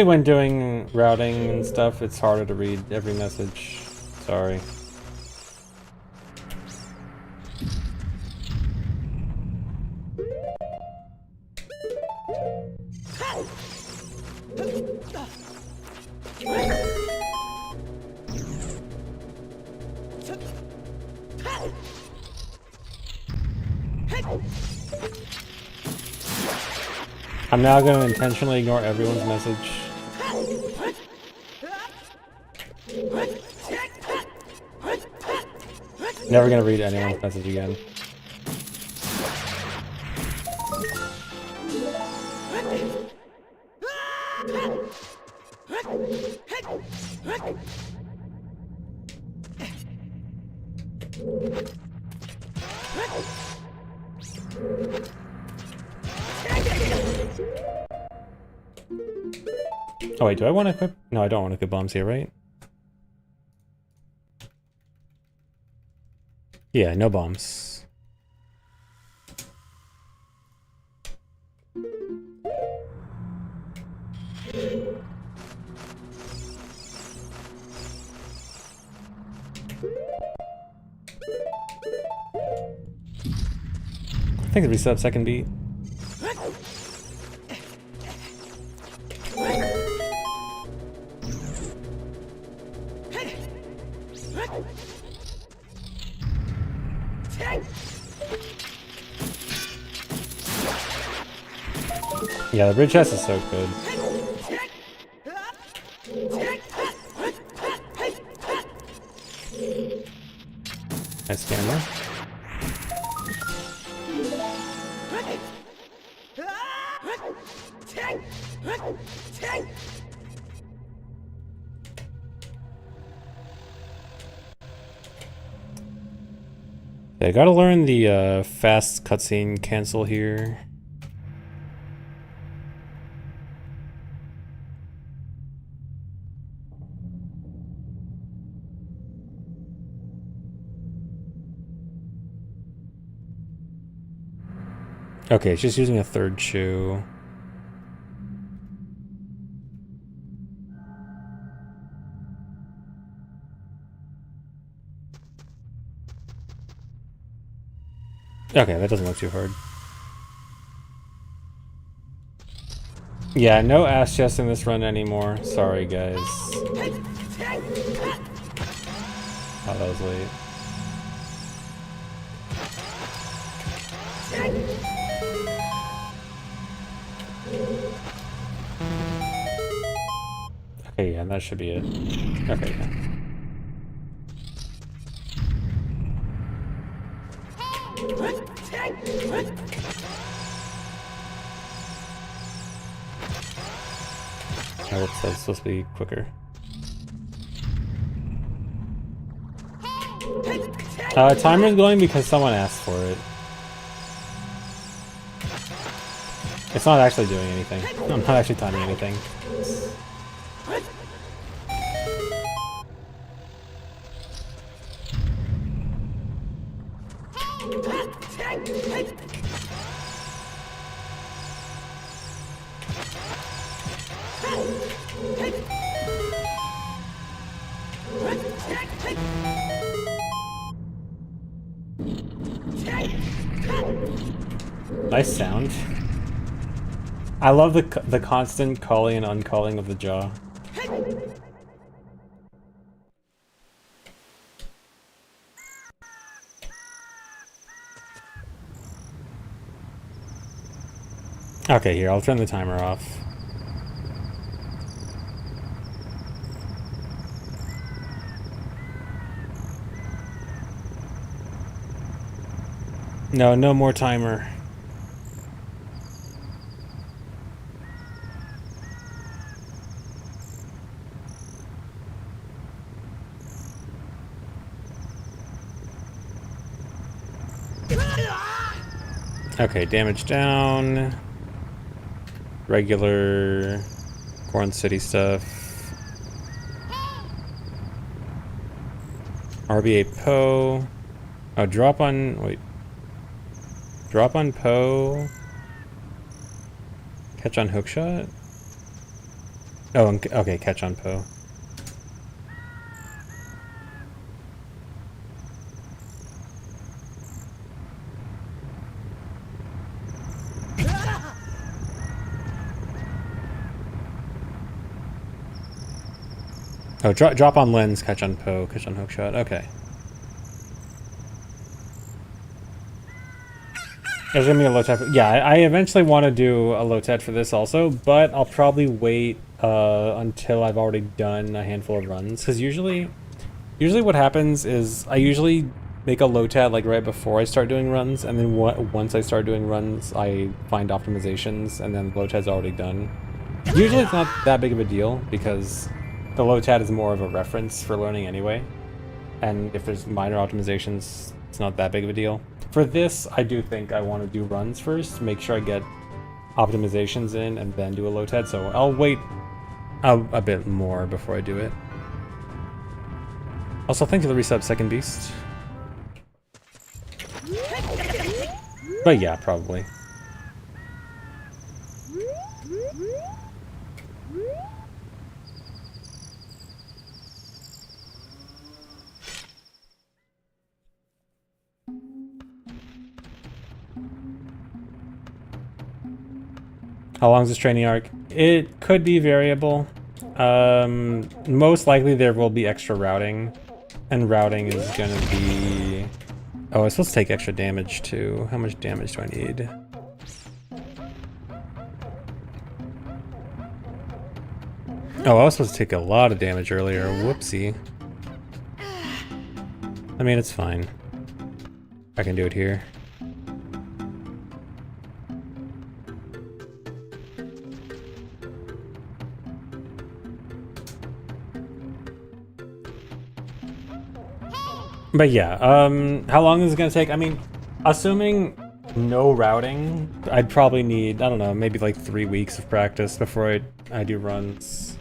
when doing routing and stuff. It's harder to read every message. Sorry. I'm now going to intentionally ignore everyone's message. Never going to read anyone's message again. Oh wait, do I want to equip? No, I don't want to equip bombs here, right? Yeah, no bombs. I think it reset second beat. Yeah, the bridge chest is so good. Nice camera. Yeah, I gotta learn the fast cutscene cancel here. Okay, it's just using a third shoe. Okay, that doesn't look too hard. Yeah, no ass chest in this run anymore. Sorry, guys. Oh, that was late. Okay, yeah, that should be it. Okay, yeah. Oh, it's supposed to be quicker. Timer's going because someone asked for it. It's not actually doing anything. I'm not actually timing anything. Nice sound. I love the constant calling and uncalling of the jaw. Okay, here, I'll turn the timer off. No, no more timer. Okay, damage down. Regular Corn City stuff. RBA Poe. Oh, drop on... Wait. Drop on Poe. Catch on hookshot? Oh, okay, catch on Poe. Oh, drop on lens, catch on Poe, catch on hookshot. Okay. There's gonna be a low tet. Yeah, I eventually want to do a low tet for this also, but I'll probably wait until I've already done a handful of runs. Because usually what happens is I usually make a low tet like right before I start doing runs, and then once I start doing runs, I find optimizations, and then the low tet's already done. Usually it's not that big of a deal because the low tet is more of a reference for learning anyway, and if there's minor optimizations, it's not that big of a deal. For this, I do think I want to do runs first, make sure I get optimizations in, and then do a low tet, so I'll wait a bit more before I do it. Also, thank you for the resub, Second Beast. But yeah, probably. How long is this training arc? It could be variable. Most likely there will be extra routing, and routing is gonna be... Oh, I'm supposed to take extra damage too. How much damage do I need? Oh, I was supposed to take a lot of damage earlier. Whoopsie. I mean, it's fine. I can do it here. But yeah, how long is it gonna take? I mean, assuming no routing, I'd probably need, I don't know, maybe like 3 weeks of practice before I do runs.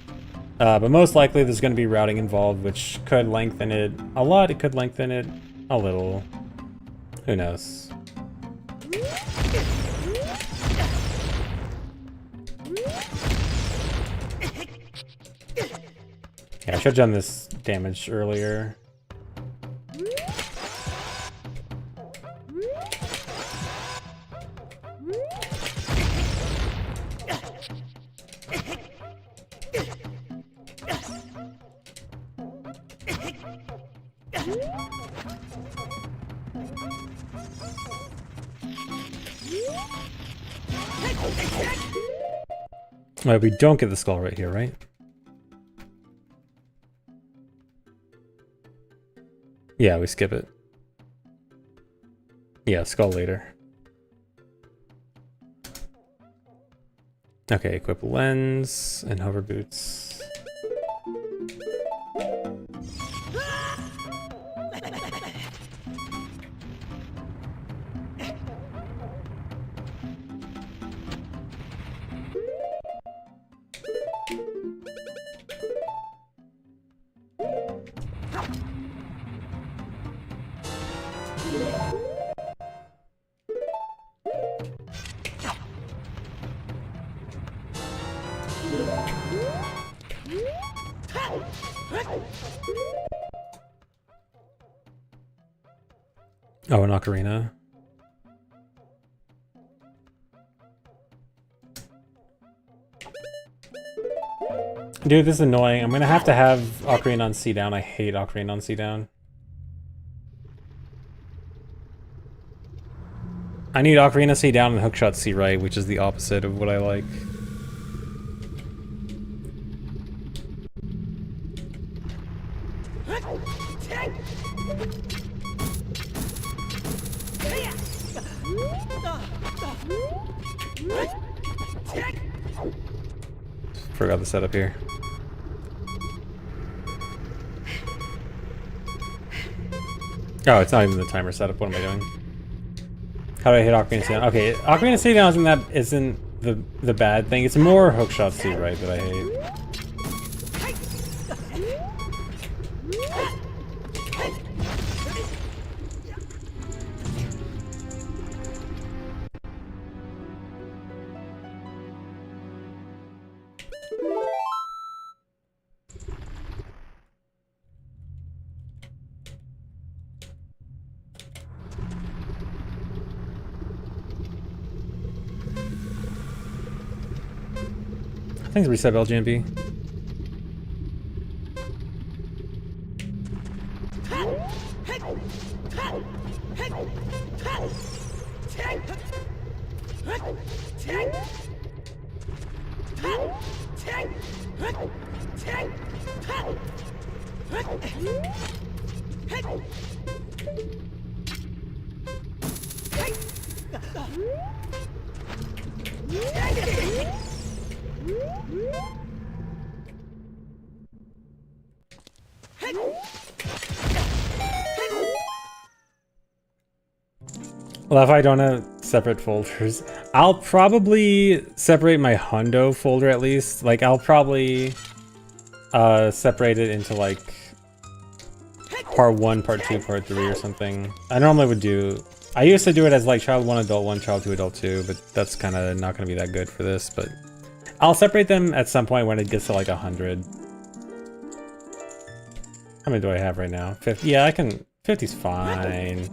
But most likely there's gonna be routing involved, which could lengthen it a lot, it could lengthen it a little. Who knows? Yeah, I should have done this damage earlier. Well, we don't get the skull right here, right? Yeah, we skip it. Yeah, skull later. Okay, equip lens and hover boots. Oh, an ocarina. Dude, this is annoying. I'm gonna have to have ocarina on C down. I hate ocarina on C down. I need ocarina C down and hookshot C right, which is the opposite of what I like. Forgot the setup here. Oh, it's not even the timer setup. What am I doing? How do I hit Ocarina C down? Okay, Ocarina C down isn't the bad thing. It's more hookshot C right that I hate. Thanks, Reset LGMP. Well, if I don't have separate folders, I'll probably separate my hundo folder at least. Like, I'll probably separate it into like part 1, part 2, part 3 or something. I normally would do... I used to do it as like child 1, adult 1, child 2, adult 2, but that's kind of not going to be that good for this, but I'll separate them at some point when it gets to like 100. How many do I have right now? 50? Yeah, I can... 50's fine.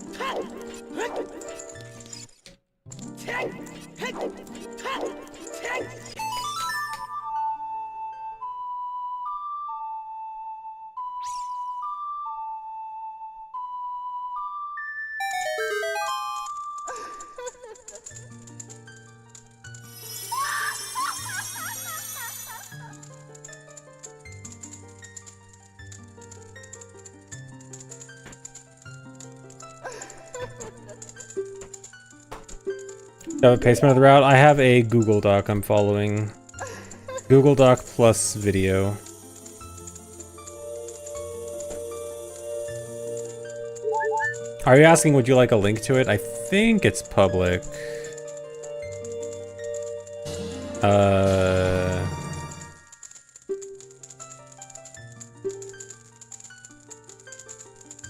Pacement of the route. I have a Google Doc I'm following. Google Doc plus video. Are you asking would you like a link to it? I think it's public.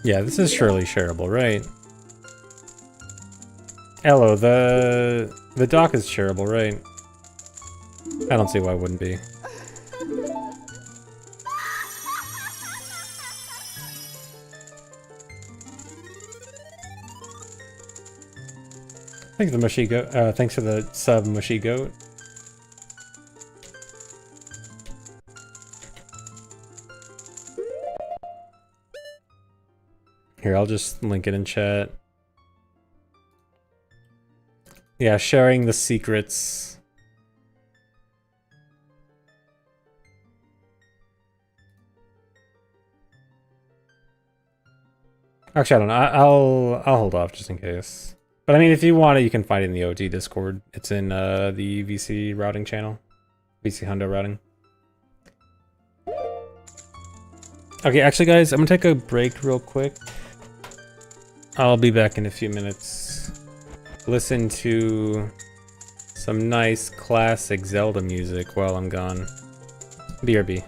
Yeah, this is surely shareable, right? Hello, the doc is shareable, right? I don't see why it wouldn't be. Thanks for the mushy goat. Thanks for the sub, mushy goat. Here, I'll just link it in chat. Yeah, sharing the secrets. Actually, I don't know. I'll hold off just in case. But I mean, if you want it, you can find it in the OT Discord. It's in the VC routing channel. VC Hundo routing. Okay, actually, guys, I'm gonna take a break real quick. I'll be back in a few minutes. Listen to some nice classic Zelda music while I'm gone. BRB.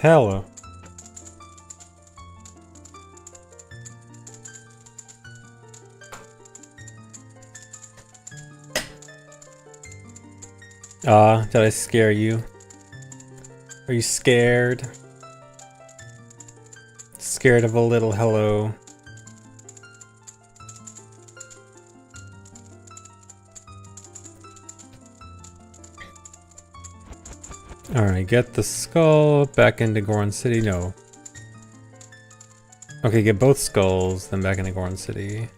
Hello. Did I scare you? Are you scared? Scared of a little hello? Alright, get the skull back into Goron City. No. Okay, get both skulls, then back into Goron City.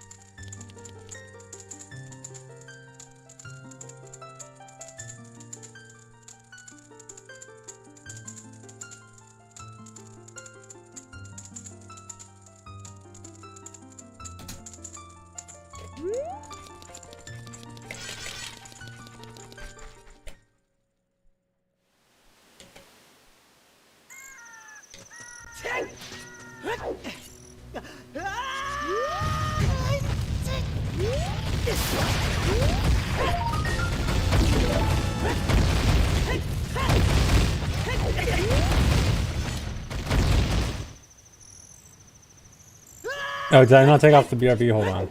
Oh, did I not take off the BRB? Hold on.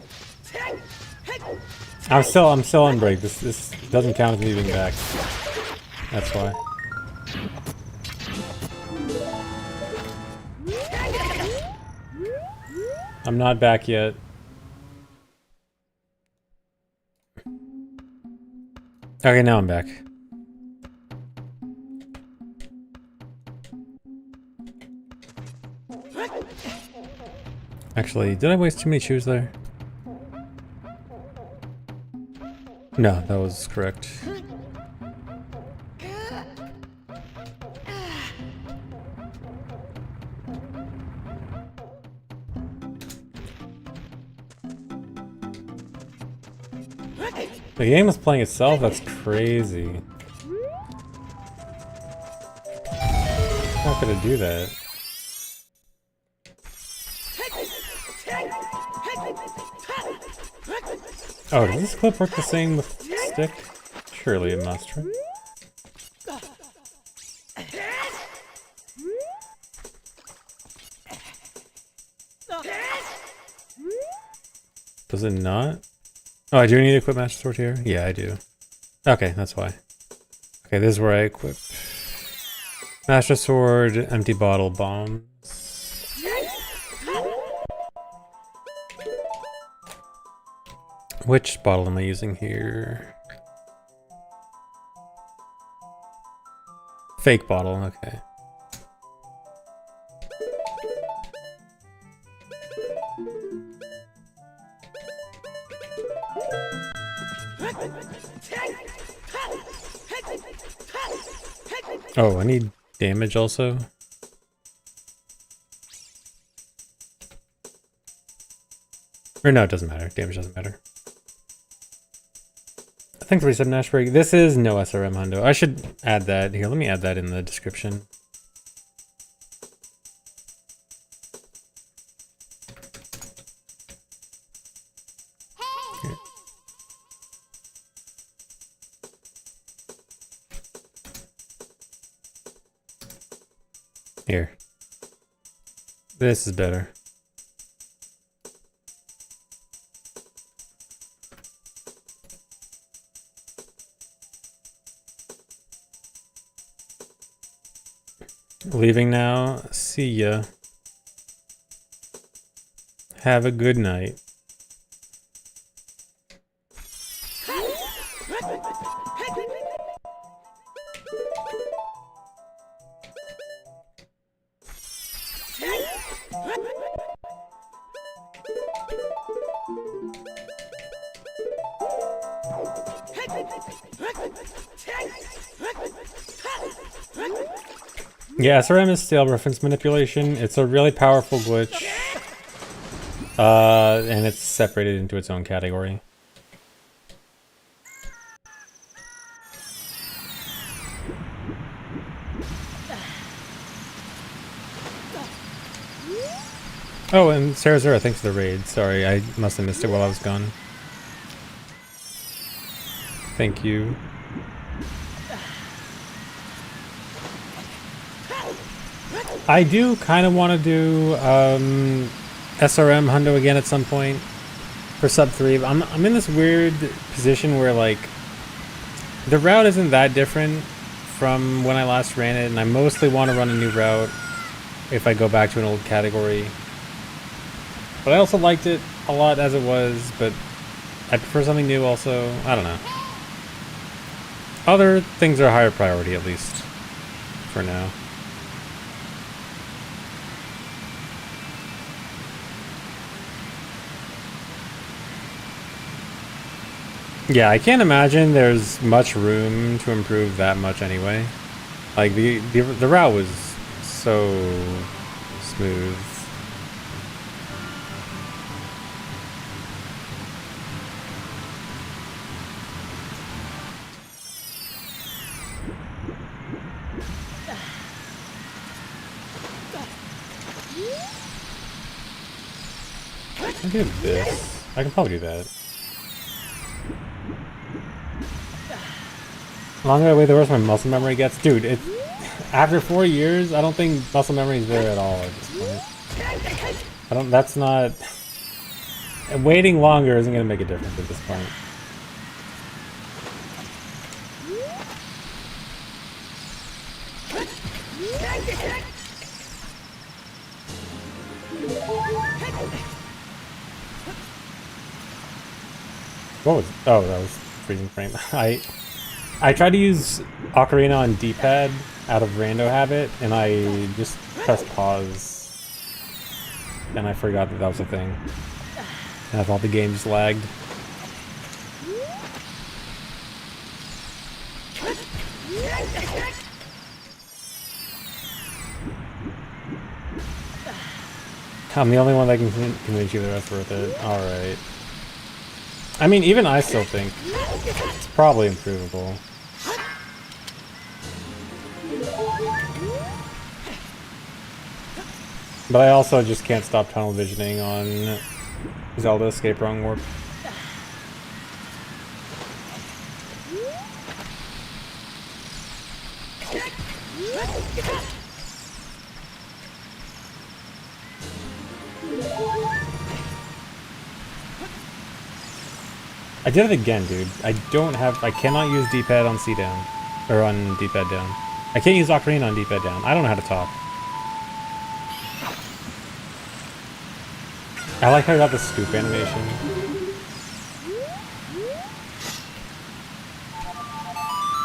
I'm still on break. This doesn't count as me being back. That's why. I'm not back yet. Okay, now I'm back. Actually, did I waste too many shoes there? No, that was correct. The game is playing itself? That's crazy. How could it do that? Oh, does this clip work the same with stick? Surely it must, right? Does it not? Oh, I do need to equip Master Sword here? Yeah, I do. Okay, that's why. Okay, this is where I equip Master Sword, empty bottle, bombs. Which bottle am I using here? Fake bottle, okay. Oh, I need damage also. Or no, it doesn't matter. Damage doesn't matter. Thanks for resub Nash break. This is no SRM hundo. I should add that here. Let me add that in the description. Here. This is better. Leaving now. See ya. Have a good night. Yeah, SRM is stale reference manipulation. It's a really powerful glitch. And it's separated into its own category. Oh, and Sarazura, thanks for the raid. Sorry, I must have missed it while I was gone. Thank you. I do kind of want to do SRM hundo again at some point for sub 3. But I'm in this weird position where like the route isn't that different from when I last ran it, and I mostly want to run a new route if I go back to an old category. But I also liked it a lot as it was, but I prefer something new also. I don't know. Other things are a higher priority, at least for now. Yeah, I can't imagine there's much room to improve that much anyway. Like the route was so smooth. I can do this. I can probably do that. The longer I wait, the worse my muscle memory gets. Dude, after 4 years, I don't think muscle memory is there at all at this point. That's not... Waiting longer isn't going to make a difference at this point. What was... Oh, that was freezing frame. I tried to use Ocarina on D-pad out of rando habit, and I just pressed pause. And I forgot that was a thing. And I thought the game just lagged. I'm the only one that can convince you the rest worth it. Alright. I mean, even I still think it's probably improvable. But I also just can't stop tunnel visioning on Zelda Escape Wrong Warp. I did it again, dude. I cannot use D-pad on C down. Or on D-pad down. I can't use Ocarina on D-pad down. I don't know how to talk. I like how I got the scoop animation.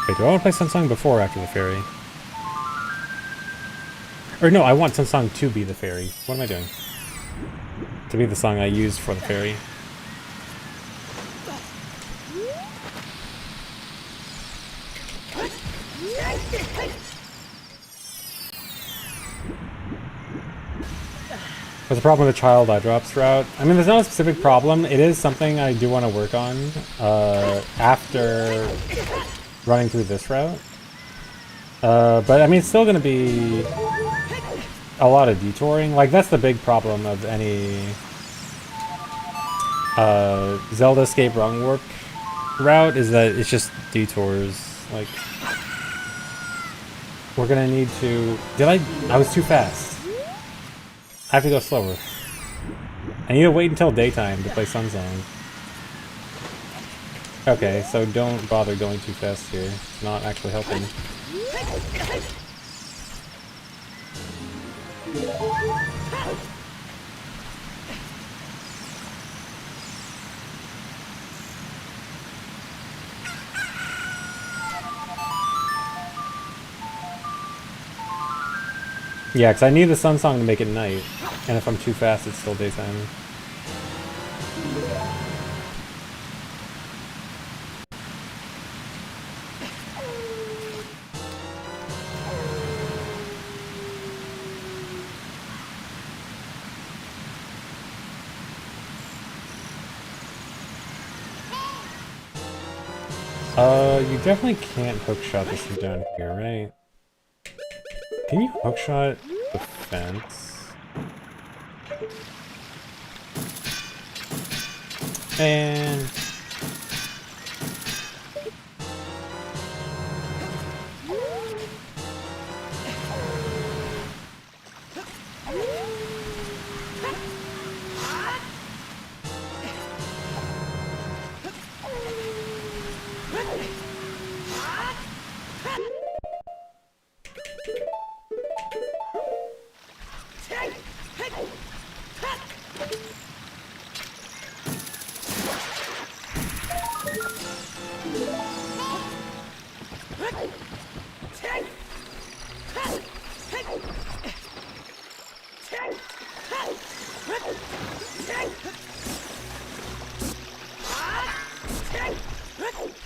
Wait, do I want to play Sunsong before or after the fairy? Or no, I want Sunsong to be the fairy. What am I doing? To be the song I used for the fairy. What's the problem with the child eye drops route? I mean, there's not a specific problem. It is something I do want to work on after running through this route. But I mean, it's still going to be a lot of detouring. Like, that's the big problem of any Zelda Escape Wrong Warp route, is that it's just detours. Like, we're going to need to... I was too fast. I have to go slower. I need to wait until daytime to play Sunsong. Okay, so don't bother going too fast here. It's not actually helping. Yeah, because I need the Sunsong to make it night. And if I'm too fast, it's still daytime. You definitely can't hookshot this from down here, right? Can you hookshot the fence? And...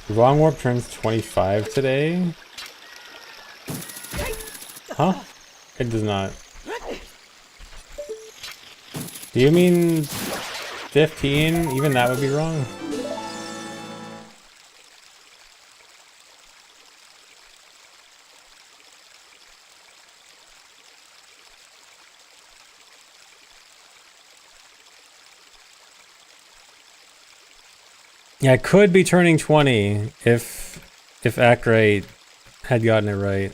Wrong warp turns 25 today? Huh? It does not. Do you mean 15? Even that would be wrong. Yeah, it could be turning 20 if Ackrate had gotten it right.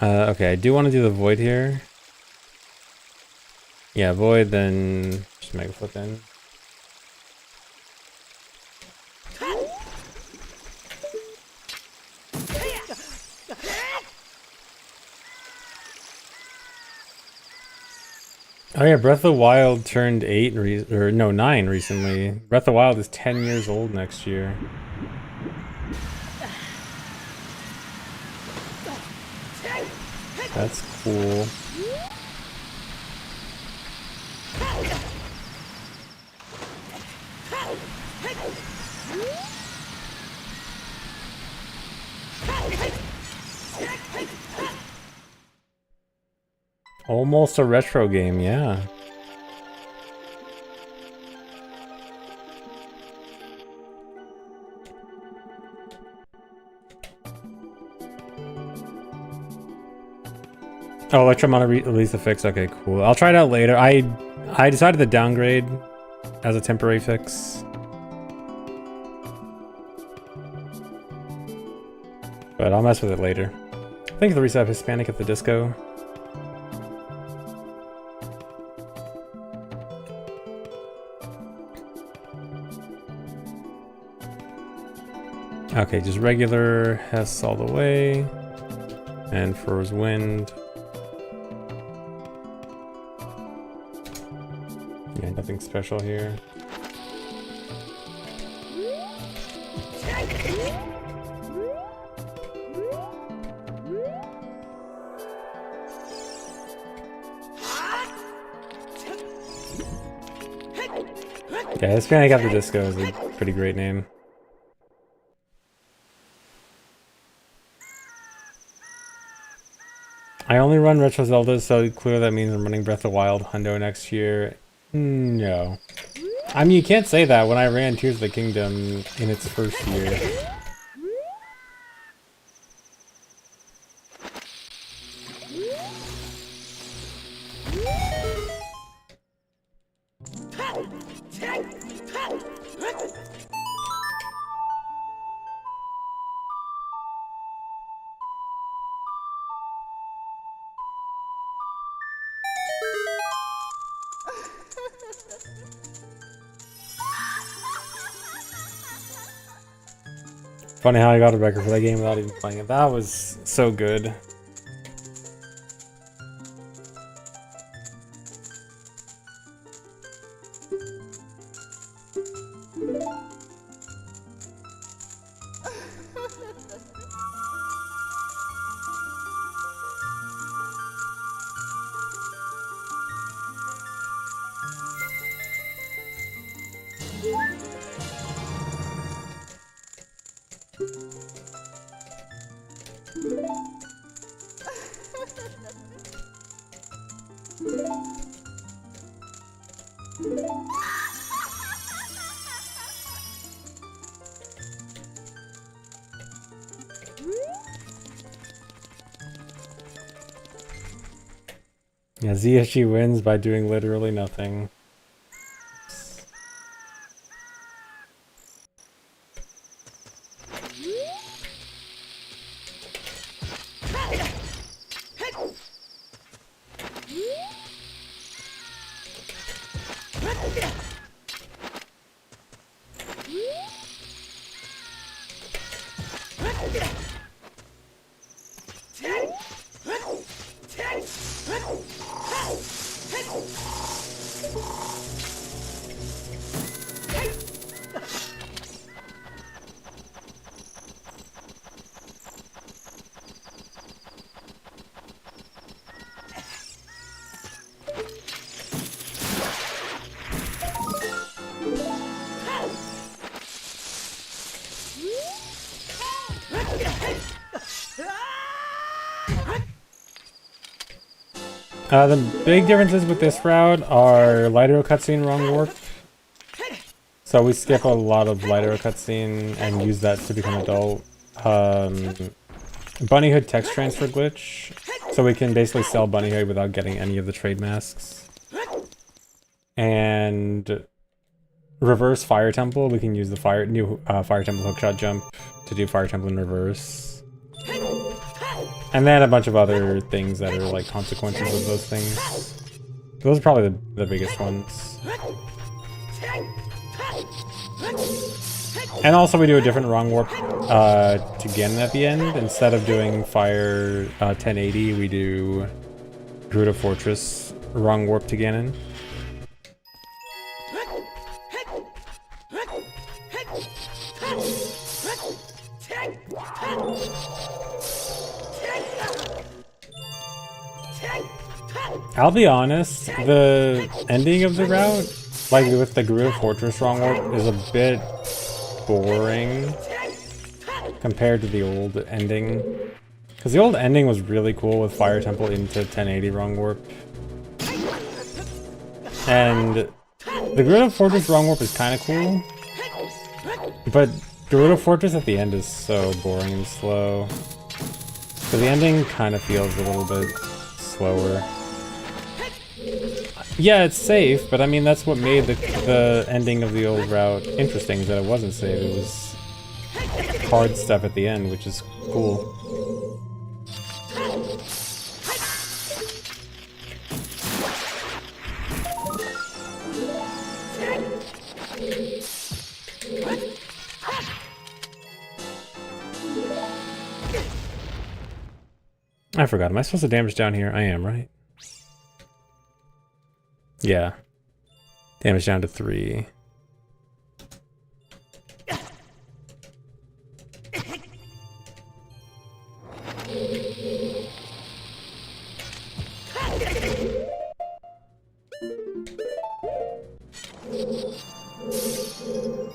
Okay, I do want to do the void here. Yeah, void, then just make a flip in. Oh yeah, Breath of the Wild turned 9 recently. Breath of the Wild is 10 years old next year. That's cool. Almost a retro game, yeah. Oh, Electromana release the fix. Okay, cool. I'll try it out later. I decided to downgrade as a temporary fix. But I'll mess with it later. Thank you for the reset, Hispanic at the disco. Okay, just regular Hess all the way. And Froze Wind. Yeah, nothing special here. Yeah, Hispanic After Disco is a pretty great name. I only run Retro Zelda, so clearly that means I'm running Breath of the Wild Hundo next year. No. I mean, you can't say that when I ran Tears of the Kingdom in its first year. Funny how I got a record for that game without even playing it. That was so good. Yeah, ZSG wins by doing literally nothing. The big differences with this route are light arrow cutscene wrong warp. So we skip a lot of light arrow cutscene and use that to become adult. Bunny hood text transfer glitch. So we can basically sell bunny hood without getting any of the trade masks. And reverse fire temple. We can use the new fire temple hookshot jump to do fire temple in reverse. And then a bunch of other things that are like consequences of those things. Those are probably the biggest ones. And also we do a different wrong warp to Ganon at the end. Instead of doing fire 1080, we do Gerudo Fortress wrong warp to Ganon. I'll be honest, the ending of the route, like with the Gerudo Fortress wrong warp, is a bit boring compared to the old ending. Because the old ending was really cool with Fire Temple into 1080 wrong warp. And the Gerudo Fortress wrong warp is kind of cool. But Gerudo Fortress at the end is so boring and slow. So the ending kind of feels a little bit slower. Yeah, it's safe, but I mean that's what made the ending of the old route interesting, is that it wasn't safe. It was hard stuff at the end, which is cool. I forgot. Am I supposed to damage down here? I am, right? Yeah. Damage down to 3.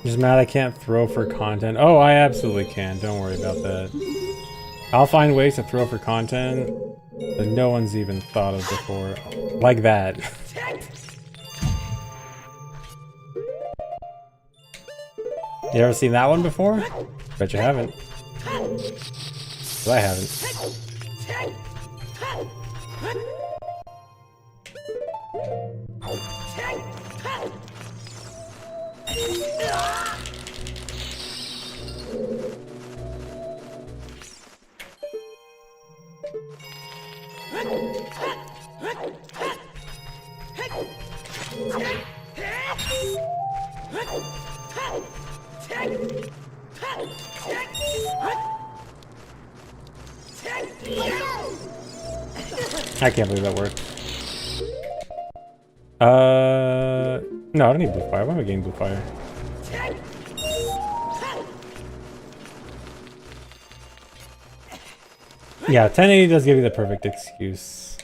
Just mad I can't throw for content. Oh, I absolutely can. Don't worry about that. I'll find ways to throw for content that no one's even thought of before. Like that. You ever seen that one before? Bet you haven't. 'Cause I haven't. I can't believe that worked. No, I don't need blue fire. Why am I getting blue fire? Yeah, 1080 does give you the perfect excuse.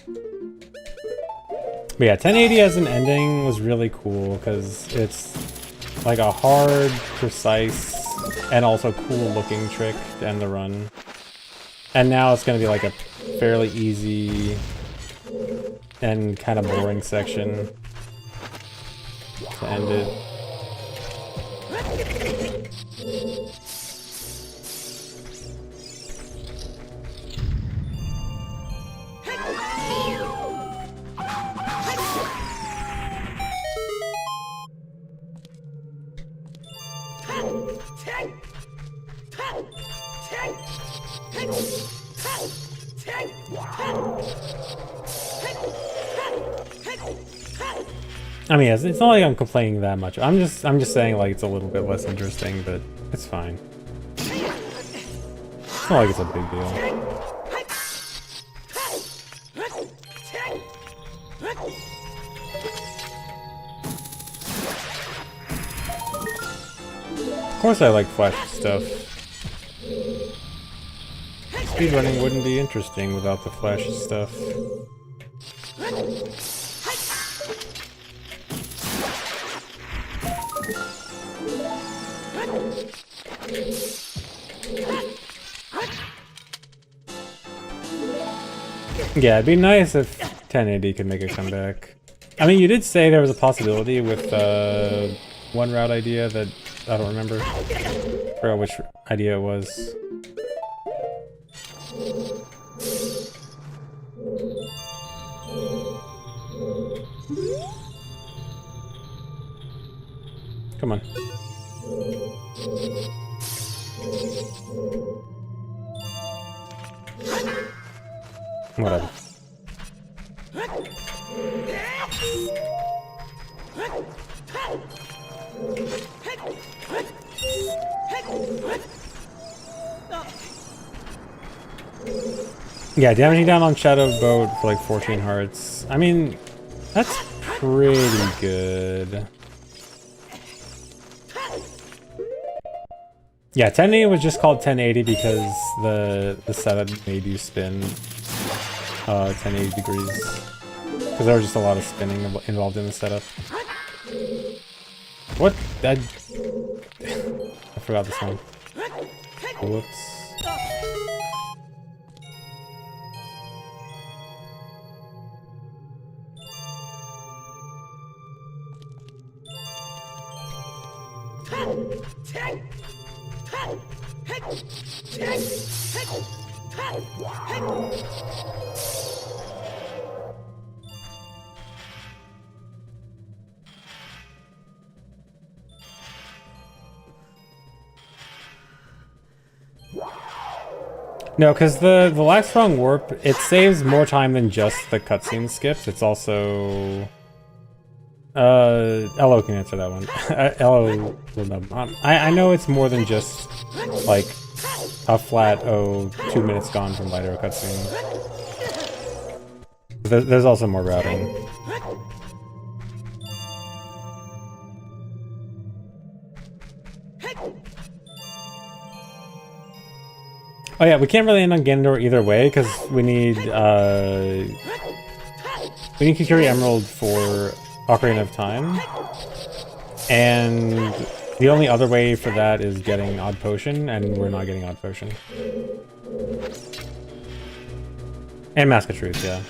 But yeah, 1080 as an ending was really cool because it's like a hard, precise, and also cool looking trick to end the run. And now it's going to be like a fairly easy and kind of boring section to end it. I mean, it's not like I'm complaining that much. I'm just saying like it's a little bit less interesting, but it's fine. It's not like it's a big deal. Of course I like flashy stuff. Speedrunning wouldn't be interesting without the flashy stuff. Yeah, it'd be nice if 1080 could make a comeback. I mean, you did say there was a possibility with one route idea that I don't remember. I forgot which idea it was. Come on. Whatever. Yeah, damaging down on Shadow Boat for like 14 hearts. I mean, that's pretty good. Yeah, 1080 was just called 1080 because the setup made you spin 1080 degrees. Because there was just a lot of spinning involved in the setup. What? I forgot this one. Whoops. No, because the lag sprung warp, it saves more time than just the cutscene skips. It's also... Elo can answer that one. Elo will know. I know it's more than just, like, a flat, 2 minutes gone from light arrow cutscene. There's also more routing. Oh yeah, we can't really end on Ganondorf either way, because we need Kikiri Emerald for Ocarina of Time. And the only other way for that is getting Odd Potion, and we're not getting Odd Potion. And Mask of Truth, yeah.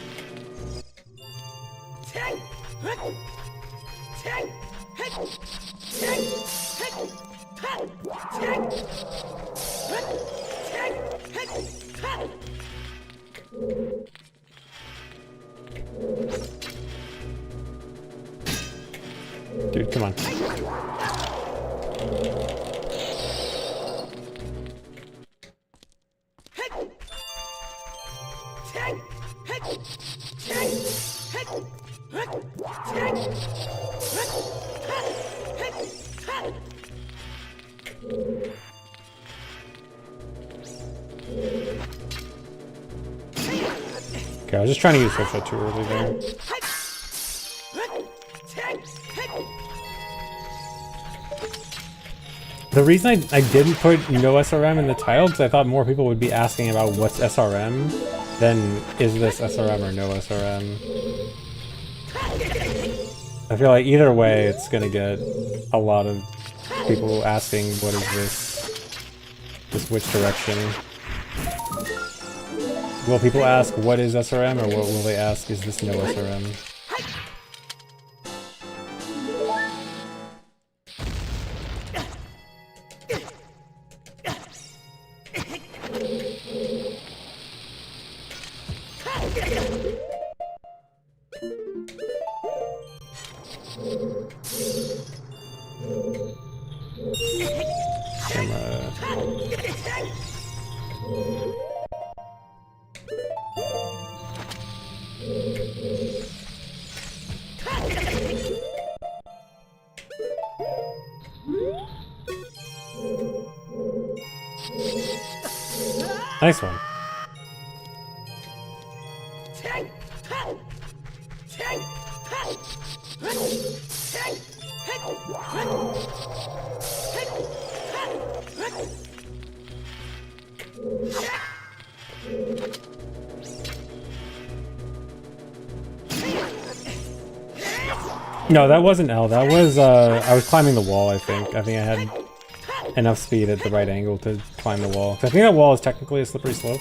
Dude, come on. Okay, I was just trying to use Switch Shot too early there. The reason I didn't put no SRM in the title because I thought more people would be asking about what's SRM than is this SRM or no SRM. I feel like either way it's gonna get a lot of people asking what is this which direction. Will people ask what is SRM or will they ask is this no SRM? Nice one. No, that wasn't L. That was, I was climbing the wall, I think. I think I had enough speed at the right angle to climb the wall. So I think that wall is technically a slippery slope.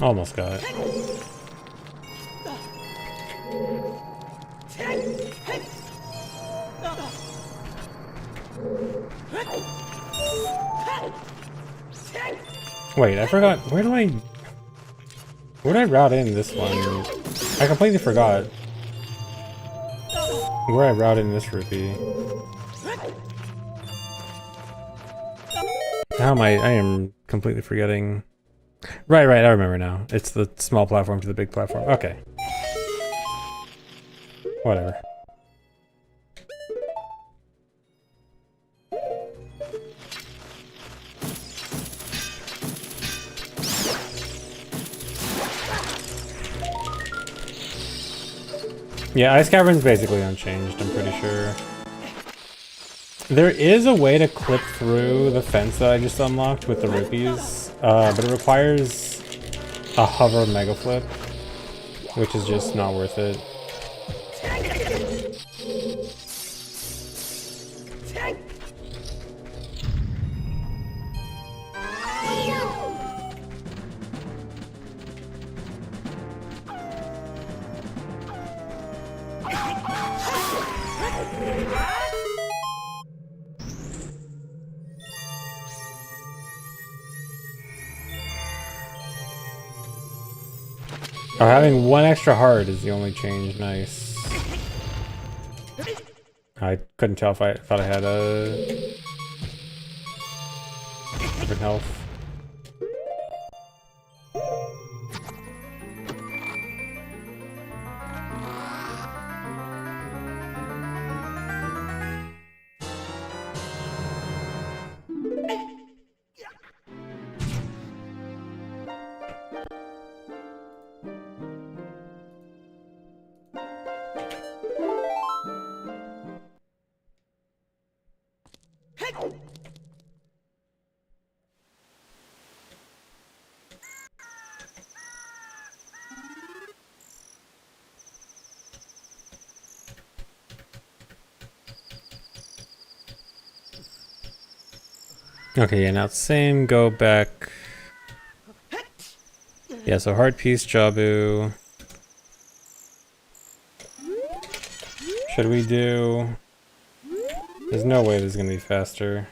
Almost got it. Wait, I forgot. Where did I route in this one? I completely forgot where I routed in this rupee. How am I am completely forgetting. Right, I remember now. It's the small platform to the big platform. Okay. Whatever. Yeah, Ice Cavern's basically unchanged, I'm pretty sure. There is a way to clip through the fence that I just unlocked with the rupees, but it requires a hover mega flip, which is just not worth it. Oh, having one extra heart is the only change. Nice. I couldn't tell if I thought I had a different health. Okay, yeah, now same, go back. Yeah, so heart piece, Jabu. Should we do... There's no way this is gonna be faster.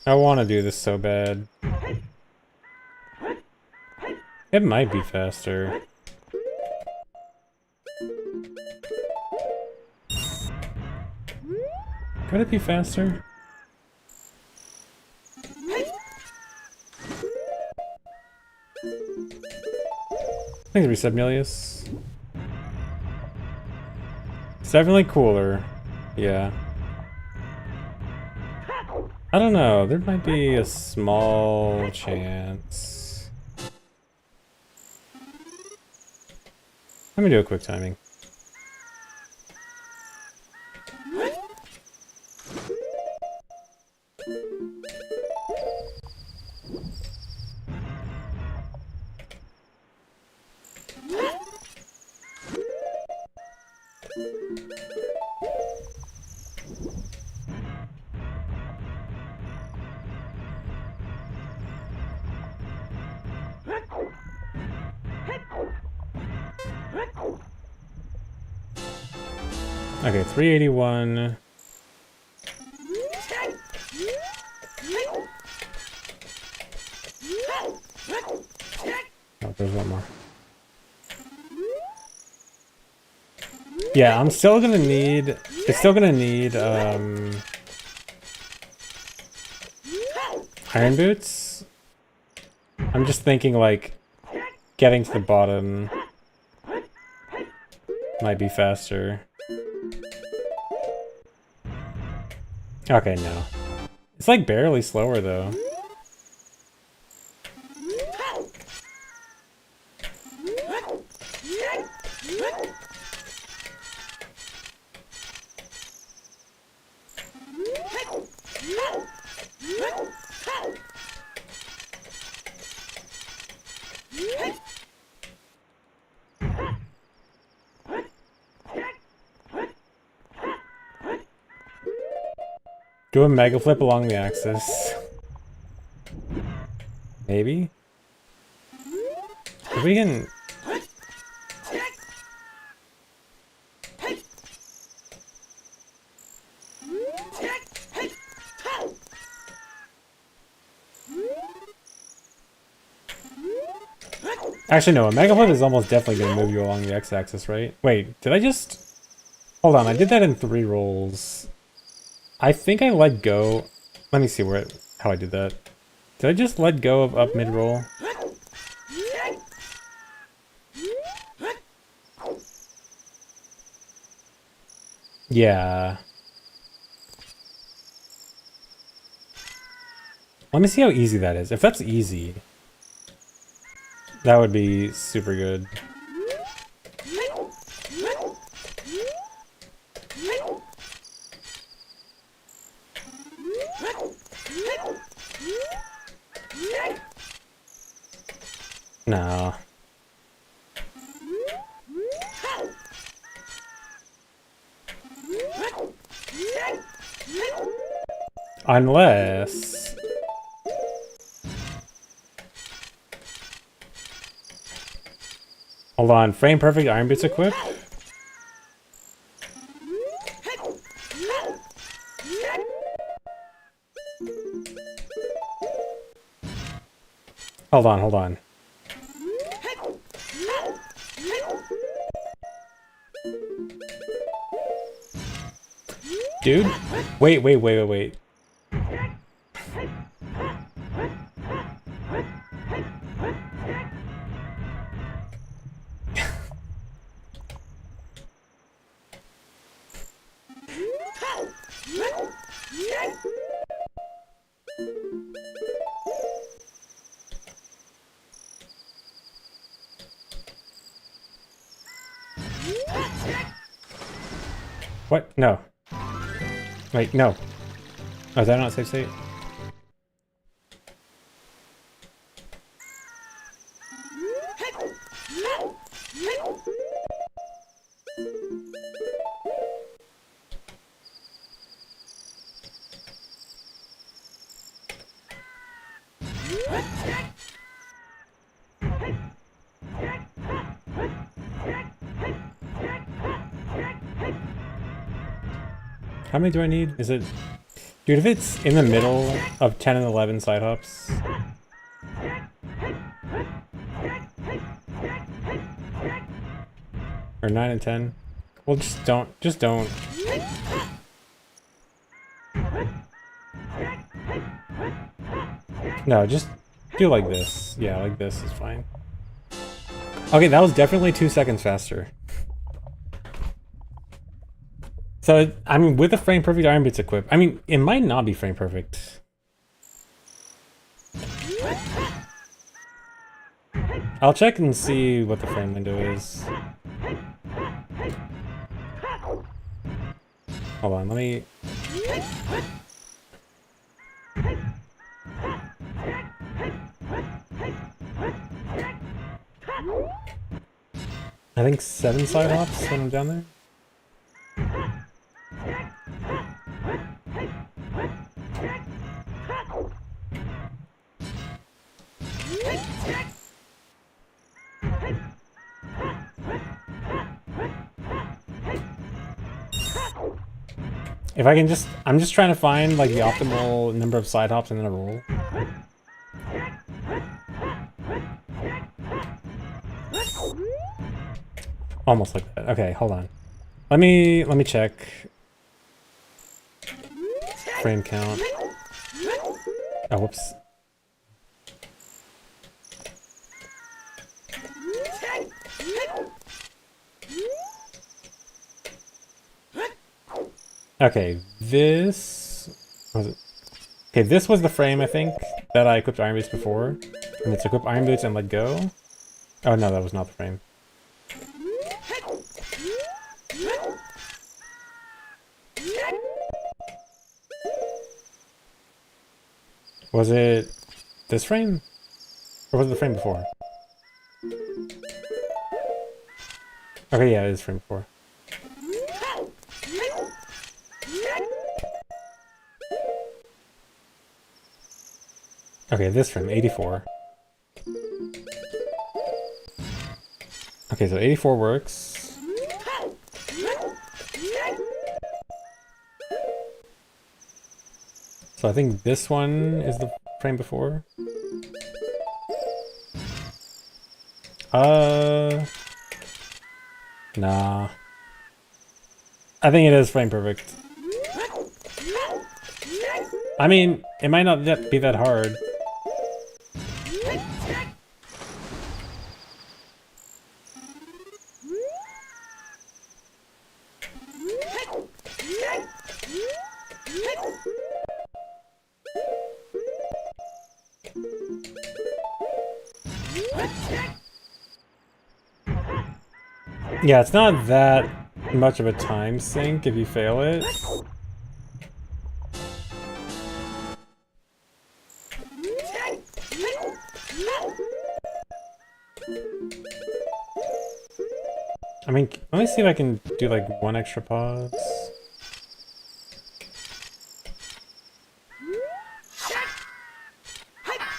I want to do this so bad. It might be faster. Could it be faster? I think it'd be Submelius. It's definitely cooler. Yeah. I don't know, there might be a small chance. Let me do a quick timing. Okay, 381. Oh, there's one more. Yeah, I'm still gonna need... It's still gonna need, iron boots? I'm just thinking, like, getting to the bottom might be faster. Okay, no. It's like barely slower though. Do a mega flip along the axis. Maybe? If we can... Actually, no, a mega flip is almost definitely going to move you along the x-axis, right? Wait, did I just... Hold on, I did that in 3 rolls. I think I let go... Let me see how I did that. Did I just let go of up mid-roll? Yeah. Let me see how easy that is. If that's easy, that would be super good. No. Unless... Hold on, frame perfect iron boots equip? Hold on, hold on. Dude? Wait. What? No. Wait, no. Oh, is that not safe state? How many do I need? Is it... Dude, if it's in the middle of 10 and 11 side hops... Or 9 and 10? Well, just don't. No, just do like this. Yeah, like this is fine. Okay, that was definitely 2 seconds faster. So, I mean, with the frame perfect iron boots equipped, I mean, it might not be frame perfect. I'll check and see what the frame window is. Hold on, let me... I think 7 side hops when I'm down there. If I can just, I'm just trying to find like the optimal number of side hops in a roll. Almost like that. Okay, hold on. Let me check. Frame count. Oh, whoops. Okay, this was it. Okay, this was the frame I think that I equipped iron boots before. And it's equip iron boots and let go. Oh no, that was not the frame. Was it this frame? Or was it the frame before? Okay, yeah, it is frame before. Okay, this frame, 84. Okay, so 84 works. So I think this one is the frame before. Nah. I think it is frame perfect. I mean, it might not be that hard. Yeah, it's not that much of a time sink if you fail it. I mean, let me see if I can do like one extra pause.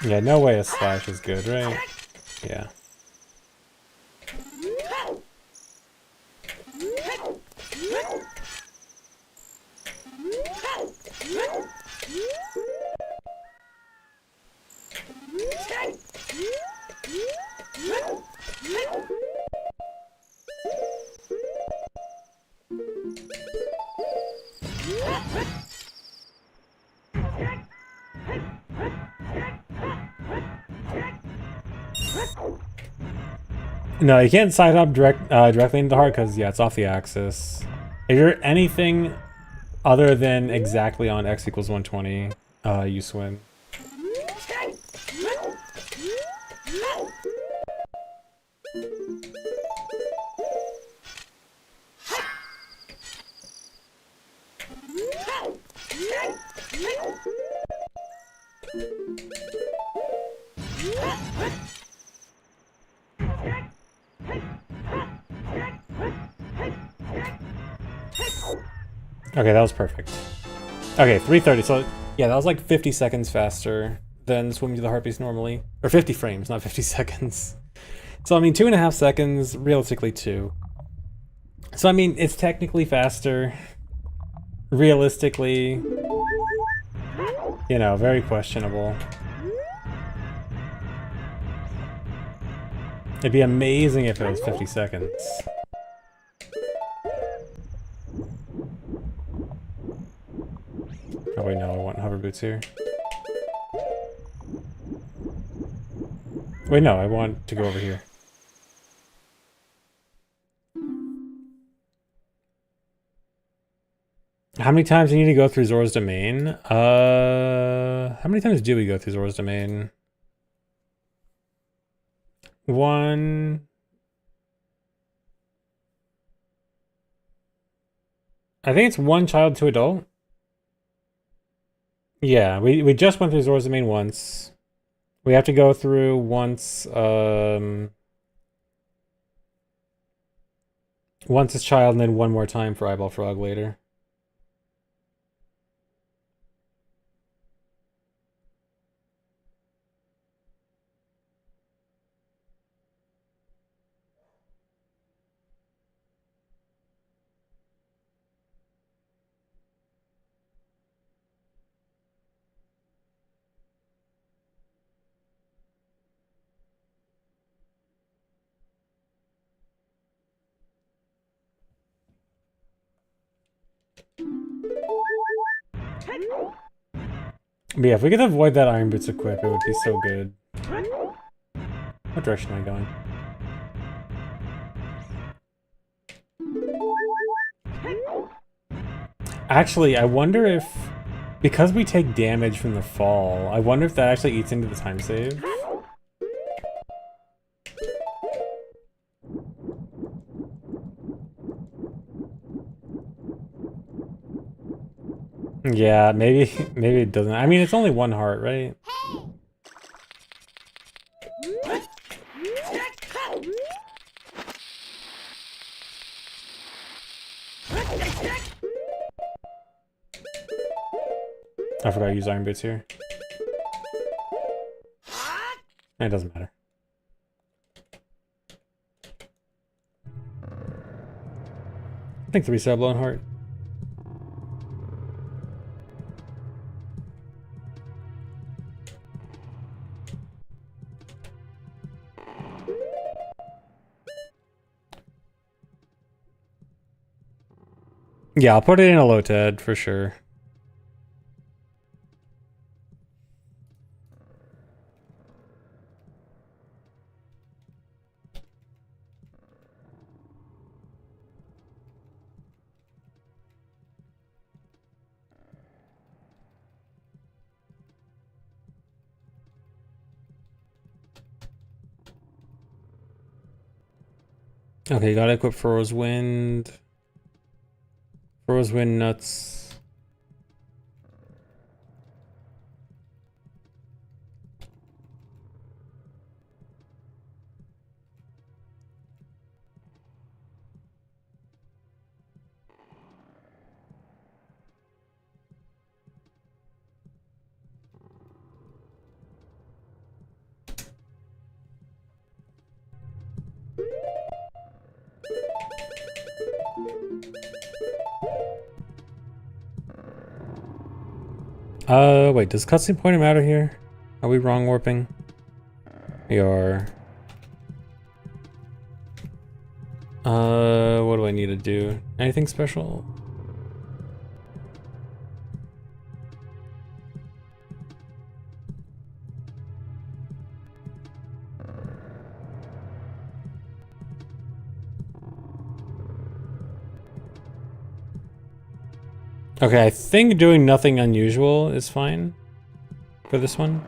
Yeah, no way a slash is good, right? Yeah. No, you can't side up directly into the heart because, yeah, it's off the axis. If you're anything other than exactly on x equals 120, you swim. Okay, that was perfect. Okay, 330. So, yeah, that was like 50 seconds faster than swimming to the heart piece normally. Or 50 frames, not 50 seconds. So, I mean, 2.5 seconds, realistically 2. So, I mean, it's technically faster. Realistically, you know, very questionable. It'd be amazing if it was 50 seconds. Oh wait, no, I want hover boots here. Wait, no, I want to go over here. How many times do you need to go through Zora's Domain? How many times do we go through Zora's Domain? 1... I think it's 1 child to adult. Yeah, we just went through Zora's Domain once. We have to go through once, once as child and then one more time for Eyeball Frog later. But yeah, if we could avoid that Iron Boots equip, it would be so good. What direction am I going? Actually, I wonder if... Because we take damage from the fall, I wonder if that actually eats into the time save. Yeah, maybe it doesn't. I mean, it's only 1 heart, right? I forgot to use Iron Boots here. It doesn't matter. I think 3-star blown heart. Yeah, I'll put it in a low TED for sure. Okay, gotta equip Furrow's Wind. Furrow's Wind nuts. Wait, does cutscene pointer matter here? Are we wrong warping? We are. What do I need to do? Anything special? Okay, I think doing nothing unusual is fine for this one.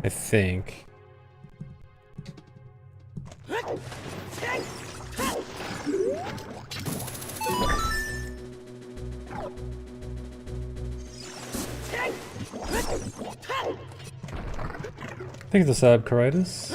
I think. I think it's a subchoritis.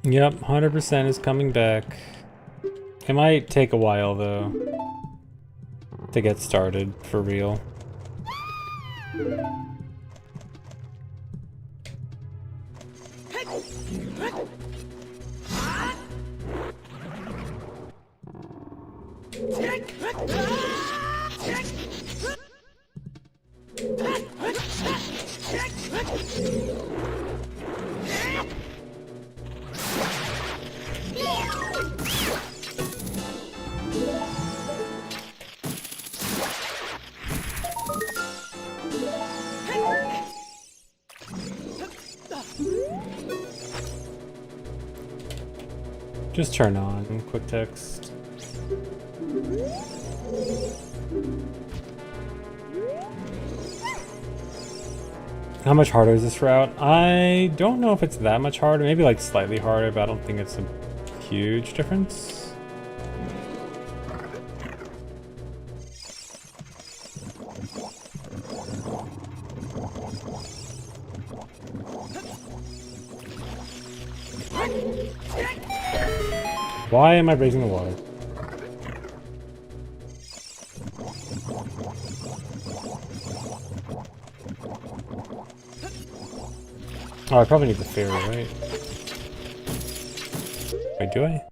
Yep, 100% is coming back. It might take a while though to get started for real. Just turn on quick text. How much harder is this route? I don't know if it's that much harder. Maybe like slightly harder, but I don't think it's a huge difference. Why am I breaking the water? Oh, I probably need the fairy, right? Wait, do I?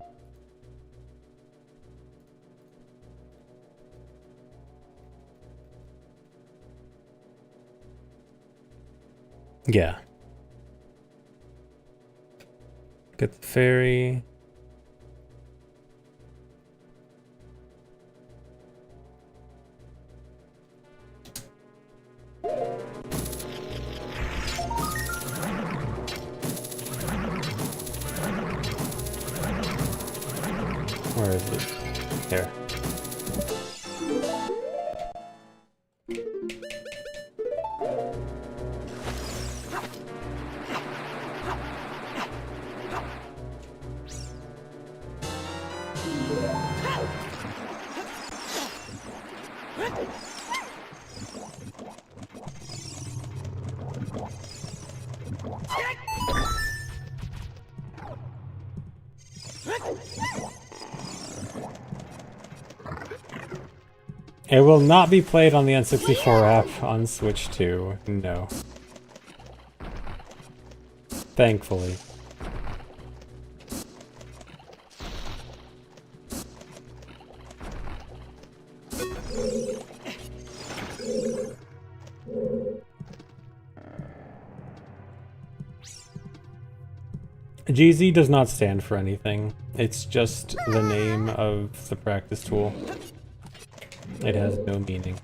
Yeah. Get the fairy. Where is it? There. It will not be played on the N64 app on Switch 2. No. Thankfully. GZ does not stand for anything. It's just the name of the practice tool. It has no meaning.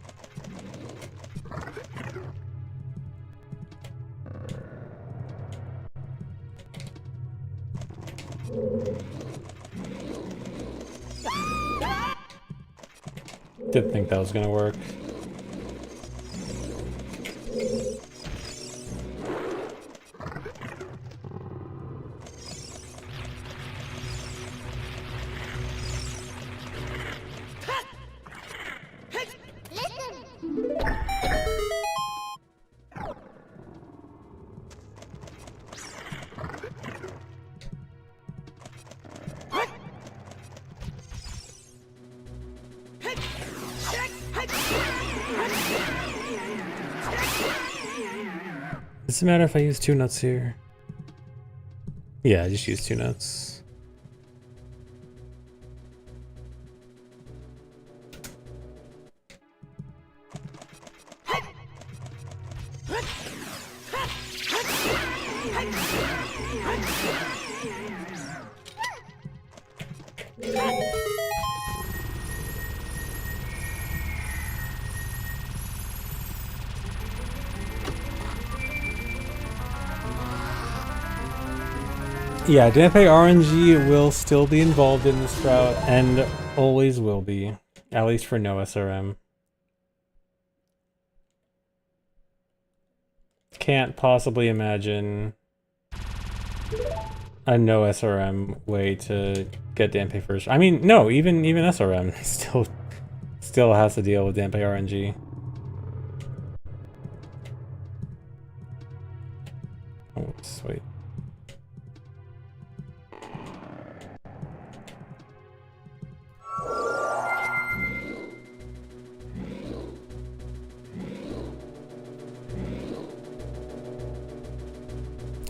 Didn't think that was gonna work. Does it matter if I use 2 nuts here? Yeah, I just use 2 nuts. Yeah, Dampe RNG will still be involved in this route, and always will be, at least for no SRM. Can't possibly imagine a no SRM way to get Dampe first. I mean, no, even SRM still has to deal with Dampe RNG. Oh, sweet.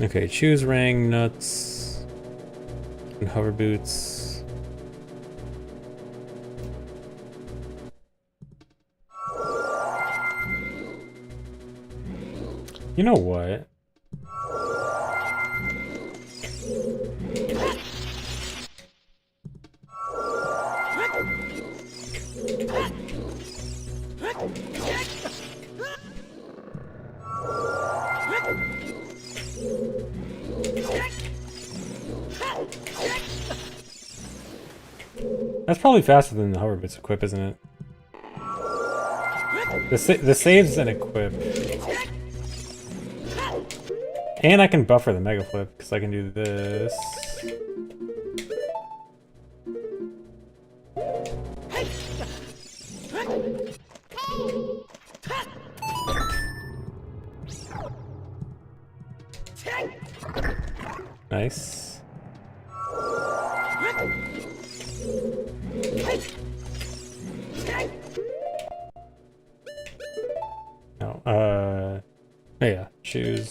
Okay, choose ring, nuts, and hover boots. You know what? That's probably faster than the hover boots equip, isn't it? The save's an equip. And I can buffer the mega flip, because I can do this. Nice. No, oh yeah, choose.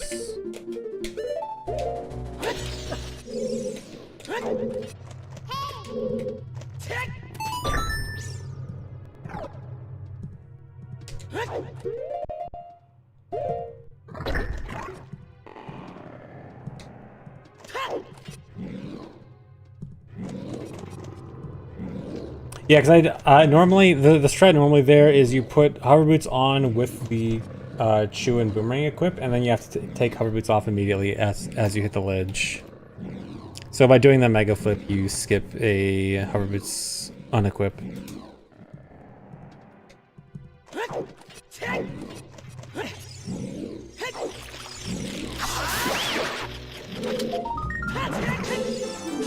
Yeah, because I normally the strat normally there is you put hover boots on with the chew and boomerang equip, and then you have to take hover boots off immediately as you hit the ledge. So by doing the mega flip, you skip a hover boots unequip.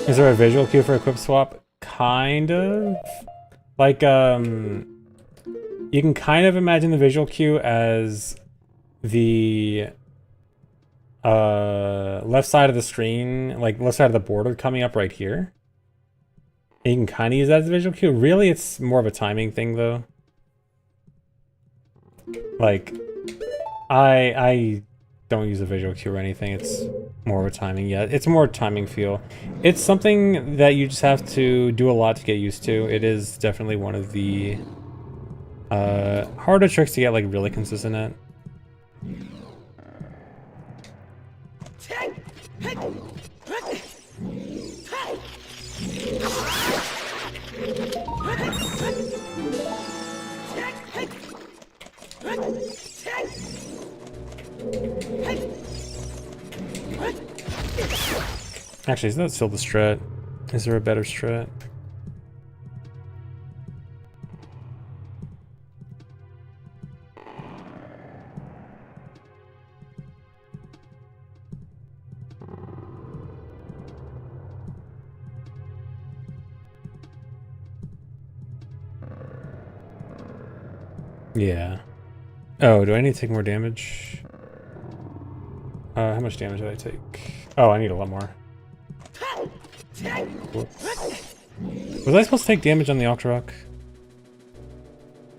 Is there a visual cue for equip swap? Kind of. Like, you can kind of imagine the visual cue as the left side of the screen, like left side of the border coming up right here. And you can kind of use that as a visual cue. Really, it's more of a timing thing, though. Like, I don't use a visual cue or anything. It's more of a timing. Yeah, it's more timing feel. It's something that you just have to do a lot to get used to. It is definitely one of the harder tricks to get like really consistent at. Actually, is that still the strat? Is there a better strat? Yeah. Oh, do I need to take more damage? How much damage did I take? Oh, I need a lot more. Whoops. Was I supposed to take damage on the Octorok?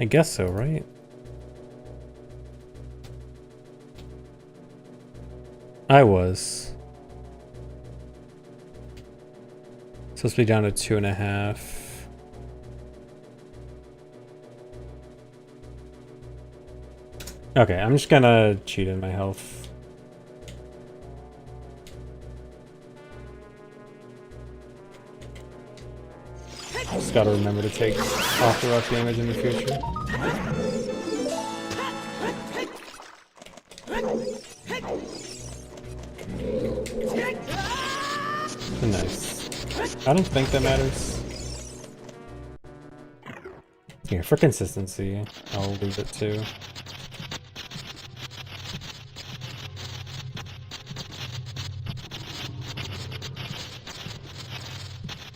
I guess so, right? I was. Supposed to be down to 2.5. Okay, I'm just gonna cheat in my health. Just gotta remember to take off the rough damage in the future. Nice. I don't think that matters. Here, for consistency, I'll leave it too.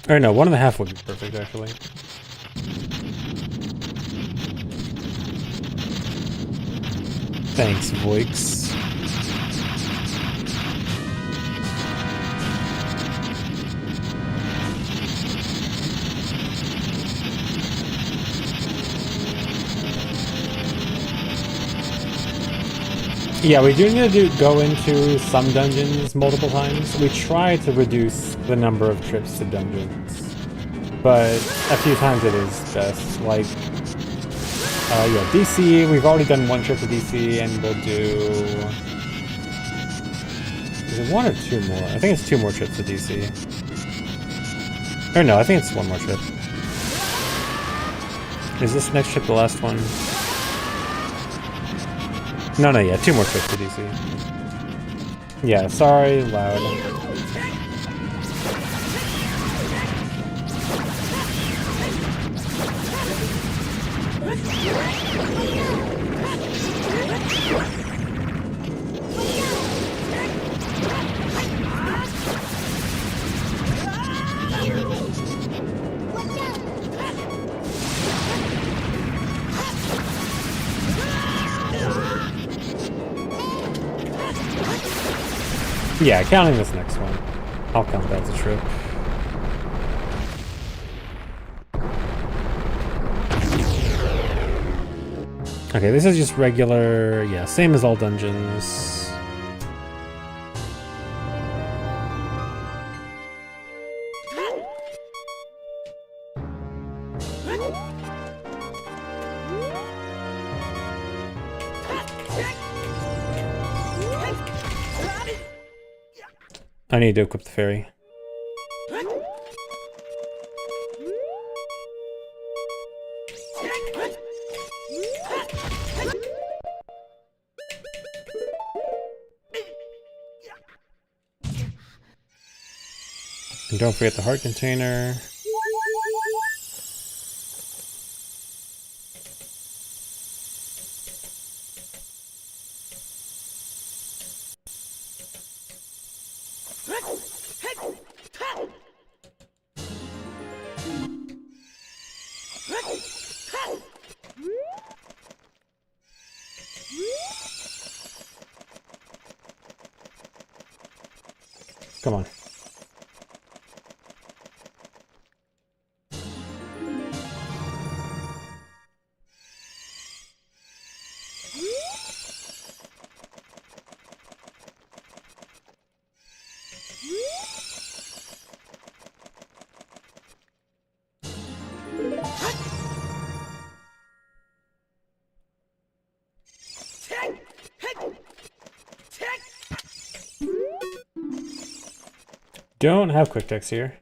Or no, 1.5 would be perfect, actually. Thanks, Voix. Yeah, we do need to go into some dungeons multiple times. We try to reduce the number of trips to dungeons, but a few times it is best. Like, yeah, DC, we've already done 1 trip to DC, and we'll do... Is it 1 or 2 more? I think it's 2 more trips to DC. Or no, I think it's 1 more trip. Is this next trip the last one? No, yeah, 2 more trips to DC. Yeah, sorry, loud. Yeah, counting this next one. I'll count that as a trip. Okay, this is just regular, yeah, same as all dungeons. I need to equip the fairy. And don't forget the heart container. Come on. Don't have quick decks here.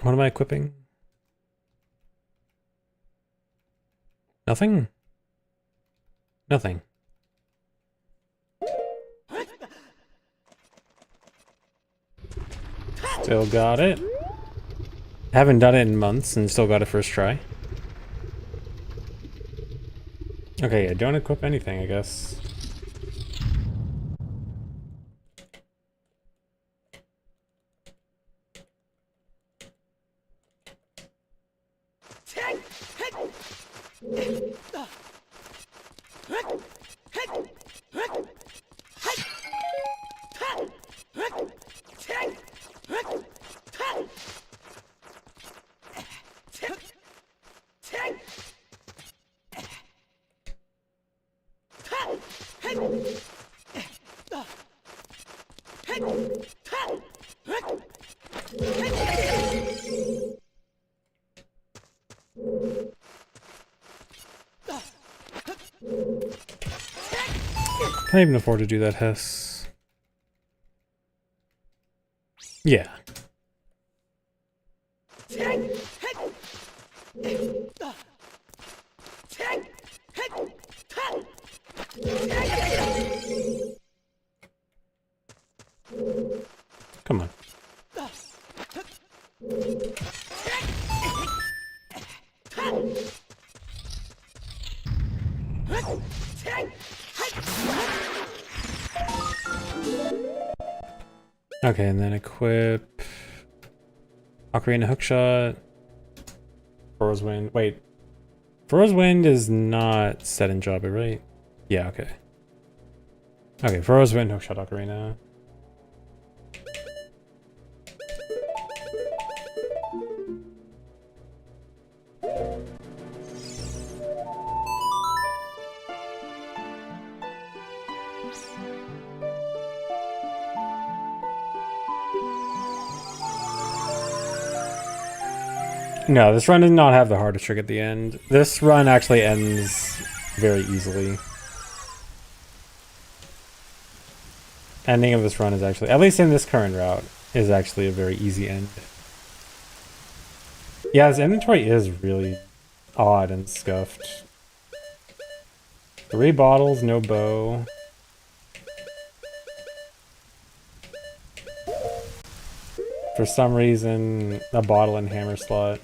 What am I equipping? Nothing? Nothing. Still got it. Haven't done it in months and still got it first try. Okay, yeah, don't equip anything, I guess. Can't even afford to do that, Hess. Yeah. Come on. Okay, and then equip Ocarina Hookshot. Froze Wind. Wait. Froze Wind is not set in Jabba, right? Yeah, okay. Okay, Froze Wind, Hookshot, Ocarina. No, this run does not have the hardest trick at the end. This run actually ends very easily. Ending of this run is actually, at least in this current route, is actually a very easy end. Yeah, this inventory is really odd and scuffed. 3 bottles, no bow. For some reason, a bottle and hammer slot.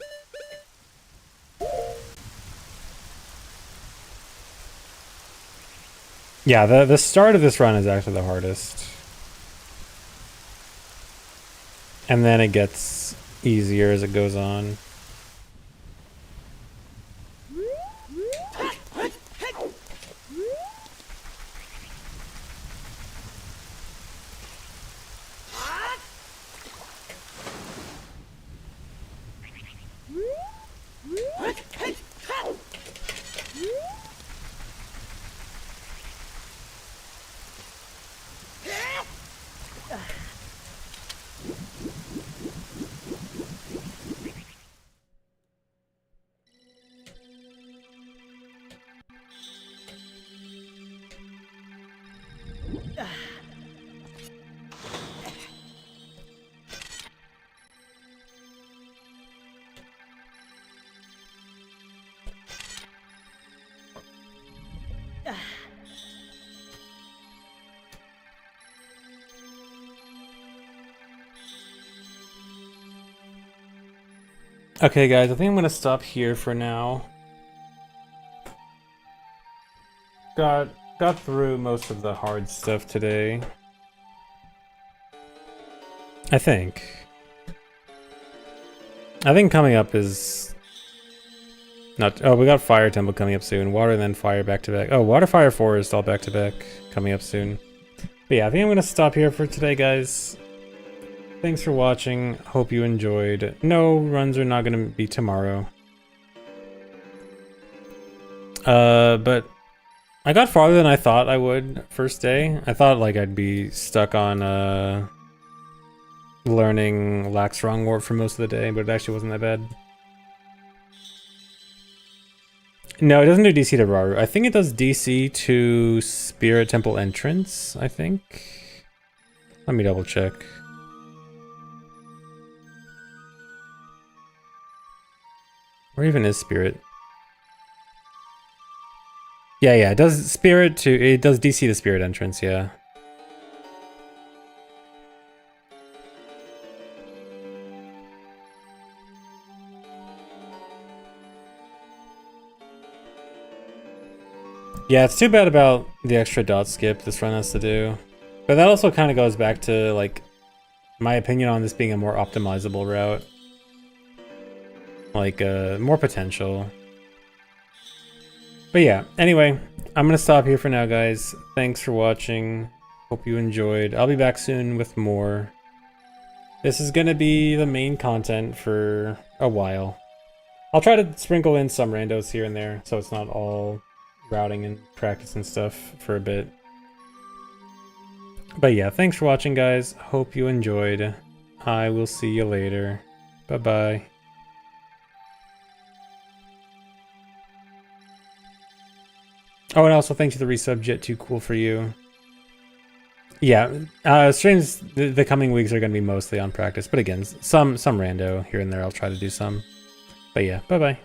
Yeah, the start of this run is actually the hardest. And then it gets easier as it goes on. Okay, guys, I think I'm gonna stop here for now. Got through most of the hard stuff today. I think. I think coming up is not. Oh, we got Fire Temple coming up soon. Water, then Fire back to back. Oh, Water, Fire, Forest all back to back coming up soon. But yeah, I think I'm gonna stop here for today, guys. Thanks for watching. Hope you enjoyed. No, runs are not gonna be tomorrow. But I got farther than I thought I would first day. I thought like I'd be stuck on learning Lax Wrong Warp for most of the day, but it actually wasn't that bad. No, it doesn't do DC to Raru. I think it does DC to Spirit Temple Entrance, I think. Let me double check. Where even is Spirit? Yeah, it does Spirit to, it does DC to Spirit Entrance, yeah. Yeah, it's too bad about the extra dot skip this run has to do. But that also kind of goes back to, like, my opinion on this being a more optimizable route. Like, more potential. But yeah, anyway, I'm gonna stop here for now, guys. Thanks for watching. Hope you enjoyed. I'll be back soon with more. This is gonna be the main content for a while. I'll try to sprinkle in some randos here and there, so it's not all routing and practice and stuff for a bit. But yeah, thanks for watching, guys. Hope you enjoyed. I will see you later. Bye-bye. Oh, and also thanks to the resub, Jet Too Cool for You. Yeah, streams the coming weeks are going to be mostly on practice, but again, some rando here and there I'll try to do some. But yeah, bye-bye.